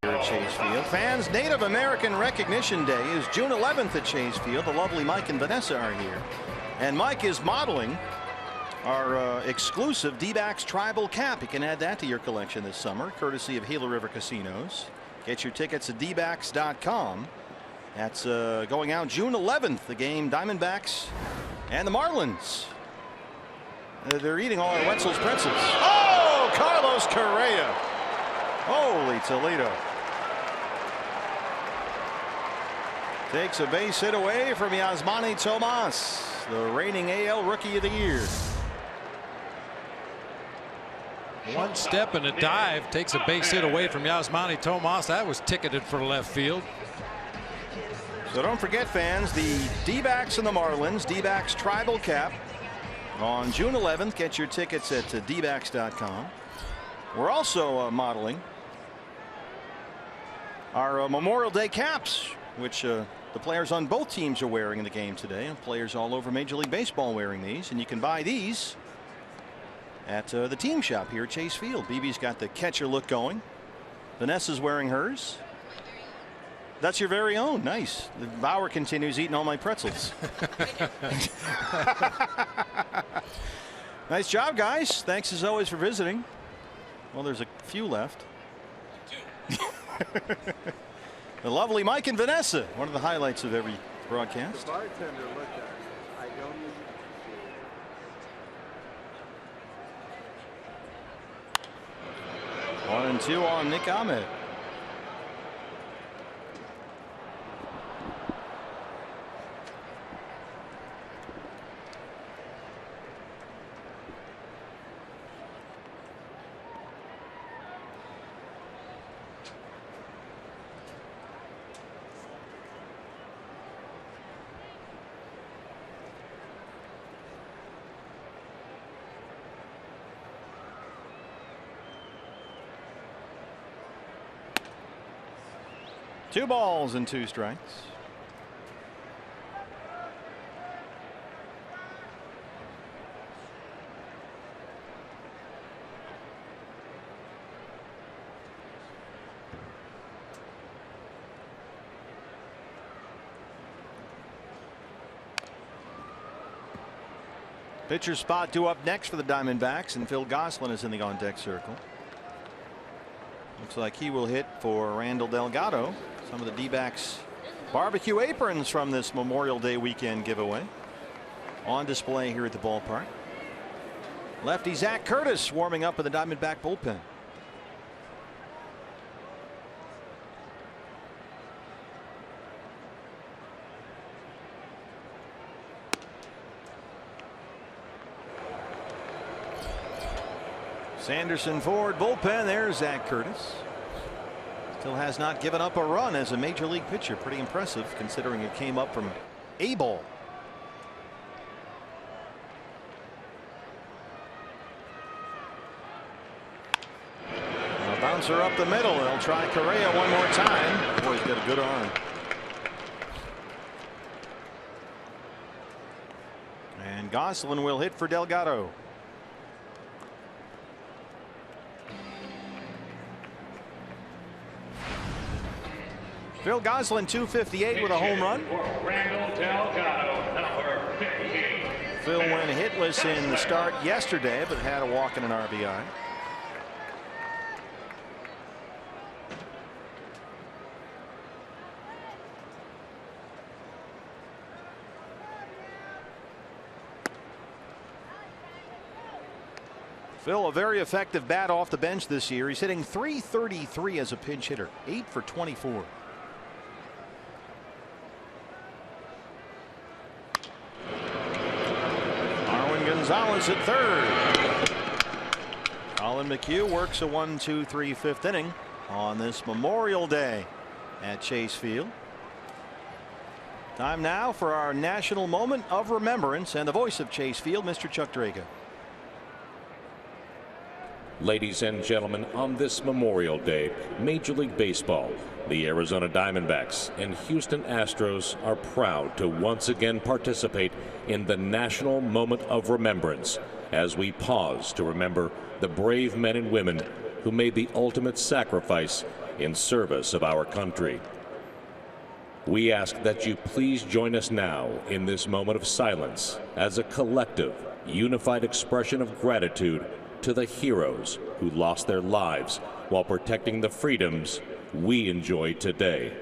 Here at Chase Field. Fans, Native American Recognition Day is June 11th at Chase Field. The lovely Mike and Vanessa are here. And Mike is modeling our exclusive D-backs tribal cap. You can add that to your collection this summer, courtesy of Gila River Casinos. Get your tickets at dbacks.com. That's going out June 11th. The game, Diamondbacks and the Marlins. They're eating all our Wetzel's pretzels. Oh, Carlos Correa. Holy Toledo. Takes a base hit away from Yasmany Tomas, the reigning AL Rookie of the Year. One step and a dive takes a base hit away from Yasmany Tomas. That was ticketed for left field. So don't forget, fans, the D-backs and the Marlins, D-backs tribal cap on June 11th. Get your tickets at dbacks.com. We're also modeling our Memorial Day caps, which the players on both teams are wearing in the game today, and players all over Major League Baseball wearing these. And you can buy these at the team shop here at Chase Field. BB's got the catcher look going. Vanessa's wearing hers. That's your very own. Nice. Bauer continues eating all my pretzels. Nice job, guys. Thanks as always for visiting. Well, there's a few left. The lovely Mike and Vanessa, one of the highlights of every broadcast. The bartender looked at it. I don't even see it. 1-2 on Nick Ahmed. Two balls and two strikes. Pitcher spot due up next for the Diamondbacks, and Phil Gosselin is in the on deck circle. Looks like he will hit for Randall Delgado. Some of the D-backs barbecue aprons from this Memorial Day weekend giveaway on display here at the ballpark. Lefty Zach Curtis warming up in the Diamondback bullpen. Sanderson Ford bullpen. There's Zach Curtis. Still has not given up a run as a major league pitcher. Pretty impressive considering it came up from A ball. A bouncer up the middle. They'll try Correa one more time. Boy, he's got a good arm. And Gosselin will hit for Delgado. Phil Gosselin 258 with a home run. Randall Delgado, number 58. Phil went hitless in the start yesterday, but had a walk and an RBI. Phil, a very effective bat off the bench this year. He's hitting .333 as a pinch hitter, 8 for 24. Gonzalez at third. Colin McHugh works a 1-2-3 fifth inning on this Memorial Day at Chase Field. Time now for our national moment of remembrance, and the voice of Chase Field, Mr. Chuck Draga. Ladies and gentlemen, on this Memorial Day, Major League Baseball, the Arizona Diamondbacks and Houston Astros are proud to once again participate in the National Moment of Remembrance as we pause to remember the brave men and women who made the ultimate sacrifice in service of our country. We ask that you please join us now in this moment of silence as a collective, unified expression of gratitude to the heroes who lost their lives while protecting the freedoms we enjoy today.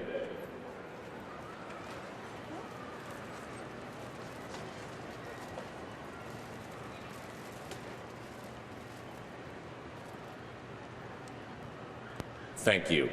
Thank you.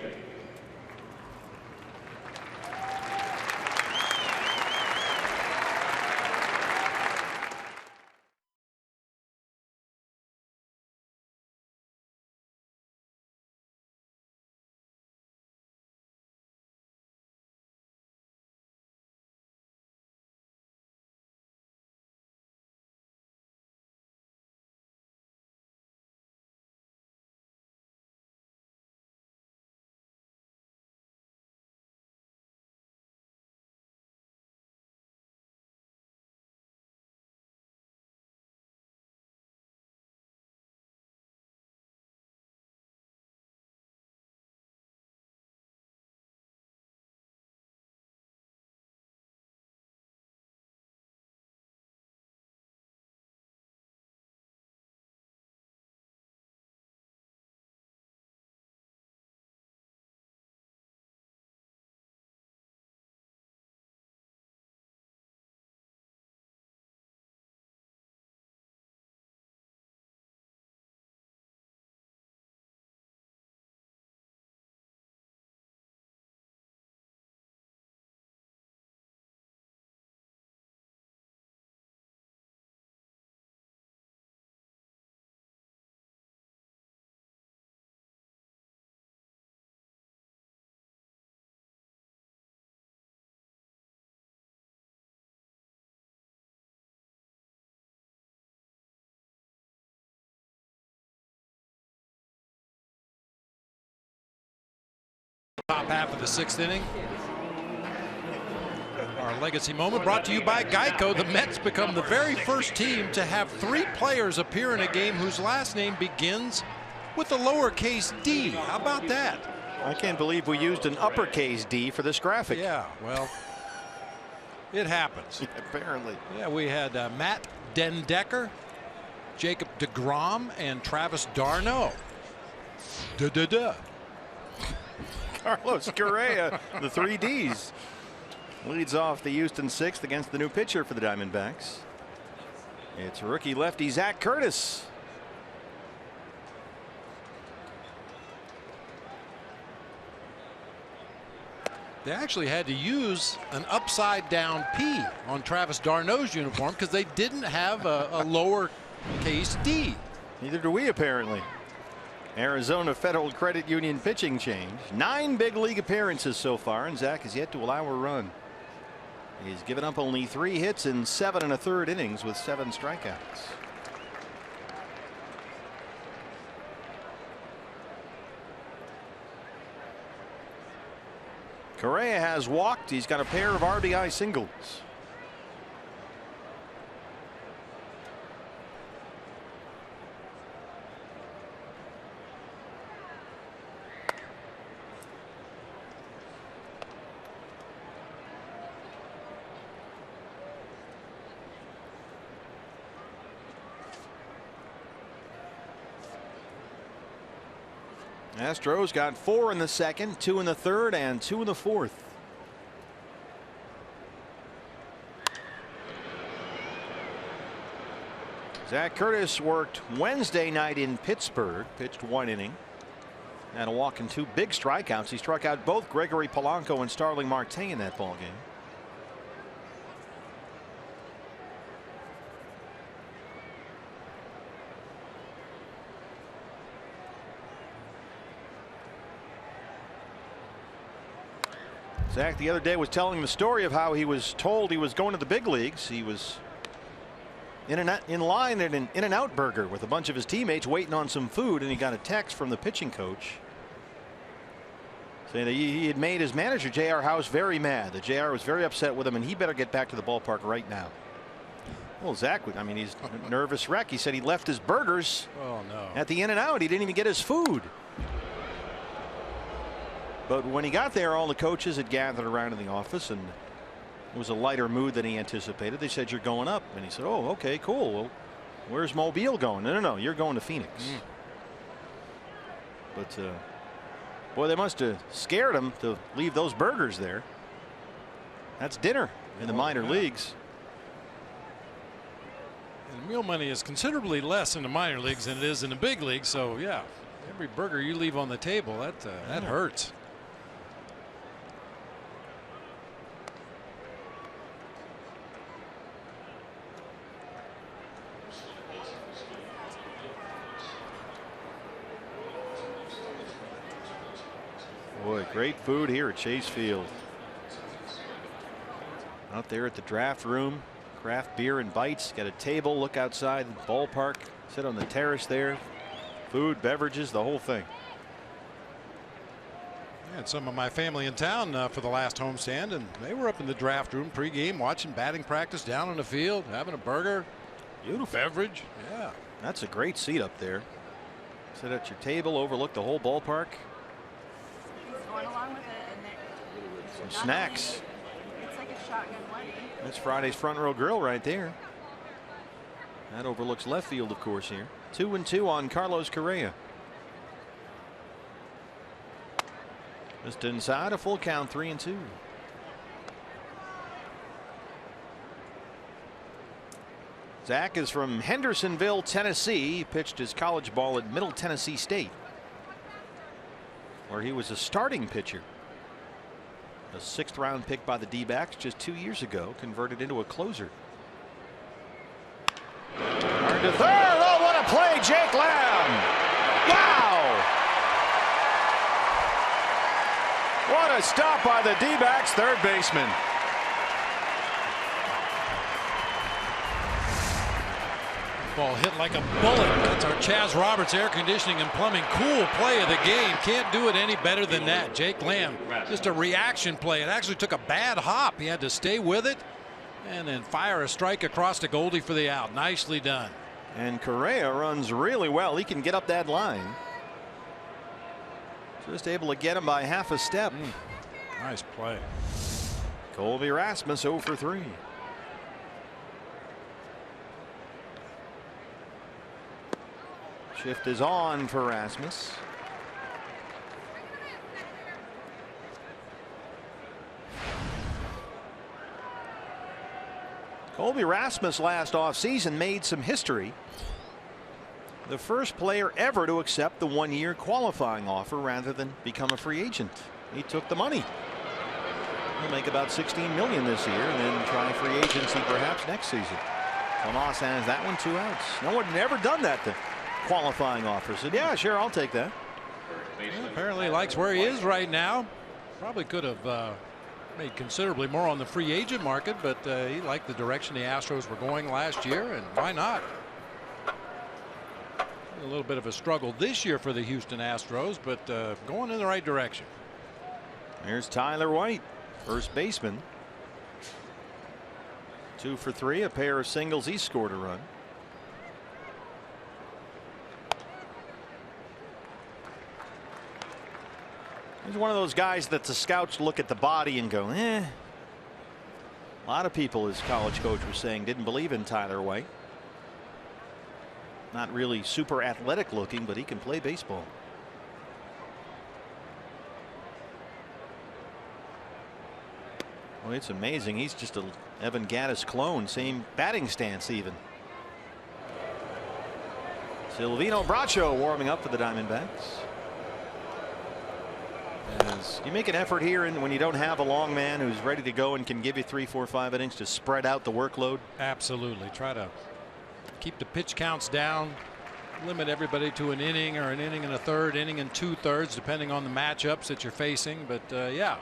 Top half of the 6th inning. Our legacy moment brought to you by Geico. The Mets become the very first team to have 3 players appear in a game whose last name begins with a lowercase d. How about that? I can't believe we used an uppercase D for this graphic. Yeah, well, it happens. Apparently. Yeah, we had Matt Dendecker, Jacob deGrom, and Travis d'Arnaud. Carlos Correa, the 3 Ds. Leads off the Houston 6th against the new pitcher for the Diamondbacks. It's rookie lefty Zach Curtis. They actually had to use an upside down P on Travis d'Arnaud's uniform because they didn't have a lower case D. Neither do we, apparently. Arizona Federal Credit Union pitching change. 9 big league appearances so far, and Zach has yet to allow a run. He's given up only 3 hits in 7 1/3 innings with 7 strikeouts. Correa has walked. He's got a pair of RBI singles. Astros got 4 in the 2nd, 2 in the 3rd, and 2 in the 4th. Zach Curtis worked Wednesday night in Pittsburgh, pitched 1 inning. Had a walk and 2 big strikeouts. He struck out both Gregory Polanco and Starling Marte in that ball game. Zach the other day was telling the story of how he was told he was going to the big leagues. He was in line at an In-N-Out Burger with a bunch of his teammates waiting on some food, and he got a text from the pitching coach saying that he had made his manager J.R. House very mad. That J.R. was very upset with him, and he better get back to the ballpark right now. Well, Zach, I mean, he's a nervous wreck. He said he left his burgers at the In-N-Out. He didn't even get his food. But when he got there, all the coaches had gathered around in the office, and it was a lighter mood than he anticipated. They said, "You're going up." And he said, "Oh, okay, cool. Well, where's Mobile going?" "No, you're going to Phoenix." But boy, they must have scared him to leave those burgers there. That's dinner in the minor leagues. And meal money is considerably less in the minor leagues than it is in the big leagues. So yeah, every burger you leave on the table, that hurts. Boy, great food here at Chase Field. Out there at the draft room, craft beer and bites. Got a table, look outside the ballpark, sit on the terrace there. Food, beverages, the whole thing. I had some of my family in town for the last homestand, and they were up in the draft room pregame watching batting practice down on the field, having a burger. Beautiful beverage. Yeah, that's a great seat up there. Sit at your table, overlook the whole ballpark. Going along with it, and some snacks. It's like a shotgun wedding. That's Friday's front row grill right there. That overlooks left field, of course, here. 2-2 on Carlos Correa. Just inside, a full count, 3-2. Zach is from Hendersonville, Tennessee. He pitched his college ball at Middle Tennessee State, where he was a starting pitcher. A 6th round pick by the D-backs just 2 years ago, converted into a closer. Hard to third. Oh, what a play, Jake Lamb. Wow. What a stop by the D-backs third baseman. Ball hit like a bullet. That's our Chaz Roberts Air Conditioning and Plumbing cool play of the game. Can't do it any better than that. Jake Lamb, just a reaction play. It actually took a bad hop. He had to stay with it and then fire a strike across to Goldie for the out. Nicely done. And Correa runs really well. He can get up that line. Just able to get him by half a step. Nice play. Colby Rasmus 0 for 3. Shift is on for Rasmus. Colby Rasmus last offseason made some history. The first player ever to accept the one-year qualifying offer rather than become a free agent. He took the money. He'll make about $16 million this year and then try free agency perhaps next season. Tomas has that one, 2 outs. No one had ever done that to qualifying offers. Said, yeah, sure, I'll take that. Well, apparently likes where he is right now. Probably could have made considerably more on the free agent market, but he liked the direction the Astros were going last year, and why not? A little bit of a struggle this year for the Houston Astros, but going in the right direction. There's Tyler White, first baseman. 2 for 3, a pair of singles. He scored a run. He's one of those guys that the scouts look at the body and go, eh. A lot of people, his college coach was saying, didn't believe in Tyler White. Not really super athletic looking, but he can play baseball. Well, it's amazing. He's just a Evan Gattis clone. Same batting stance even. Silvino Bracho warming up for the Diamondbacks. As you make an effort here, and when you don't have a long man who's ready to go and can give you 3, 4, 5 innings to spread out the workload. Absolutely. Try to keep the pitch counts down. Limit everybody to an inning or an inning and a third, inning and 2/3, depending on the matchups that you're facing. But yeah,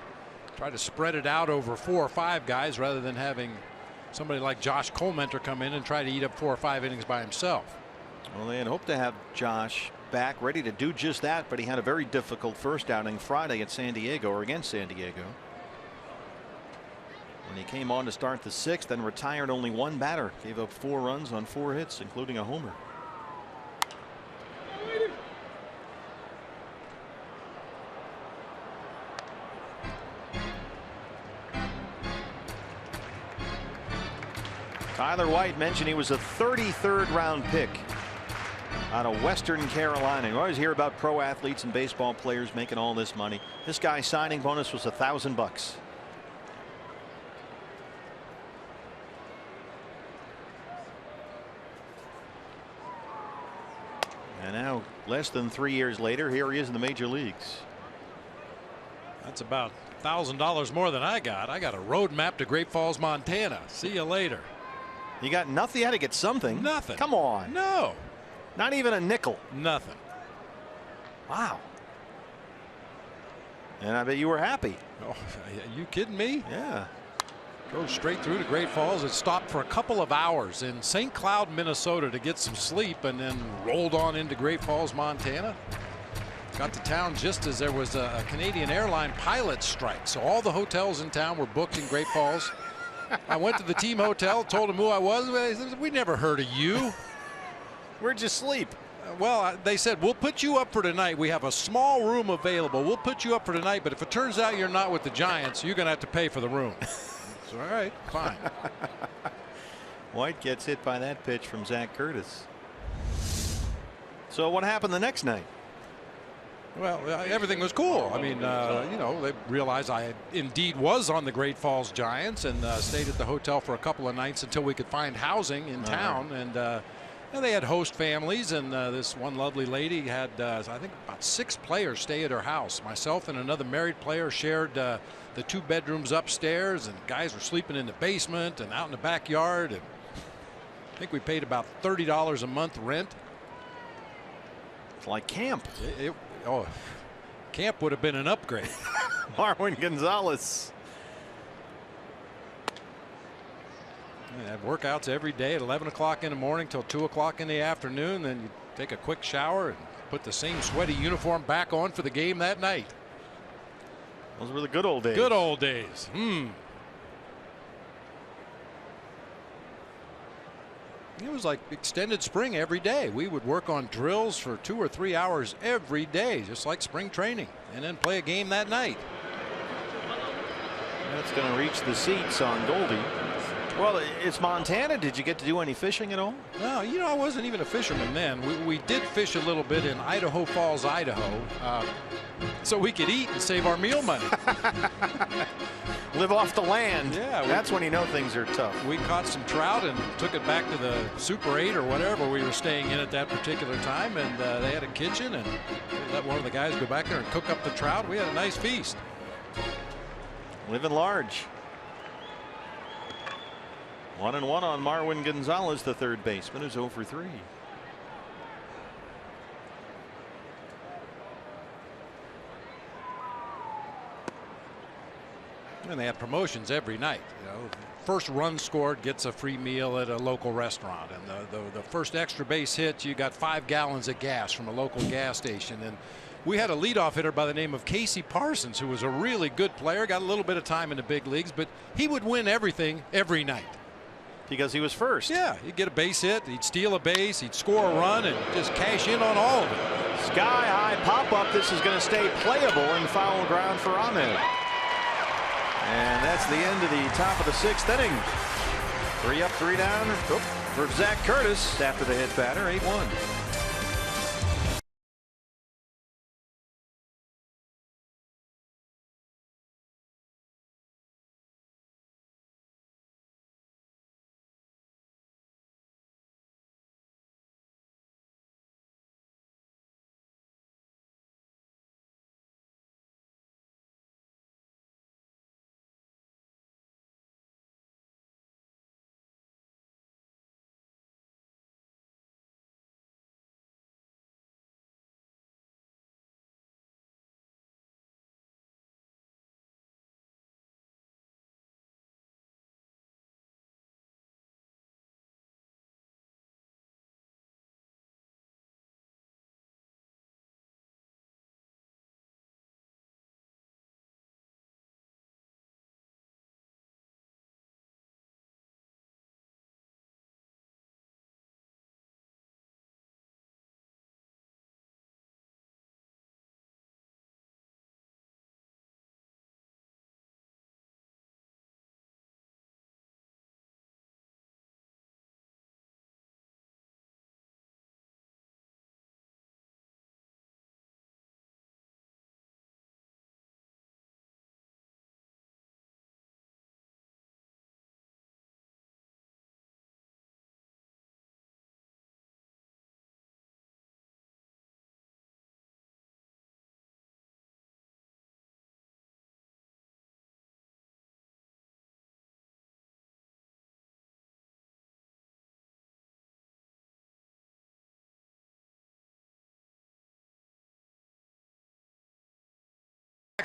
try to spread it out over 4 or 5 guys rather than having somebody like Josh Colmenter come in and try to eat up 4 or 5 innings by himself. Well, they had hoped to have Josh back ready to do just that, but he had a very difficult first outing Friday at San Diego, or against San Diego. When he came on to start the 6th, then retired only 1 batter, gave up 4 runs on 4 hits, including a homer. Tyler White mentioned he was a 33rd round pick out of Western Carolina. You always hear about pro athletes and baseball players making all this money. This guy's signing bonus was $1,000. And now, less than 3 years later, here he is in the major leagues. That's about $1,000 more than I got. I got a road map to Great Falls, Montana. See you later. You got nothing. You had to get something. Nothing. Come on. No. Not even a nickel. Nothing. Wow. And I bet you were happy. Oh, are you kidding me? Yeah. Drove straight through to Great Falls. It stopped for a couple of hours in St. Cloud, Minnesota to get some sleep, and then rolled on into Great Falls, Montana. Got to town just as there was a Canadian airline pilot strike. So all the hotels in town were booked in Great Falls. I went to the team hotel, told them who I was. They said, we never heard of you. Where'd you sleep? Well, they said, we'll put you up for tonight. We have a small room available. We'll put you up for tonight. But if it turns out you're not with the Giants, you're going to have to pay for the room. So, all right, fine. White gets hit by that pitch from Zach Curtis. So what happened the next night? Well, everything was cool. I mean, you know, they realized I indeed was on the Great Falls Giants, and stayed at the hotel for a couple of nights until we could find housing in town. And they had host families, and this one lovely lady had, I think, about 6 players stay at her house. Myself and another married player shared the 2 bedrooms upstairs, and guys were sleeping in the basement and out in the backyard. And I think we paid about $30 a month rent. It's like camp. Oh, camp would have been an upgrade. Marwin Gonzalez. I have workouts every day at 11 o'clock in the morning till 2 o'clock in the afternoon. Then you take a quick shower and put the same sweaty uniform back on for the game that night. Those were the good old days. Good old days. It was like extended spring every day. We would work on drills for 2 or 3 hours every day, just like spring training, and then play a game that night. That's going to reach the seats on Goldie. Well, it's Montana. Did you get to do any fishing at all? No, you know, I wasn't even a fisherman then. We did fish a little bit in Idaho Falls, Idaho, so we could eat and save our meal money. Live off the land. Yeah. That's when you know things are tough. We caught some trout and took it back to the Super 8 or whatever we were staying in at that particular time, and they had a kitchen, and they let one of the guys go back there and cook up the trout. We had a nice feast. Living large. 1-1 on Marwin Gonzalez, the third baseman, who's 0 for 3. And they have promotions every night. You know, first run scored gets a free meal at a local restaurant, and the first extra base hit, you got 5 gallons of gas from a local gas station. And we had a leadoff hitter by the name of Casey Parsons, who was a really good player, got a little bit of time in the big leagues, but he would win everything every night. Because he was first. Yeah, he'd get a base hit, he'd steal a base, he'd score a run, and just cash in on all of it. Sky high pop up. This is going to stay playable, and foul ground for Ahmed. And that's the end of the top of the 6th inning. 3 up, 3 down for Zach Curtis after the hit batter. 8-1.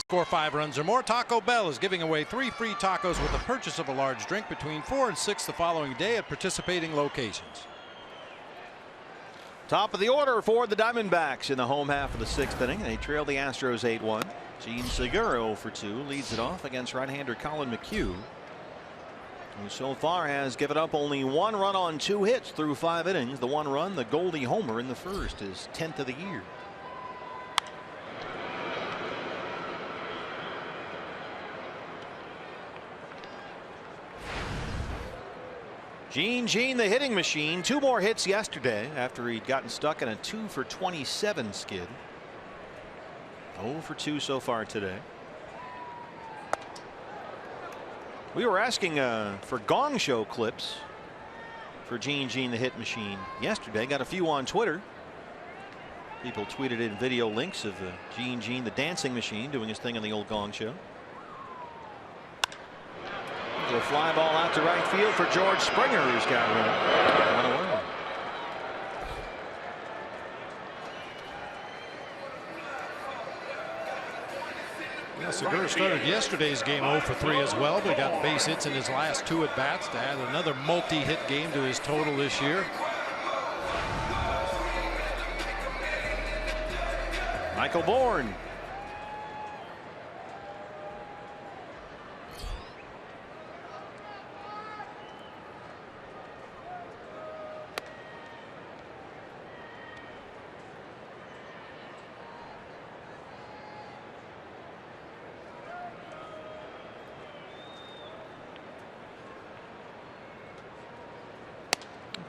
Score 5 runs or more. Taco Bell is giving away 3 free tacos with the purchase of a large drink between 4 and 6 the following day at participating locations. Top of the order for the Diamondbacks in the home half of the 6th inning. They trail the Astros 8-1. Gene Segura 0 for 2 leads it off against right-hander Collin McHugh, who so far has given up only 1 run on 2 hits through 5 innings. The 1 run, the Goldie homer in the first, is 10th of the year. Gene, the hitting machine, 2 more hits yesterday after he'd gotten stuck in a 2 for 27 skid. 0 for 2 so far today. We were asking for Gong Show clips for Gene, the hit machine yesterday. Got a few on Twitter. People tweeted in video links of Gene, the dancing machine, doing his thing on the old Gong Show. A fly ball out to right field for George Springer, who's got one away. Yeah, Segura started yesterday's game 0 for 3 as well, but he got base hits in his last 2 at-bats to add another multi-hit game to his total this year. Michael Bourne.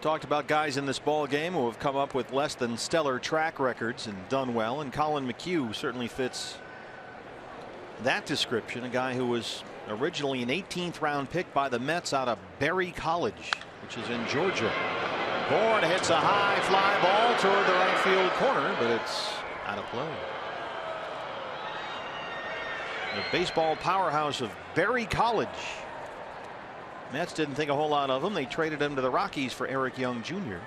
Talked about guys in this ball game who have come up with less than stellar track records and done well, and Collin McHugh certainly fits that description. A guy who was originally an 18th round pick by the Mets out of Berry College, which is in Georgia. Bourne hits a high fly ball toward the right field corner, but it's out of play. The baseball powerhouse of Berry College. Mets didn't think a whole lot of him. They traded him to the Rockies for Eric Young Jr.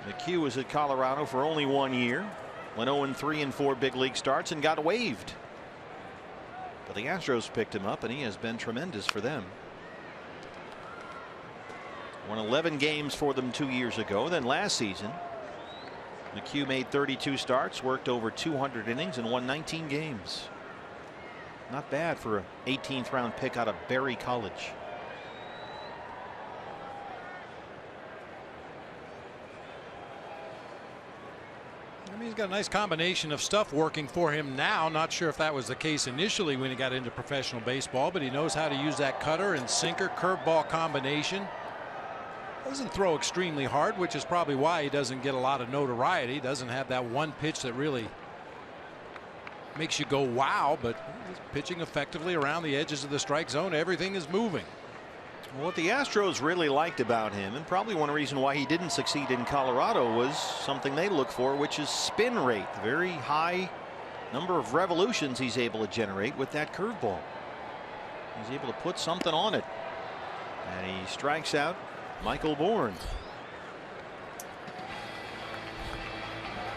McHugh was at Colorado for only 1 year. Went 0-3 in 4 big league starts and got waived. But the Astros picked him up, and he has been tremendous for them. Won 11 games for them 2 years ago. Then last season, McHugh made 32 starts, worked over 200 innings, and won 19 games. Not bad for an 18th round pick out of Berry College. I mean, he's got a nice combination of stuff working for him now. Not sure if that was the case initially when he got into professional baseball, but he knows how to use that cutter and sinker curveball combination. Doesn't throw extremely hard, which is probably why he doesn't get a lot of notoriety. Doesn't have that one pitch that really makes you go wow, but he's pitching effectively around the edges of the strike zone. Everything is moving. What the Astros really liked about him, and probably one reason why he didn't succeed in Colorado, was something they look for, which is spin rate. The very high number of revolutions he's able to generate with that curveball. He's able to put something on it. And he strikes out Michael Bourne.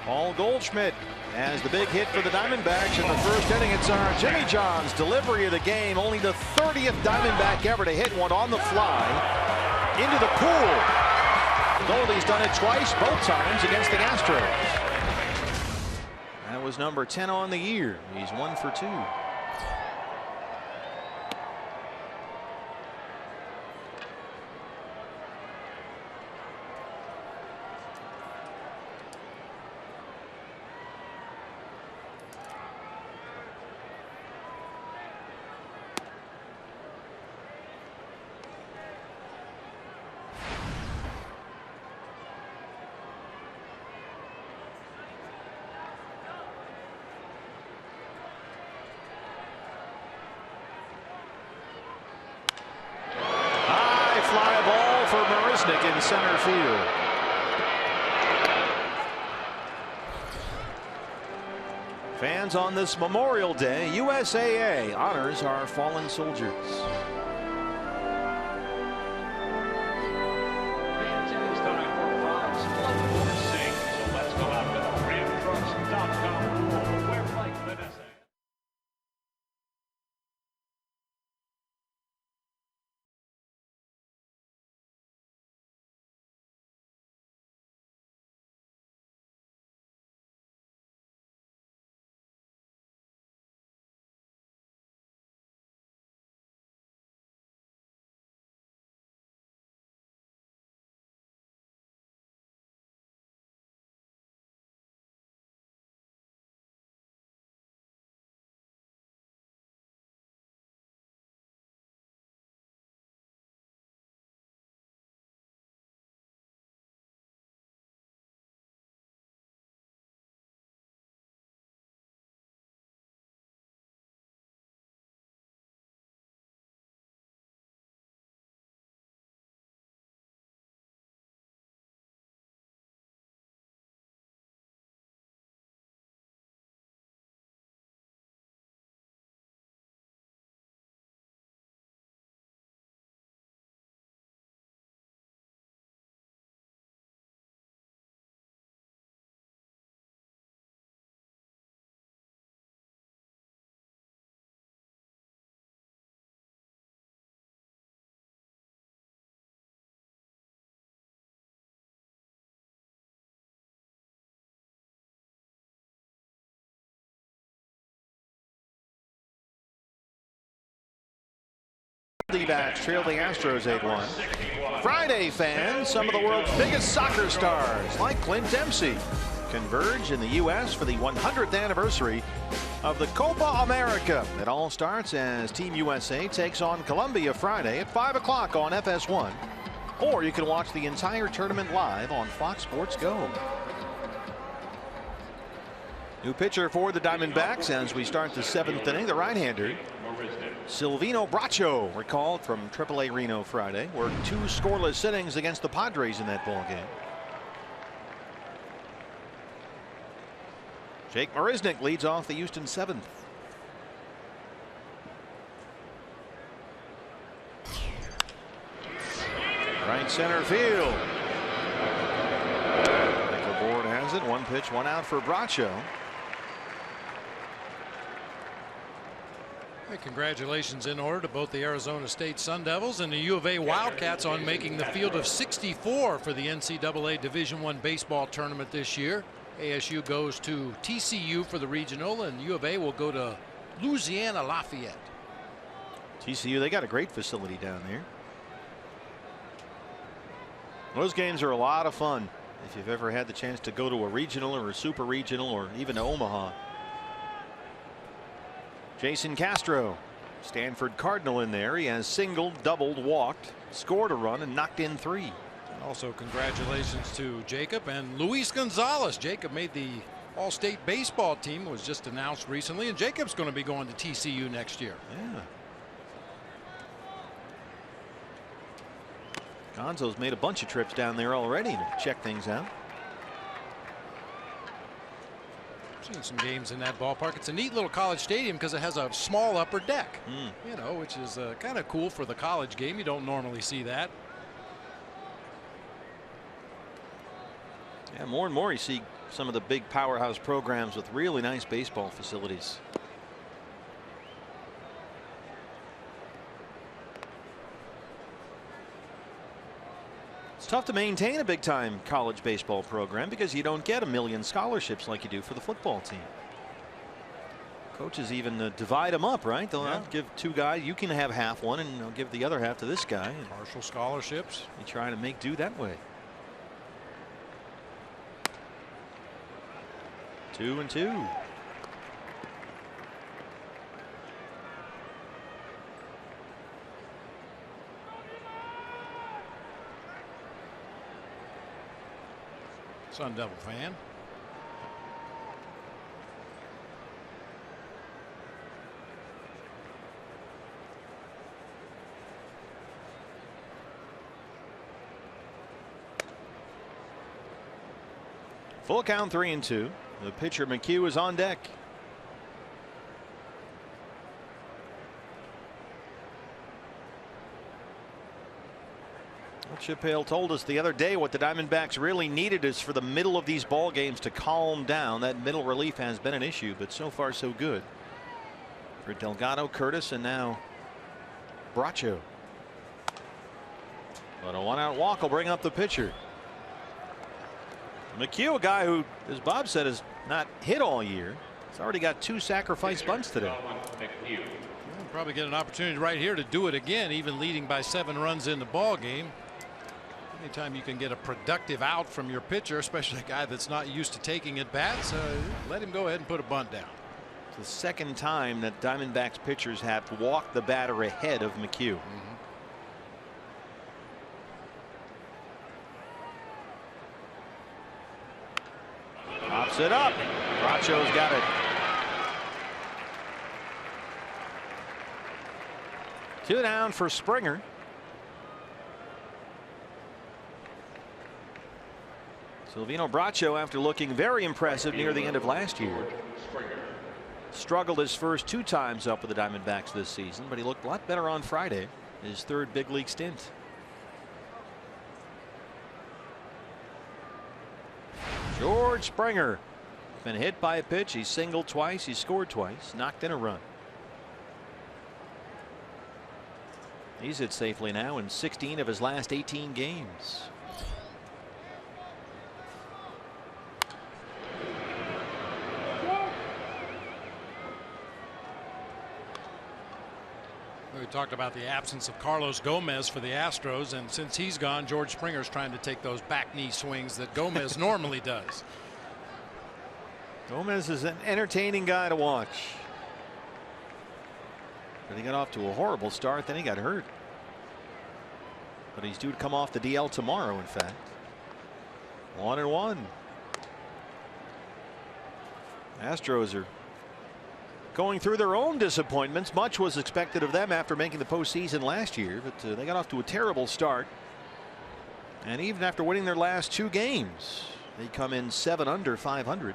Paul Goldschmidt has the big hit for the Diamondbacks in the first inning. It's our Jimmy John's delivery of the game. Only the 30th Diamondback ever to hit one on the fly into the pool. Goldie's done it twice, both times against the Astros. That was number 10 on the year. He's 1 for 2. Fly ball for MARISNICK in center field. Fans, on this Memorial Day, USAA honors our fallen soldiers. D-backs trail the Astros 8-1. Friday, fans, some of the world's biggest soccer stars, like Clint Dempsey, converge in the U.S. for the 100th anniversary of the Copa America. It all starts as Team USA takes on Colombia Friday at 5 o'clock on FS1. Or you can watch the entire tournament live on Fox Sports Go. New pitcher for the Diamondbacks as we start the 7th inning, the right-hander Silvino Bracho, recalled from AAA Reno Friday. Worked 2 scoreless innings against the Padres in that ball game. Jake Marisnick leads off the Houston 7th. Right center field. The board has it. 1 pitch, 1 out for Bracho. Hey, congratulations in order to both the Arizona State Sun Devils and the U of A Wildcats on making the field of 64 for the NCAA Division I baseball tournament this year. ASU goes to TCU for the regional, and U of A will go to Louisiana Lafayette. TCU, they got a great facility down there. Those games are a lot of fun if you've ever had the chance to go to a regional or a super regional or even to Omaha. Jason Castro, Stanford Cardinal, in there. He has singled, doubled, walked, scored a run, and knocked in 3. Also, congratulations to Jacob and Luis Gonzalez. Jacob made the All-State baseball team, was just announced recently, and Jacob's going to be going to TCU next year. Yeah. Gonzo's made a bunch of trips down there already to check things out. Seen some games in that ballpark. It's a neat little college stadium because it has a small upper deck, you know, which is kind of cool for the college game. You don't normally see that. Yeah, more and more you see some of the big powerhouse programs with really nice baseball facilities. It's tough to maintain a big-time college baseball program because you don't get 1 million scholarships like you do for the football team. Coaches even divide them up, right? They'll give 2 guys. You can have half one, and they'll give the other half to this guy. And partial scholarships. You try to make do that way. 2-2. Sun Devil fan. Full count, 3-2. The pitcher McHugh is on deck. Chip Hale told us the other day what the Diamondbacks really needed is for the middle of these ball games to calm down. That middle relief has been an issue, but so far so good for Delgado, Curtis, and now Bracho. But a 1-out walk will bring up the pitcher. McHugh, a guy who, as Bob said, has not hit all year. He's already got 2 sacrifice bunts today. We'll probably get an opportunity right here to do it again, even leading by 7 runs in the ball game. Anytime you can get a productive out from your pitcher, especially a guy that's not used to taking at bats, let him go ahead and put a bunt down. It's the 2nd time that Diamondbacks pitchers have walked the batter ahead of McHugh. Pops it up. Bracho's got it. 2 down for Springer. Silvino Bracho, after looking very impressive near the end of last year, struggled his first 2 times up with the Diamondbacks this season, but he looked a lot better on Friday, his 3rd big league stint. George Springer been hit by a pitch. He singled twice. He scored twice. Knocked in a run. He's hit safely now in 16 of his last 18 games. We talked about the absence of Carlos Gomez for the Astros, and since he's gone, George Springer's trying to take those back knee swings that Gomez normally does. Gomez is an entertaining guy to watch. But he got off to a horrible start, then he got hurt. But he's due to come off the DL tomorrow, in fact. 1-1. Astros are going through their own disappointments. Much was expected of them after making the postseason last year, but they got off to a terrible start. And even after winning their last 2 games, they come in 7 under 500.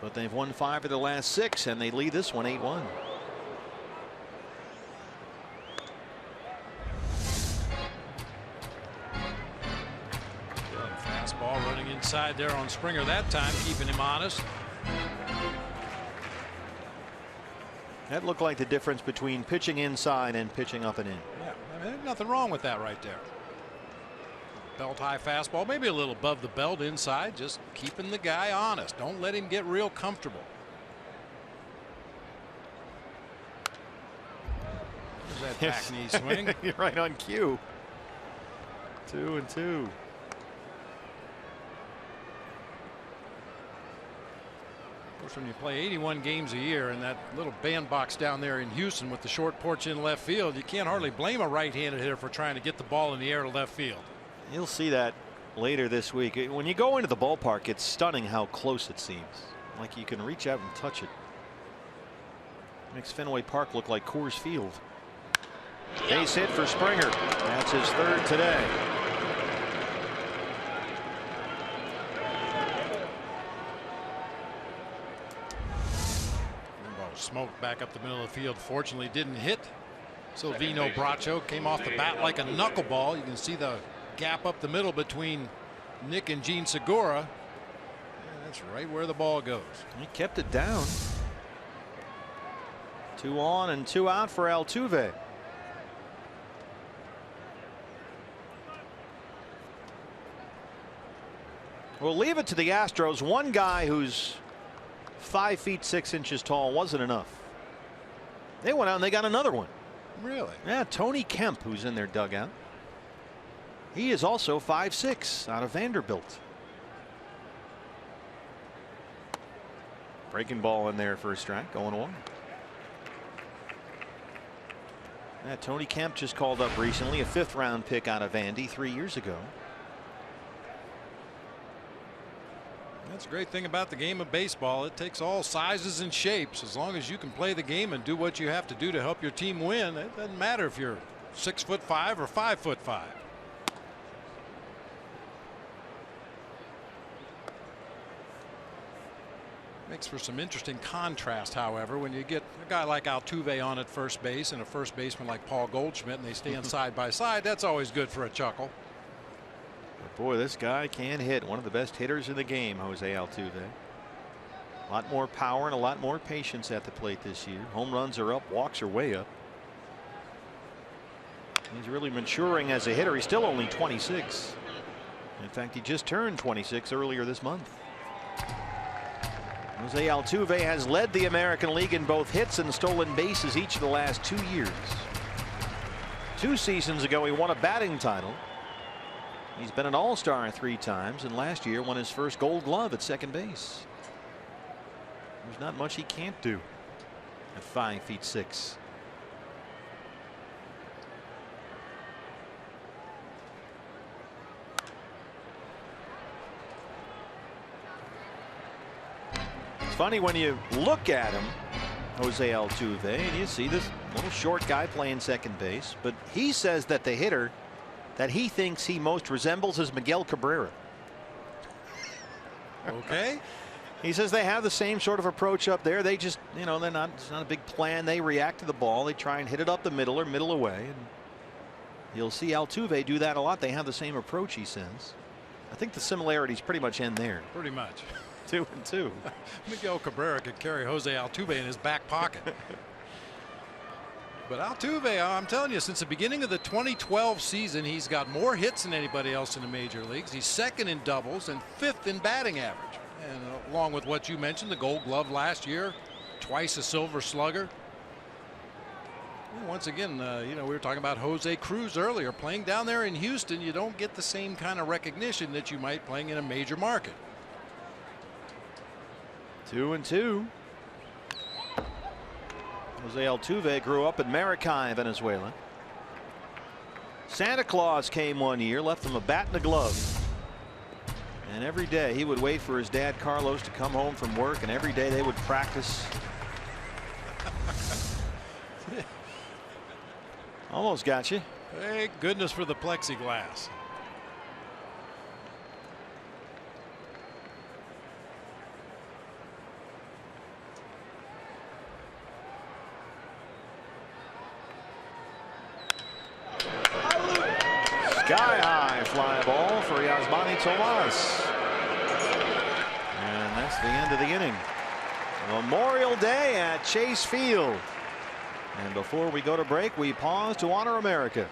But they've won 5 of their last 6, and they lead this one 8-1. Fastball running inside there on Springer that time, keeping him honest. That looked like the difference between pitching inside and pitching up and in. Yeah, I mean, there's nothing wrong with that right there. Belt high fastball, maybe a little above the belt inside, just keeping the guy honest. Don't let him get real comfortable. There's that back knee swing. You're right on cue. 2-2. Of course, when you play 81 games a year in that little bandbox down there in Houston with the short porch in left field, you can't hardly blame a right-handed hitter for trying to get the ball in the air to left field. You'll see that later this week. When you go into the ballpark, it's stunning how close it seems. Like you can reach out and touch it. Makes Fenway Park look like Coors Field. Base hit for Springer. That's his 3rd today. Smoke back up the middle of the field. Fortunately didn't hit. Silvino Bracho came off the bat like a knuckleball. You can see the gap up the middle between Nick and Gene Segura. And that's right where the ball goes. He kept it down. 2 on and 2 out for Altuve. We'll leave it to the Astros. One guy who's 5 feet 6 inches tall wasn't enough. They went out and they got another one. Really? Yeah, Tony Kemp, who's in their dugout. He is also 5'6" out of Vanderbilt. Breaking ball in there for a strike, going 1. Yeah, Tony Kemp just called up recently, a 5th round pick out of Vandy 3 years ago. That's a great thing about the game of baseball. It takes all sizes and shapes. As long as you can play the game and do what you have to do to help your team win, it doesn't matter if you're 6'5" or 5'5". Makes for some interesting contrast, however, when you get a guy like Altuve on at first base and a first baseman like Paul Goldschmidt and they stand side by side. That's always good for a chuckle. But boy, this guy can hit. One of the best hitters in the game, Jose Altuve. A lot more power and a lot more patience at the plate this year. Home runs are up, walks are way up. He's really maturing as a hitter. He's still only 26. In fact, he just turned 26 earlier this month. Jose Altuve has led the American League in both hits and stolen bases each of the last 2 years. 2 seasons ago, he won a batting title. He's been an all-star 3 times, and last year won his first Gold Glove at second base. There's not much he can't do at 5 feet 6. It's funny when you look at him, Jose Altuve, and you see this little short guy playing second base, but he says that the hitter that he thinks he most resembles is Miguel Cabrera. Okay. He says they have the same sort of approach up there. They just, you know, it's not a big plan. They react to the ball. They try and hit it up the middle or middle away. And you'll see Altuve do that a lot. They have the same approach, he says. I think the similarities pretty much end there. Pretty much. 2-2. Miguel Cabrera could carry Jose Altuve in his back pocket. But Altuve, I'm telling you, since the beginning of the 2012 season, he's got more hits than anybody else in the major leagues. He's 2nd in doubles and 5th in batting average. And along with what you mentioned, the Gold Glove last year, twice a Silver Slugger. Once again, you know, we were talking about Jose Cruz earlier. Playing down there in Houston, you don't get the same kind of recognition that you might playing in a major market. 2-2. Jose Altuve grew up in Maracay, Venezuela. Santa Claus came one year, left him a bat and a glove. And every day he would wait for his dad Carlos to come home from work, and every day they would practice. Almost got you. Thank goodness for the plexiglass. Sky high fly ball for YASMANY TOMAS. And that's the end of the inning. Memorial Day at Chase Field. And before we go to break, we pause to honor America.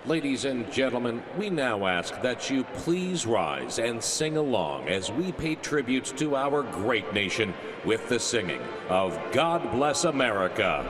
Ladies and gentlemen, we now ask that you please rise and sing along as we pay tribute to our great nation with the singing of God Bless America.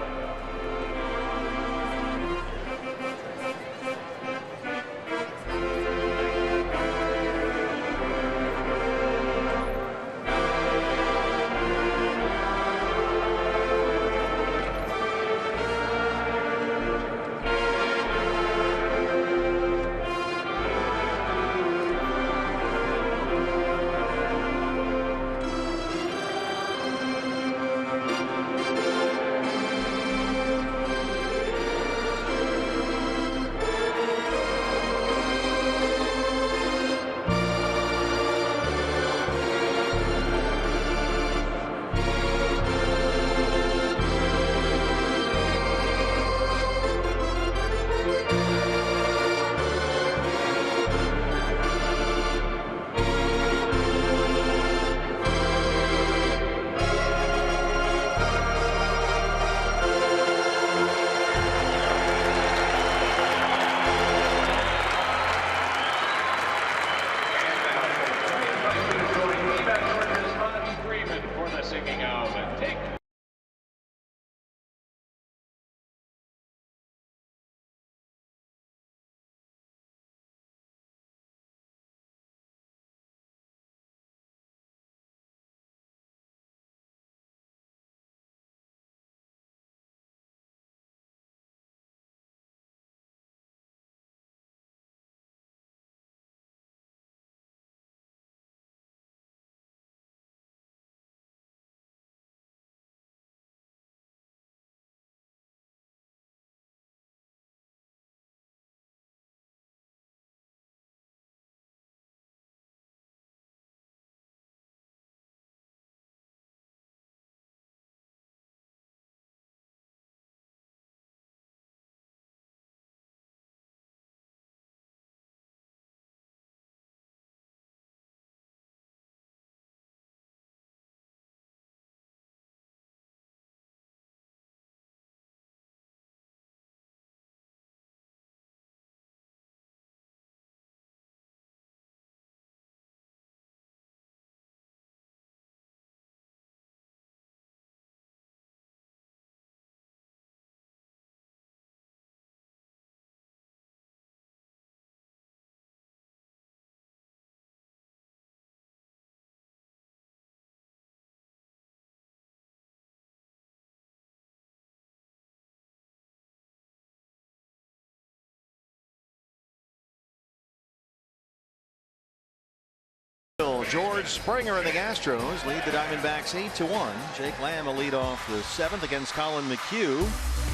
George Springer and the Astros lead the Diamondbacks 8-1. Jake Lamb will lead off the 7th against COLLIN McHugh.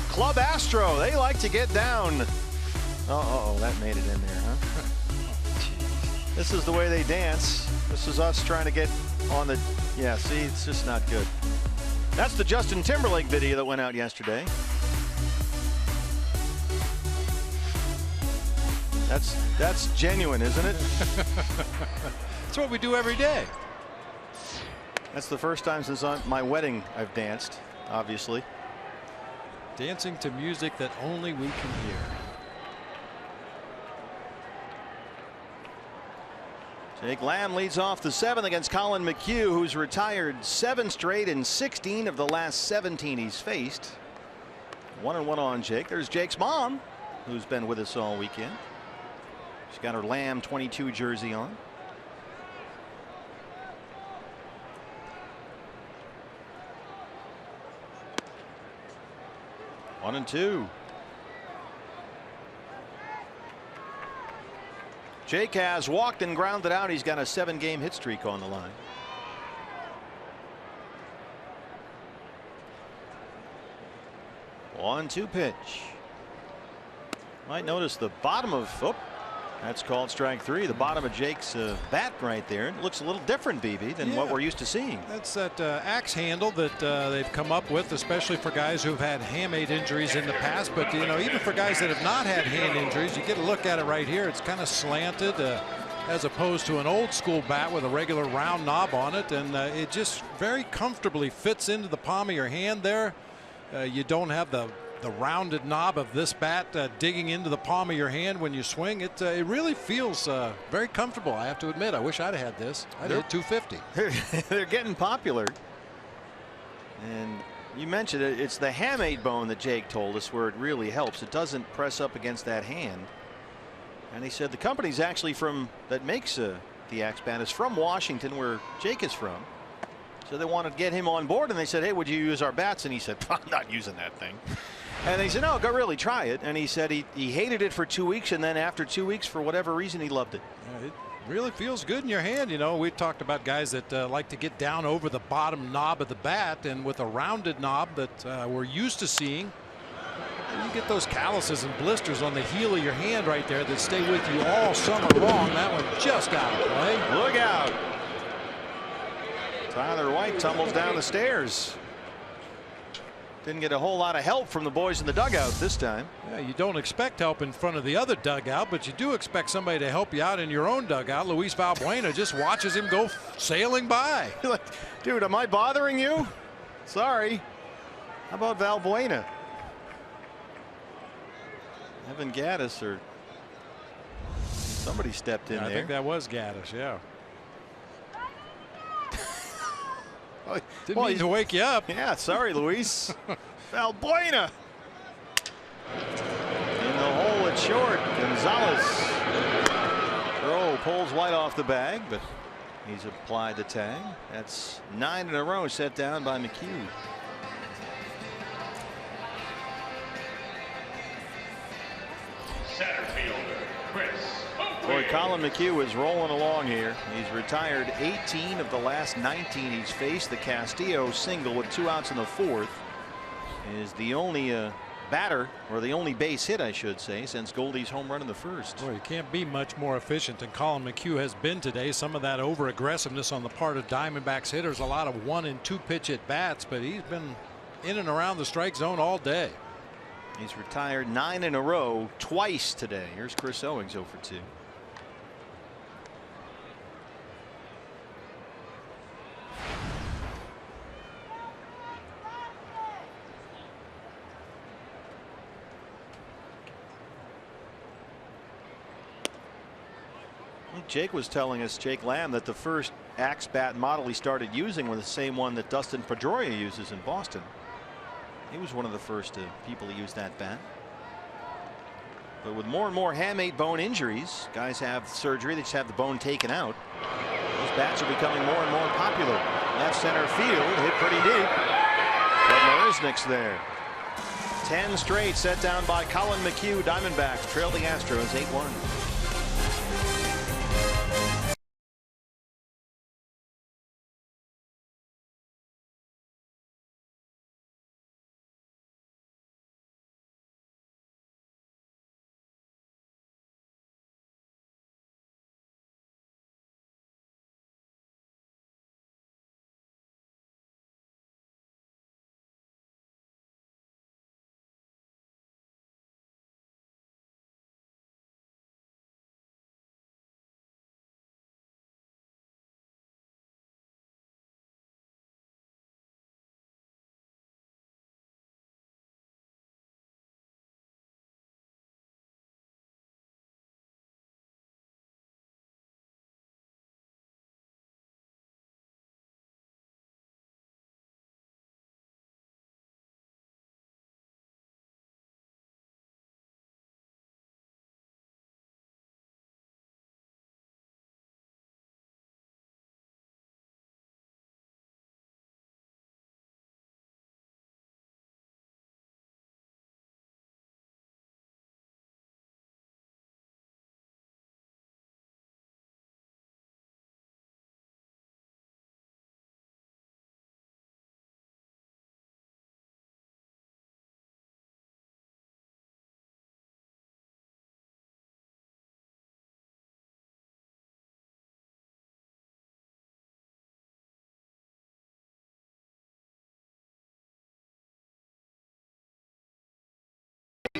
Club Astro, they like to get down. Uh-oh, that made it in there, huh? This is the way they dance. This is us trying to get on the... Yeah, see, it's just not good. That's the Justin Timberlake video that went out yesterday. That's genuine, isn't it? That's what we do every day. That's the first time since my wedding I've danced, obviously. Dancing to music that only we can hear. Jake Lamb leads off the 7th against Collin McHugh, who's retired 7 straight and 16 of the last 17 he's faced. 1-1 on Jake. There's Jake's mom, who's been with us all weekend. She's got her Lamb 22 jersey on. One and two. Jake has walked and grounded out. He's got a 7-game hit streak on the line. One-two pitch. Might notice the bottom of, that's called strike 3. The bottom of Jake's bat right there. It looks a little different, BB, than what we're used to seeing. That's that axe handle that they've come up with, especially for guys who've had hamate injuries in the past. But you know, even for guys that have not had hand injuries, you get a look at it right here. It's kind of slanted as opposed to an old school bat with a regular round knob on it, and it just very comfortably fits into the palm of your hand there. You don't have the rounded knob of this bat digging into the palm of your hand when you swing. It really feels very comfortable, I have to admit. I wish I'd had this. I'd hit 250. They're getting popular. And you mentioned it, it's the hamate bone that Jake told us where it really helps. It doesn't press up against that hand. And he said the company's actually that makes the axe bat is from Washington, where Jake is from. So they wanted to get him on board, and they said, hey, would you use our bats? And he said, I'm not using that thing. And they said, no, go really try it. And he said he hated it for 2 weeks, and then after 2 weeks, for whatever reason, he loved it. It really feels good in your hand. You know, we talked about guys that like to get down over the bottom knob of the bat, and with a rounded knob that we're used to seeing, you get those calluses and blisters on the heel of your hand right there that stay with you all summer long. That one just out of play. Look out. Tyler White tumbles down the stairs. Didn't get a whole lot of help from the boys in the dugout this time. Yeah, you don't expect help in front of the other dugout, but you do expect somebody to help you out in your own dugout. Luis Valbuena just watches him go sailing by. Like, dude, am I bothering you? Sorry. How about Valbuena? Evan Gaddis or somebody stepped in there. I think that was Gaddis, yeah. Didn't mean to wake you up. Yeah, sorry, Luis. Valbuena. In the hole at short. Gonzalez. Throw pulls White off the bag, but he's applied the tag. That's 9 in a row set down by McHugh. Center fielder, Chris. Boy, Collin McHugh is rolling along here. He's retired 18 of the last 19 he's faced. The Castillo single with 2 outs in the 4th is the only batter, or the only base hit, I should say, since Goldie's home run in the 1st. Boy, you can't be much more efficient than Collin McHugh has been today. Some of that over aggressiveness on the part of Diamondbacks hitters, a lot of 1 and 2 pitch at bats, but he's been in and around the strike zone all day. He's retired 9 in a row twice today. Here's Chris Owings 0 for 2. Jake was telling us, Jake Lamb, that the first axe bat model he started using was the same one that Dustin Pedroia uses in Boston. He was one of the first people to use that bat. But with more and more hamate bone injuries, guys have surgery, they just have the bone taken out. Those bats are becoming more and more popular. Left center field, hit pretty deep. But Marisnick's there. 10 straight set down by Collin McHugh. Diamondbacks trail the Astros 8-1.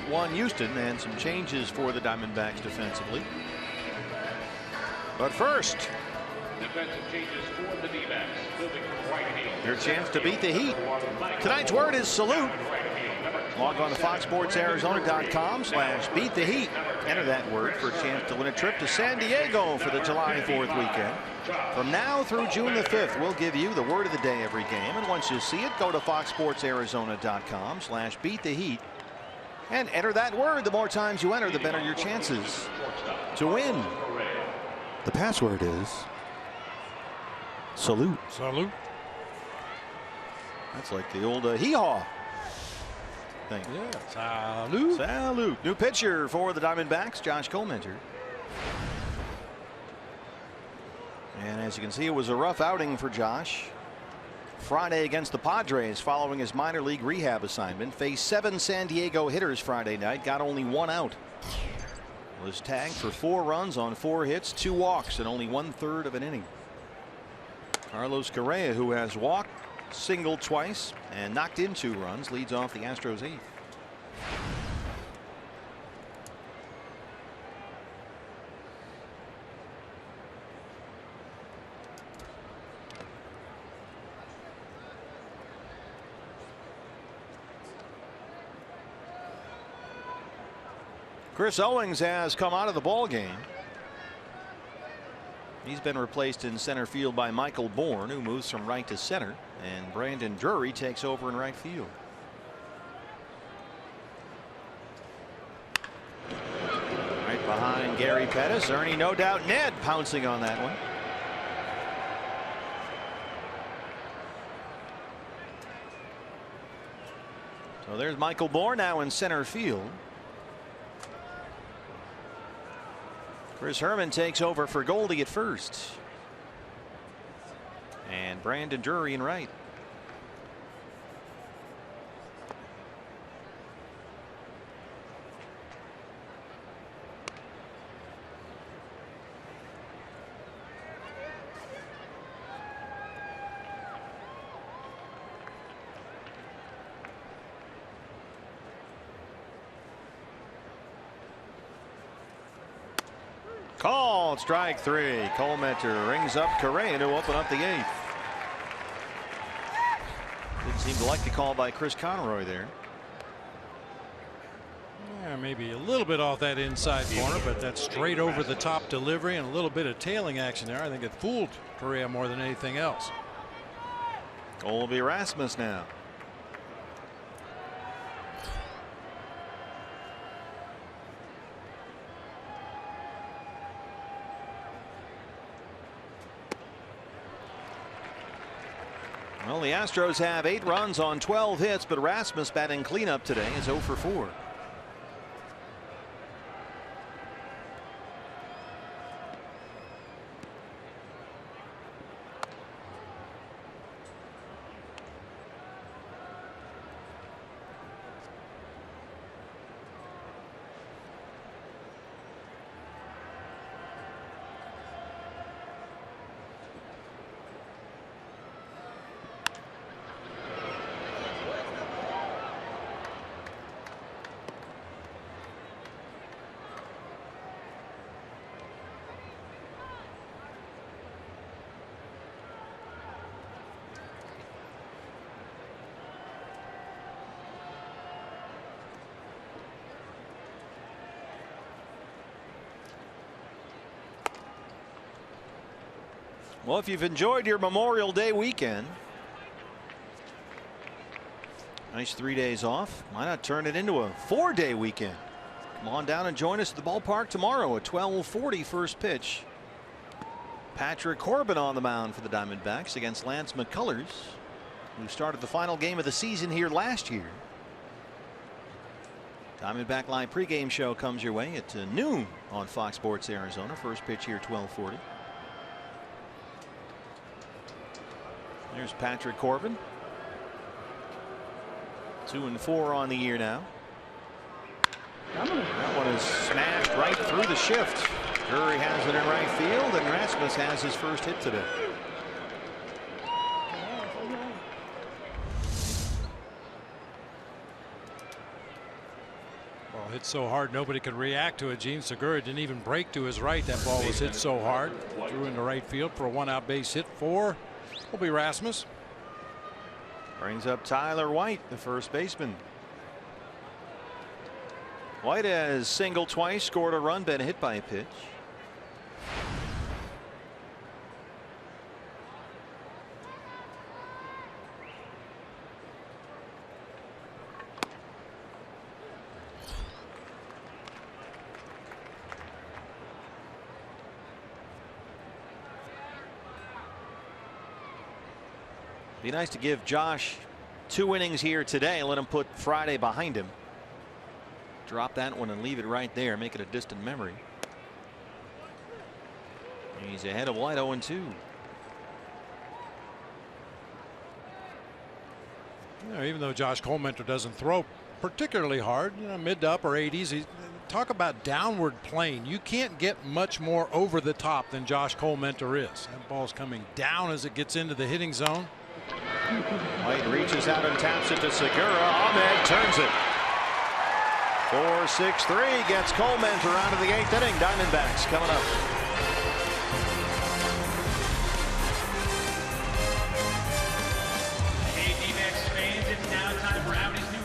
1 Houston, and some changes for the Diamondbacks defensively. But first, Defensive changes for the D-backs. Moving from right field. your chance to beat the Heat. Tonight's word is salute. Log on to FoxSportsArizona.com/beat the Heat. Enter that word for a chance to win a trip to San Diego for the July 4th weekend. From now through June the 5th, we'll give you the word of the day every game. And once you see it, go to FoxSportsArizona.com/beat the Heat. And enter that word. The more times you enter, the better your chances to win. The password is salute. Salute. That's like the old hee-haw thing. Yeah. Salute. Salute. New pitcher for the Diamondbacks, Josh Collmenter. And as you can see, it was a rough outing for Josh. Friday against the Padres following his minor league rehab assignment. Faced 7 San Diego hitters Friday night. Got only 1 out. Was tagged for 4 runs on 4 hits, 2 walks, and only 1/3 of an inning. Carlos Correa, who has walked, singled twice, and knocked in 2 runs, leads off the Astros 8th. Chris Owings has come out of the ball game. He's been replaced in center field by Michael Bourne, who moves from right to center, and Brandon Drury takes over in right field. Right behind Gary Pettis, Ernie No Doubt Ned pouncing on that one. So there's Michael Bourne now in center field. Chris Herman takes over for Goldie at first. And Brandon Drury in right. Called strike 3. Collmenter rings up Correa to open up the 8th. Didn't seem to like the call by Chris Conroy there. Yeah, maybe a little bit off that inside corner, but that's straight over the top delivery and a little bit of tailing action there. I think it fooled Correa more than anything else. Colby Rasmus now. Well, the Astros have 8 runs on 12 hits, but Rasmus batting cleanup today is 0 for 4. Well, if you've enjoyed your Memorial Day weekend, nice 3 days off, why not turn it into a 4-day weekend? Come on down and join us at the ballpark tomorrow at 12:40 first pitch. Patrick Corbin on the mound for the Diamondbacks against Lance McCullers, who started the final game of the season here last year. Diamondback Live pregame show comes your way at noon on Fox Sports Arizona. First pitch here 12:40. There's Patrick Corbin. 2-4 on the year now. That one is smashed right through the shift. Drury has it in right field, and Rasmus has his first hit today. Ball hit so hard nobody could react to it. Gene Segura didn't even break to his right. That ball was hit so hard. Threw into right field for a 1-out base hit for Colby Rasmus. Brings up Tyler White, the first baseman. White has singled twice, scored a run, been hit by a pitch. Be nice to give Josh 2 innings here today. Let him put Friday behind him. Drop that one and leave it right there. Make it a distant memory. He's ahead of White 0-2. You know, even though Josh Colmentor doesn't throw particularly hard, you know, mid to upper 80s, talk about downward plane. You can't get much more over the top than Josh Colmentor is. That ball's coming down as it gets into the hitting zone. White reaches out and taps it to Segura. Ahmed turns it. 4-6-3 gets Colmentor out of the 8th inning. Diamondbacks coming up. Hey, D-backs fans, it's now time for Rowdy's new.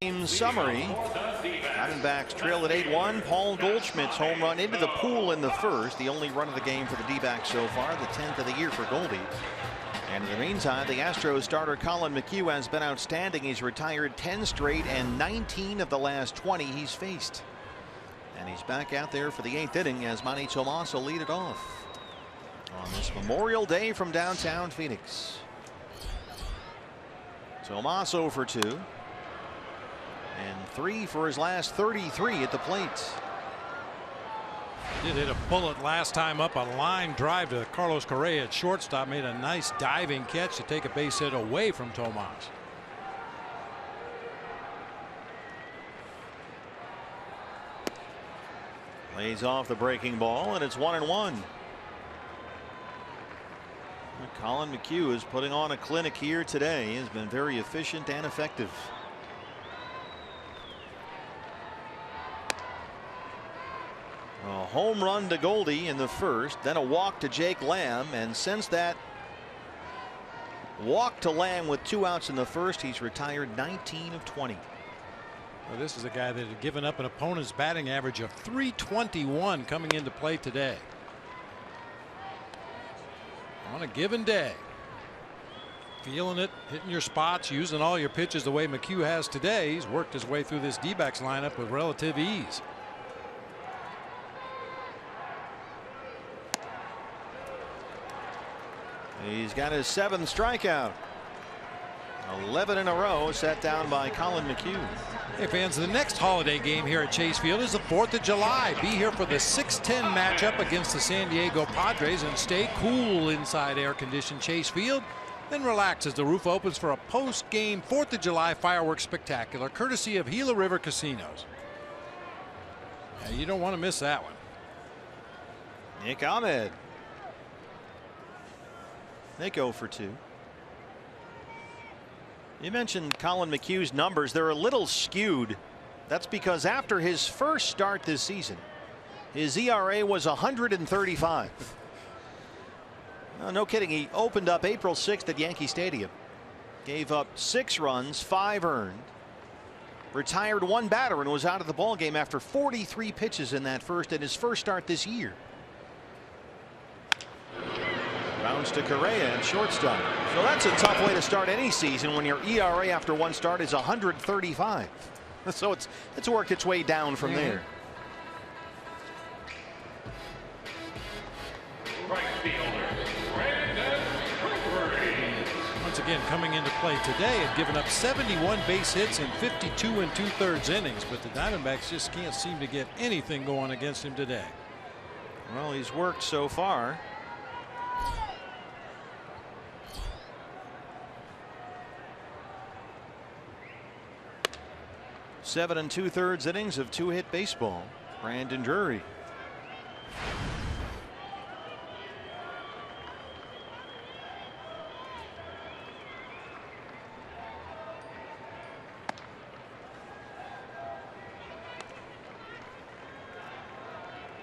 Game summary. Diamondbacks trail at 8-1. Paul Goldschmidt's home run into the pool in the first. The only run of the game for the D-backs so far. The 10th of the year for Goldie. And in the meantime, the Astros starter Collin McHugh has been outstanding. He's retired 10 straight and 19 of the last 20 he's faced. And he's back out there for the 8th inning as Yasmany Tomas will lead it off on this Memorial Day from downtown Phoenix. Tomas 0 for 2. And 3 for his last 33 at the plate. Did hit a bullet last time up, a line drive to Carlos Correa at shortstop. Made a nice diving catch to take a base hit away from Tomas. Lays off the breaking ball, and it's 1-1. Collin McHugh is putting on a clinic here today. He has been very efficient and effective. A home run to Goldie in the first, then a walk to Jake Lamb, and since that walk to Lamb with 2 outs in the first, he's retired 19 of 20. Well, this is a guy that had given up an opponent's batting average of .321 coming into play today. On a given day. Feeling it, hitting your spots, using all your pitches the way McHugh has today. He's worked his way through this D-backs lineup with relative ease. He's got his 7th strikeout. 11 in a row set down by Collin McHugh. Hey fans, the next holiday game here at Chase Field is the 4th of July. Be here for the 6:10 matchup against the San Diego Padres and stay cool inside air-conditioned Chase Field. Then relax as the roof opens for a post-game 4th of July fireworks spectacular courtesy of Gila River Casinos. Yeah, you don't want to miss that one. Nick Ahmed. They go for 2. You mentioned Collin McHugh's numbers. They're a little skewed. That's because after his first start this season, his ERA was 135. No kidding. He opened up April 6th at Yankee Stadium. Gave up 6 runs, 5 earned. Retired 1 batter and was out of the ballgame after 43 pitches in that first and his first start this year. Bounce to Correa and shortstop. So that's a tough way to start any season when your ERA after 1 start is 135. So it's worked its way down from there. Once again, coming into play today, had given up 71 base hits in 52 2/3 innings, but the Diamondbacks just can't seem to get anything going against him today. Well, he's worked so far. Seven 2/3 innings of 2-hit baseball. Brandon Drury.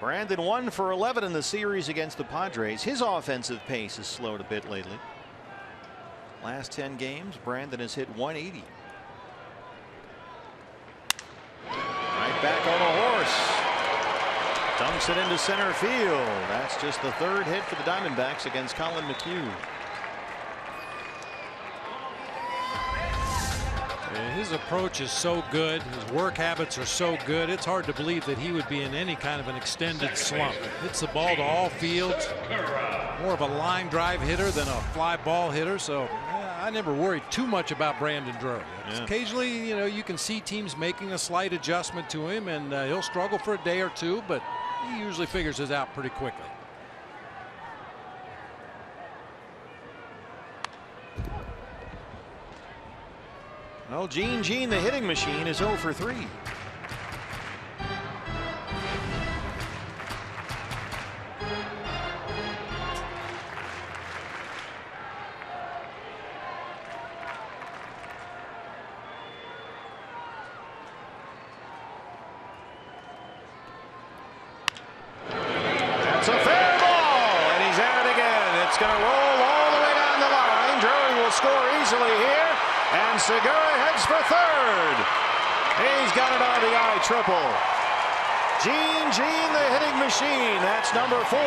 Brandon 1 for 11 in the series against the Padres. His offensive pace has slowed a bit lately. Last 10 games, Brandon has hit 180. Right back on the horse. Dumps it into center field. That's just the 3rd hit for the Diamondbacks against Collin McHugh. His approach is so good. His work habits are so good. It's hard to believe that he would be in any kind of an extended slump. Hits the ball to all fields. More of a line drive hitter than a fly ball hitter. So I never worry too much about Brandon Drury. Occasionally, you can see teams making a slight adjustment to him, and he'll struggle for a day or 2, but he usually figures it out pretty quickly. Well, Gene, the hitting machine, is 0 for 3. That's a fair ball, and he's at it again. It's going to roll all the way down the line. Drury will score easily here. And Segura heads for 3rd. He's got an RBI triple. Gene, the hitting machine. That's number 4.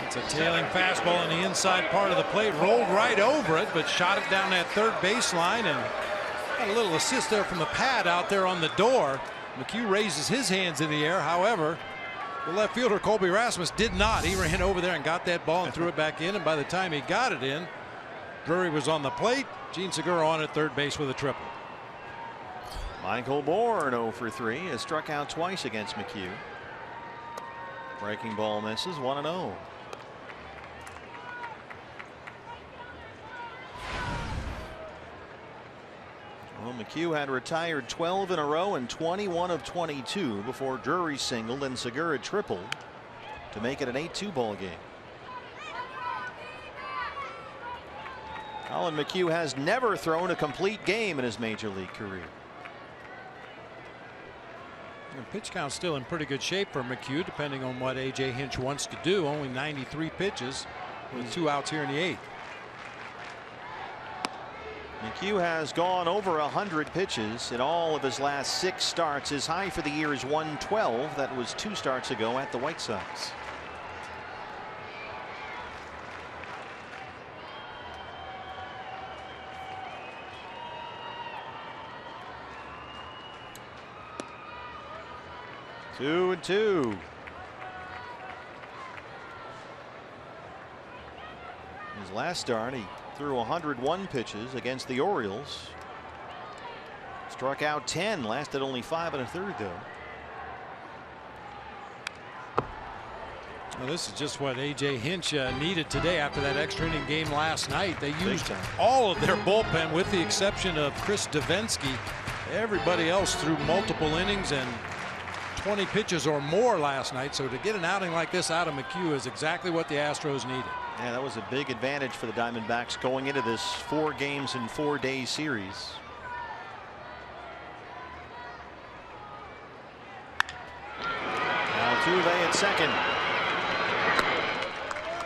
It's a tailing fastball in the inside part of the plate. Rolled right over it, but shot it down that 3rd baseline and got a little assist there from the pad out there on the door. McHugh raises his hands in the air. However, the left fielder Colby Rasmus did not. He ran over there and got that ball and threw it back in, and by the time he got it in, Drury was on the plate. Gene Segura on at 3rd base with a triple. Michael Bourne 0 for 3 has struck out twice against McHugh. Breaking ball misses. 1-0. Well, McHugh had retired 12 in a row and 21 of 22 before Drury singled and Segura tripled to make it an 8-2 ball game. Collin McHugh has never thrown a complete game in his major league career. The pitch count's still in pretty good shape for McHugh, depending on what A.J. Hinch wants to do. Only 93 pitches with 2 outs here in the 8th. McHugh has gone over 100 pitches in all of his last 6 starts. His high for the year is 112. That was 2 starts ago at the White Sox. 2-2. His last start, he threw 101 pitches against the Orioles. Struck out 10, lasted only 5 1/3 though. Well, this is just what A.J. Hinch needed today after that extra inning game last night. They used all of their bullpen with the exception of Chris Davinsky. Everybody else threw multiple innings and 20 pitches or more last night. So to get an outing like this out of McHugh is exactly what the Astros needed. Yeah, that was a big advantage for the Diamondbacks going into this 4 games in 4 day series. Altuve at second.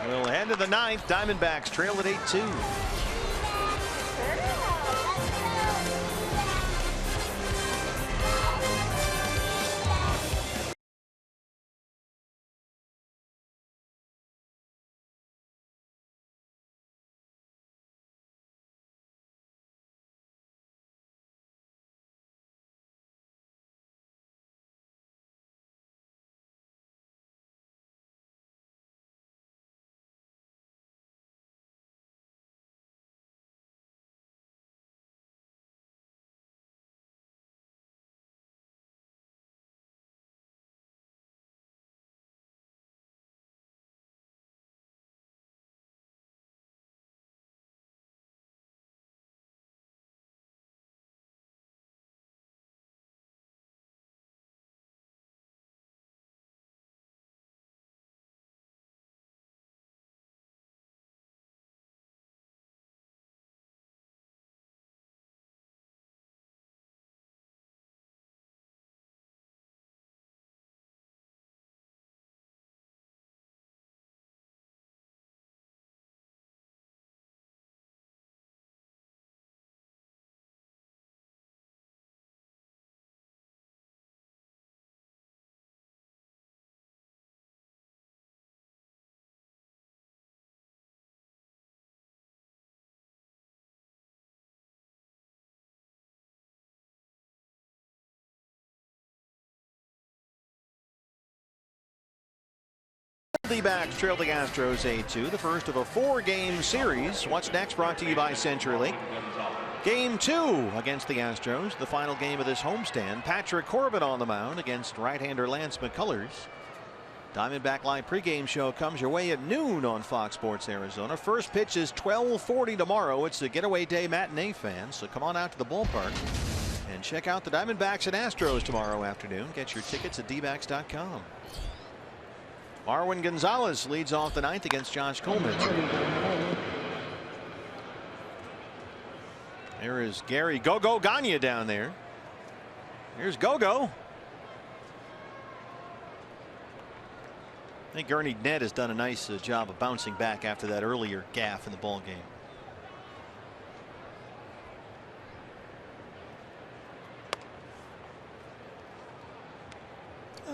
We'll head to the 9th. Diamondbacks trail at 8-2. The Backs trail the Astros 8-2, the first of a 4-game series. What's next brought to you by CenturyLink. Game 2 against the Astros, the final game of this homestand. Patrick Corbin on the mound against right-hander Lance McCullers. Diamondback Live pregame show comes your way at noon on Fox Sports Arizona. First pitch is 12:40 tomorrow. It's the getaway day matinee fans, so come on out to the ballpark and check out the Diamondbacks and Astros tomorrow afternoon. Get your tickets at dbacks.com. Marwin Gonzalez leads off the 9th against Josh Coleman. There is Gary Go-Go Gagne down there. Here's Go-Go. I think Ernie Ned has done a nice job of bouncing back after that earlier gaffe in the ball game.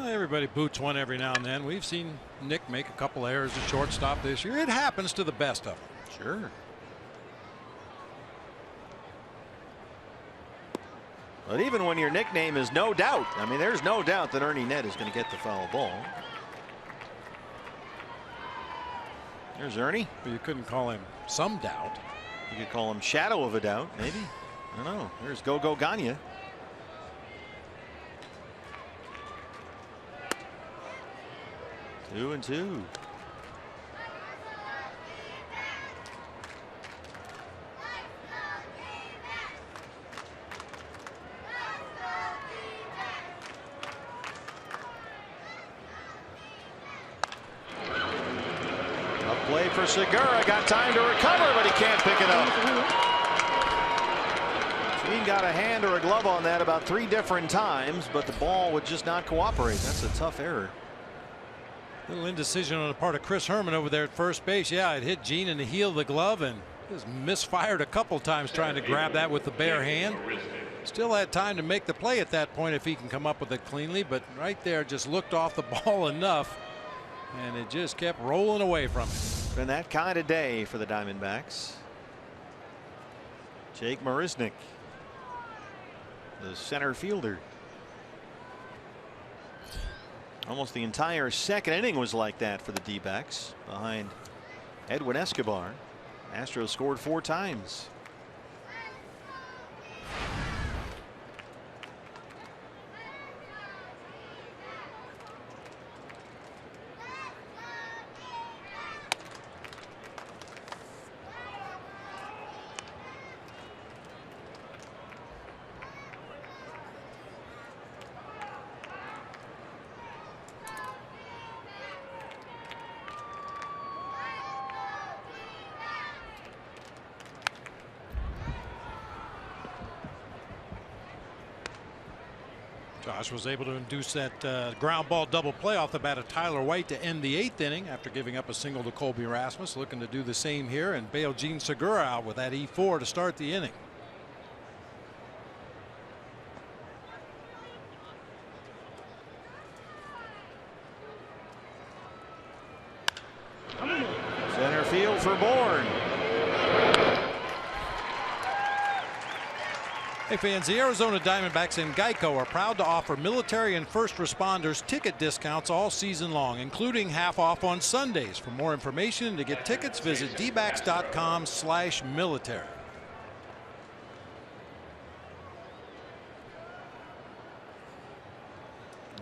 Everybody boots one every now and then. We've seen Nick make a couple errors at shortstop this year. It happens to the best of them. Sure. But even when your nickname is No Doubt, I mean, there's no doubt that Ernie Ned is going to get the foul ball. There's Ernie. But you couldn't call him Some Doubt. You could call him Shadow of a Doubt, maybe. I don't know. There's Go-Go Gagne. Two and two. A play for Segura. Got time to recover, but he can't pick it up. He got a hand or a glove on that about 3 different times, but the ball would just not cooperate. That's a tough error. Little indecision on the part of Chris Herman over there at first base. Yeah, it hit Gene in the heel of the glove and just misfired a couple times trying to grab that with the bare hand. Still had time to make the play at that point if he can come up with it cleanly, but right there just looked off the ball enough and it just kept rolling away from him. Been that kind of day for the Diamondbacks. Jake Marisnick, the center fielder. Almost the entire second inning was like that for the D-backs behind Edwin Escobar. Astros scored 4 times. Josh was able to induce that ground ball double play off the bat of Tyler White to end the 8th inning after giving up a single to Colby Rasmus. Looking to do the same here, and bail Gene Segura out with that E4 to start the inning. Center field for Bourne. Hey fans, the Arizona Diamondbacks and Geico are proud to offer military and first responders ticket discounts all season long, including half off on Sundays. For more information and to get tickets, visit dbacks.com/military.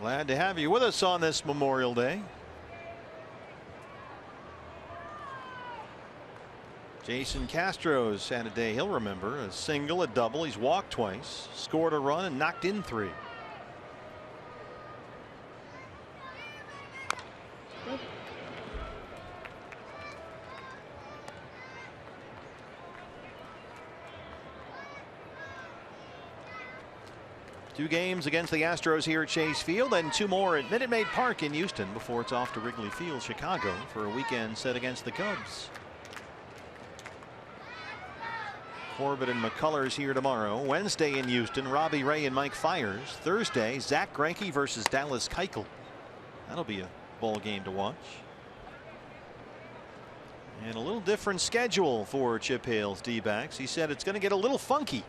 Glad to have you with us on this Memorial Day. Jason Castro's had a day he'll remember. A single, a double. He's walked twice, scored a run, and knocked in 3. Two games against the Astros here at Chase Field, and 2 more at Minute Maid Park in Houston before it's off to Wrigley Field, Chicago, for a weekend set against the Cubs. Corbett and McCullers here tomorrow. Wednesday in Houston, Robbie Ray and Mike Fiers. Thursday, Zach Greinke versus Dallas Keuchel. That'll be a ball game to watch. And a little different schedule for Chip Hale's D-backs. He said it's going to get a little funky.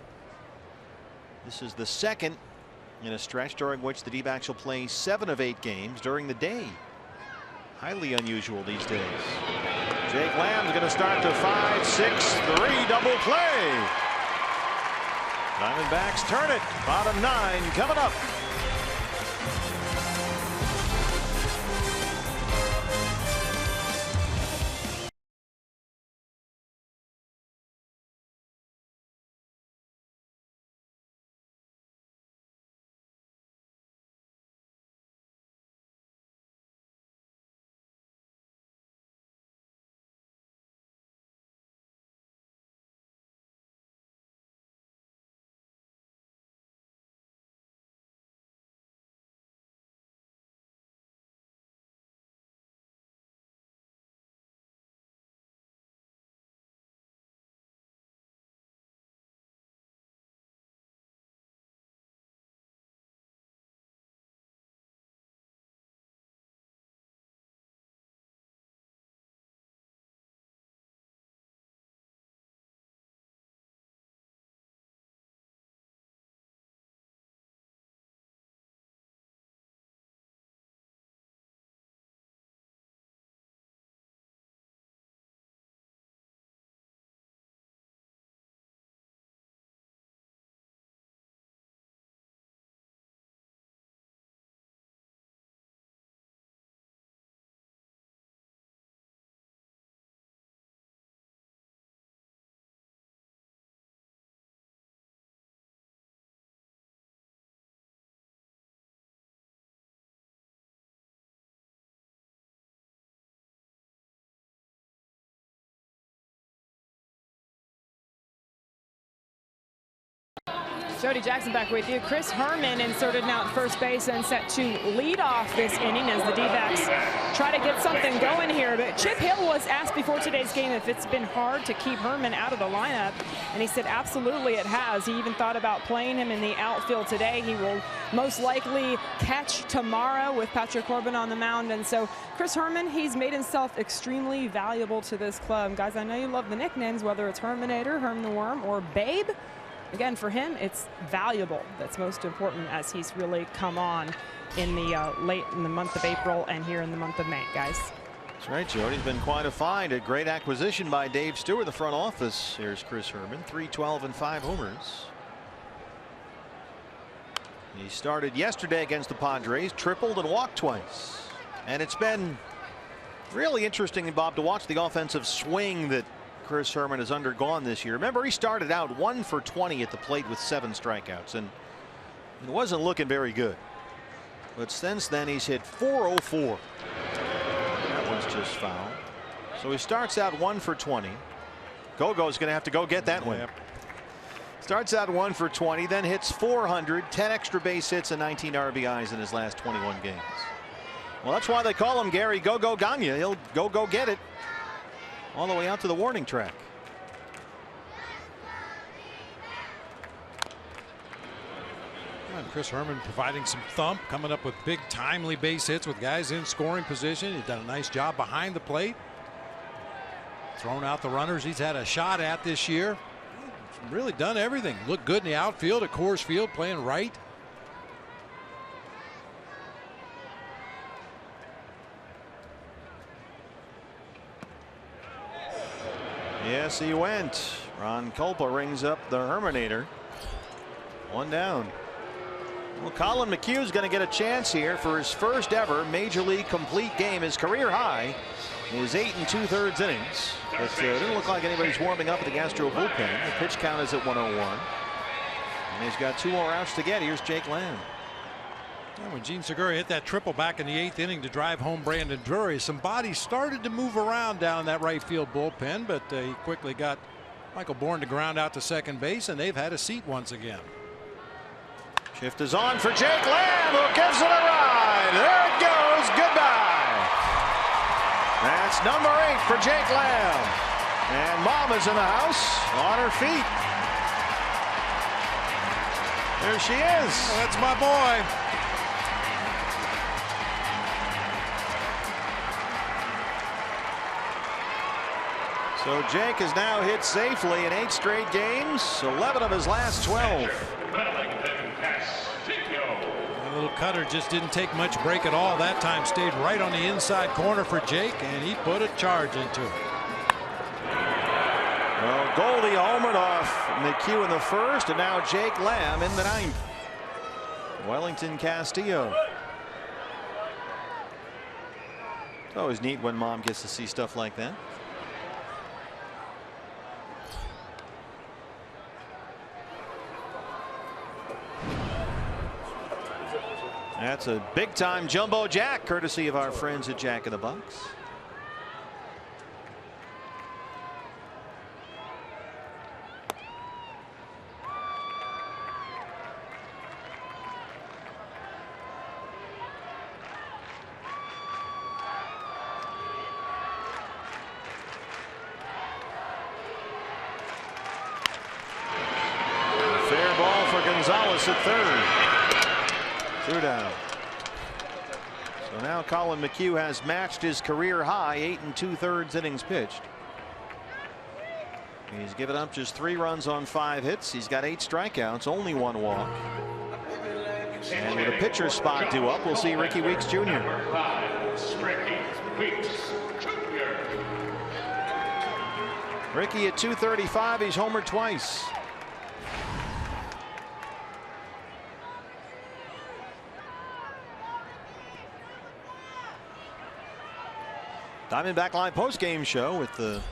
This is the second in a stretch during which the D-backs will play 7 of 8 games during the day. Highly unusual these days. Jake Lamb's going to start the 5-6-3 double play. Diamondbacks turn it. Bottom 9 coming up. Jody Jackson back with you. Chris Herman inserted now at first base and set to lead off this inning as the D-backs try to get something going here. But Chip Hill was asked before today's game if it's been hard to keep Herman out of the lineup, and he said absolutely it has. He even thought about playing him in the outfield today. He will most likely catch tomorrow with Patrick Corbin on the mound. And so Chris Herman, he's made himself extremely valuable to this club. Guys, I know you love the nicknames, whether it's Herminator, Herm the Worm, or Babe. Again, for him, it's valuable. That's most important as he's really come on in the late in the month of April and here in the month of May, guys. That's right, Jody. He's been quite a find. A great acquisition by Dave Stewart, the front office. Here's Chris Herman, 312 and 5 homers. He started yesterday against the Padres, tripled and walked twice. And it's been really interesting, Bob, to watch the offensive swing that Chris Herman has undergone this year. Remember, he started out 1 for 20 at the plate with 7 strikeouts, and it wasn't looking very good. But since then, he's hit .404. That was just foul. So he starts out 1 for 20. Gogo's going to have to go get that one. Yep. Starts out 1 for 20, then hits .400, 10 extra base hits and 19 RBIs in his last 21 games. Well, that's why they call him Gary Go-Go Gagne. He'll go get it all the way out to the warning track. And Chris Herman providing some thump, coming up with big timely base hits with guys in scoring position. He's done a nice job behind the plate. Thrown out the runners he's had a shot at this year. He's really done everything. Looked good in the outfield at Coors Field, playing right. Yes, he went. Ron Kulpa rings up the Herminator. 1 down. Well, Collin McHugh is going to get a chance here for his first ever major league complete game. His career high is 8 2/3 innings. But it didn't look like anybody's warming up at the Astro bullpen. The pitch count is at 101. And he's got 2 more outs to get. Here's Jake Lamb. When Gene Segura hit that triple back in the 8th inning to drive home Brandon Drury, some bodies started to move around down that right field bullpen, but he quickly got Michael Bourne to ground out to second base, and they've had a seat once again. Shift is on for Jake Lamb, who gives it a ride. There it goes. Goodbye. That's number 8 for Jake Lamb. And Mom is in the house on her feet. There she is. Oh, that's my boy. So Jake has now hit safely in 8 straight games, 11 of his last 12. A little cutter just didn't take much break at all that time. Stayed right on the inside corner for Jake, and he put a charge into it. Well, Goldie homered off McHugh in the first, and now Jake Lamb in the 9th. Wellington Castillo. It's always neat when Mom gets to see stuff like that. That's a big time jumbo jack, courtesy of our friends at Jack in the Box. Fair ball for Gonzalez at third. 2 down. So now Collin McHugh has matched his career high 8 2/3 innings pitched. He's given up just 3 runs on 5 hits. He's got 8 strikeouts, only 1 walk. And with a pitcher spot due up, we'll see Ricky Weeks Jr. Ricky at 235. He's homered twice. Diamondback Live postgame show with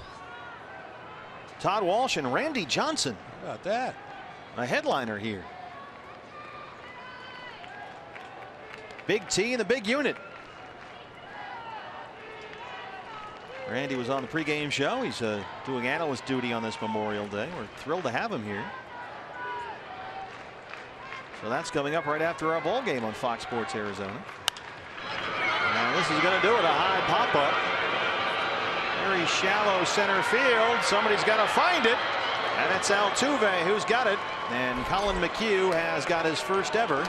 Todd Walsh and Randy Johnson. How about that? A headliner here. Big T in the big unit. Randy was on the pregame show. He's doing analyst duty on this Memorial Day. We're thrilled to have him here. So that's coming up right after our ball game on Fox Sports Arizona. And this is going to do it. A high pop up. Very shallow center field. Somebody's got to find it. And it's Altuve who's got it. And Collin McHugh has got his first ever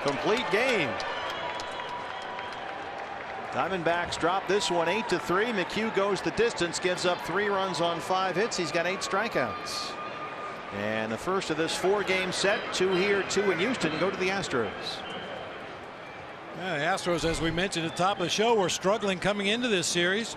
complete game. Diamondbacks drop this one 8-3. McHugh goes the distance, gives up 3 runs on 5 hits. He's got 8 strikeouts. And the first of this 4-game set, 2 here, 2 in Houston, go to the Astros. Yeah, the Astros, as we mentioned at the top of the show, were struggling coming into this series.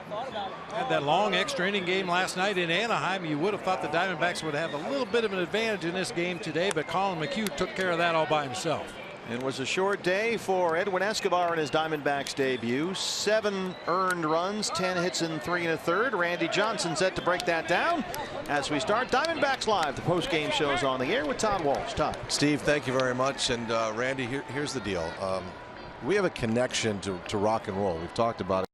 Had that long extra inning game last night in Anaheim. You would have thought the Diamondbacks would have a little bit of an advantage in this game today, but Collin McHugh took care of that all by himself. It was a short day for Edwin Escobar in his Diamondbacks debut. 7 earned runs, 10 hits in 3 1/3. Randy Johnson set to break that down as we start Diamondbacks Live. The post-game show's on the air with Todd Walsh. Todd. Steve, thank you very much. And Randy, here's the deal. We have a connection to rock and roll. We've talked about it.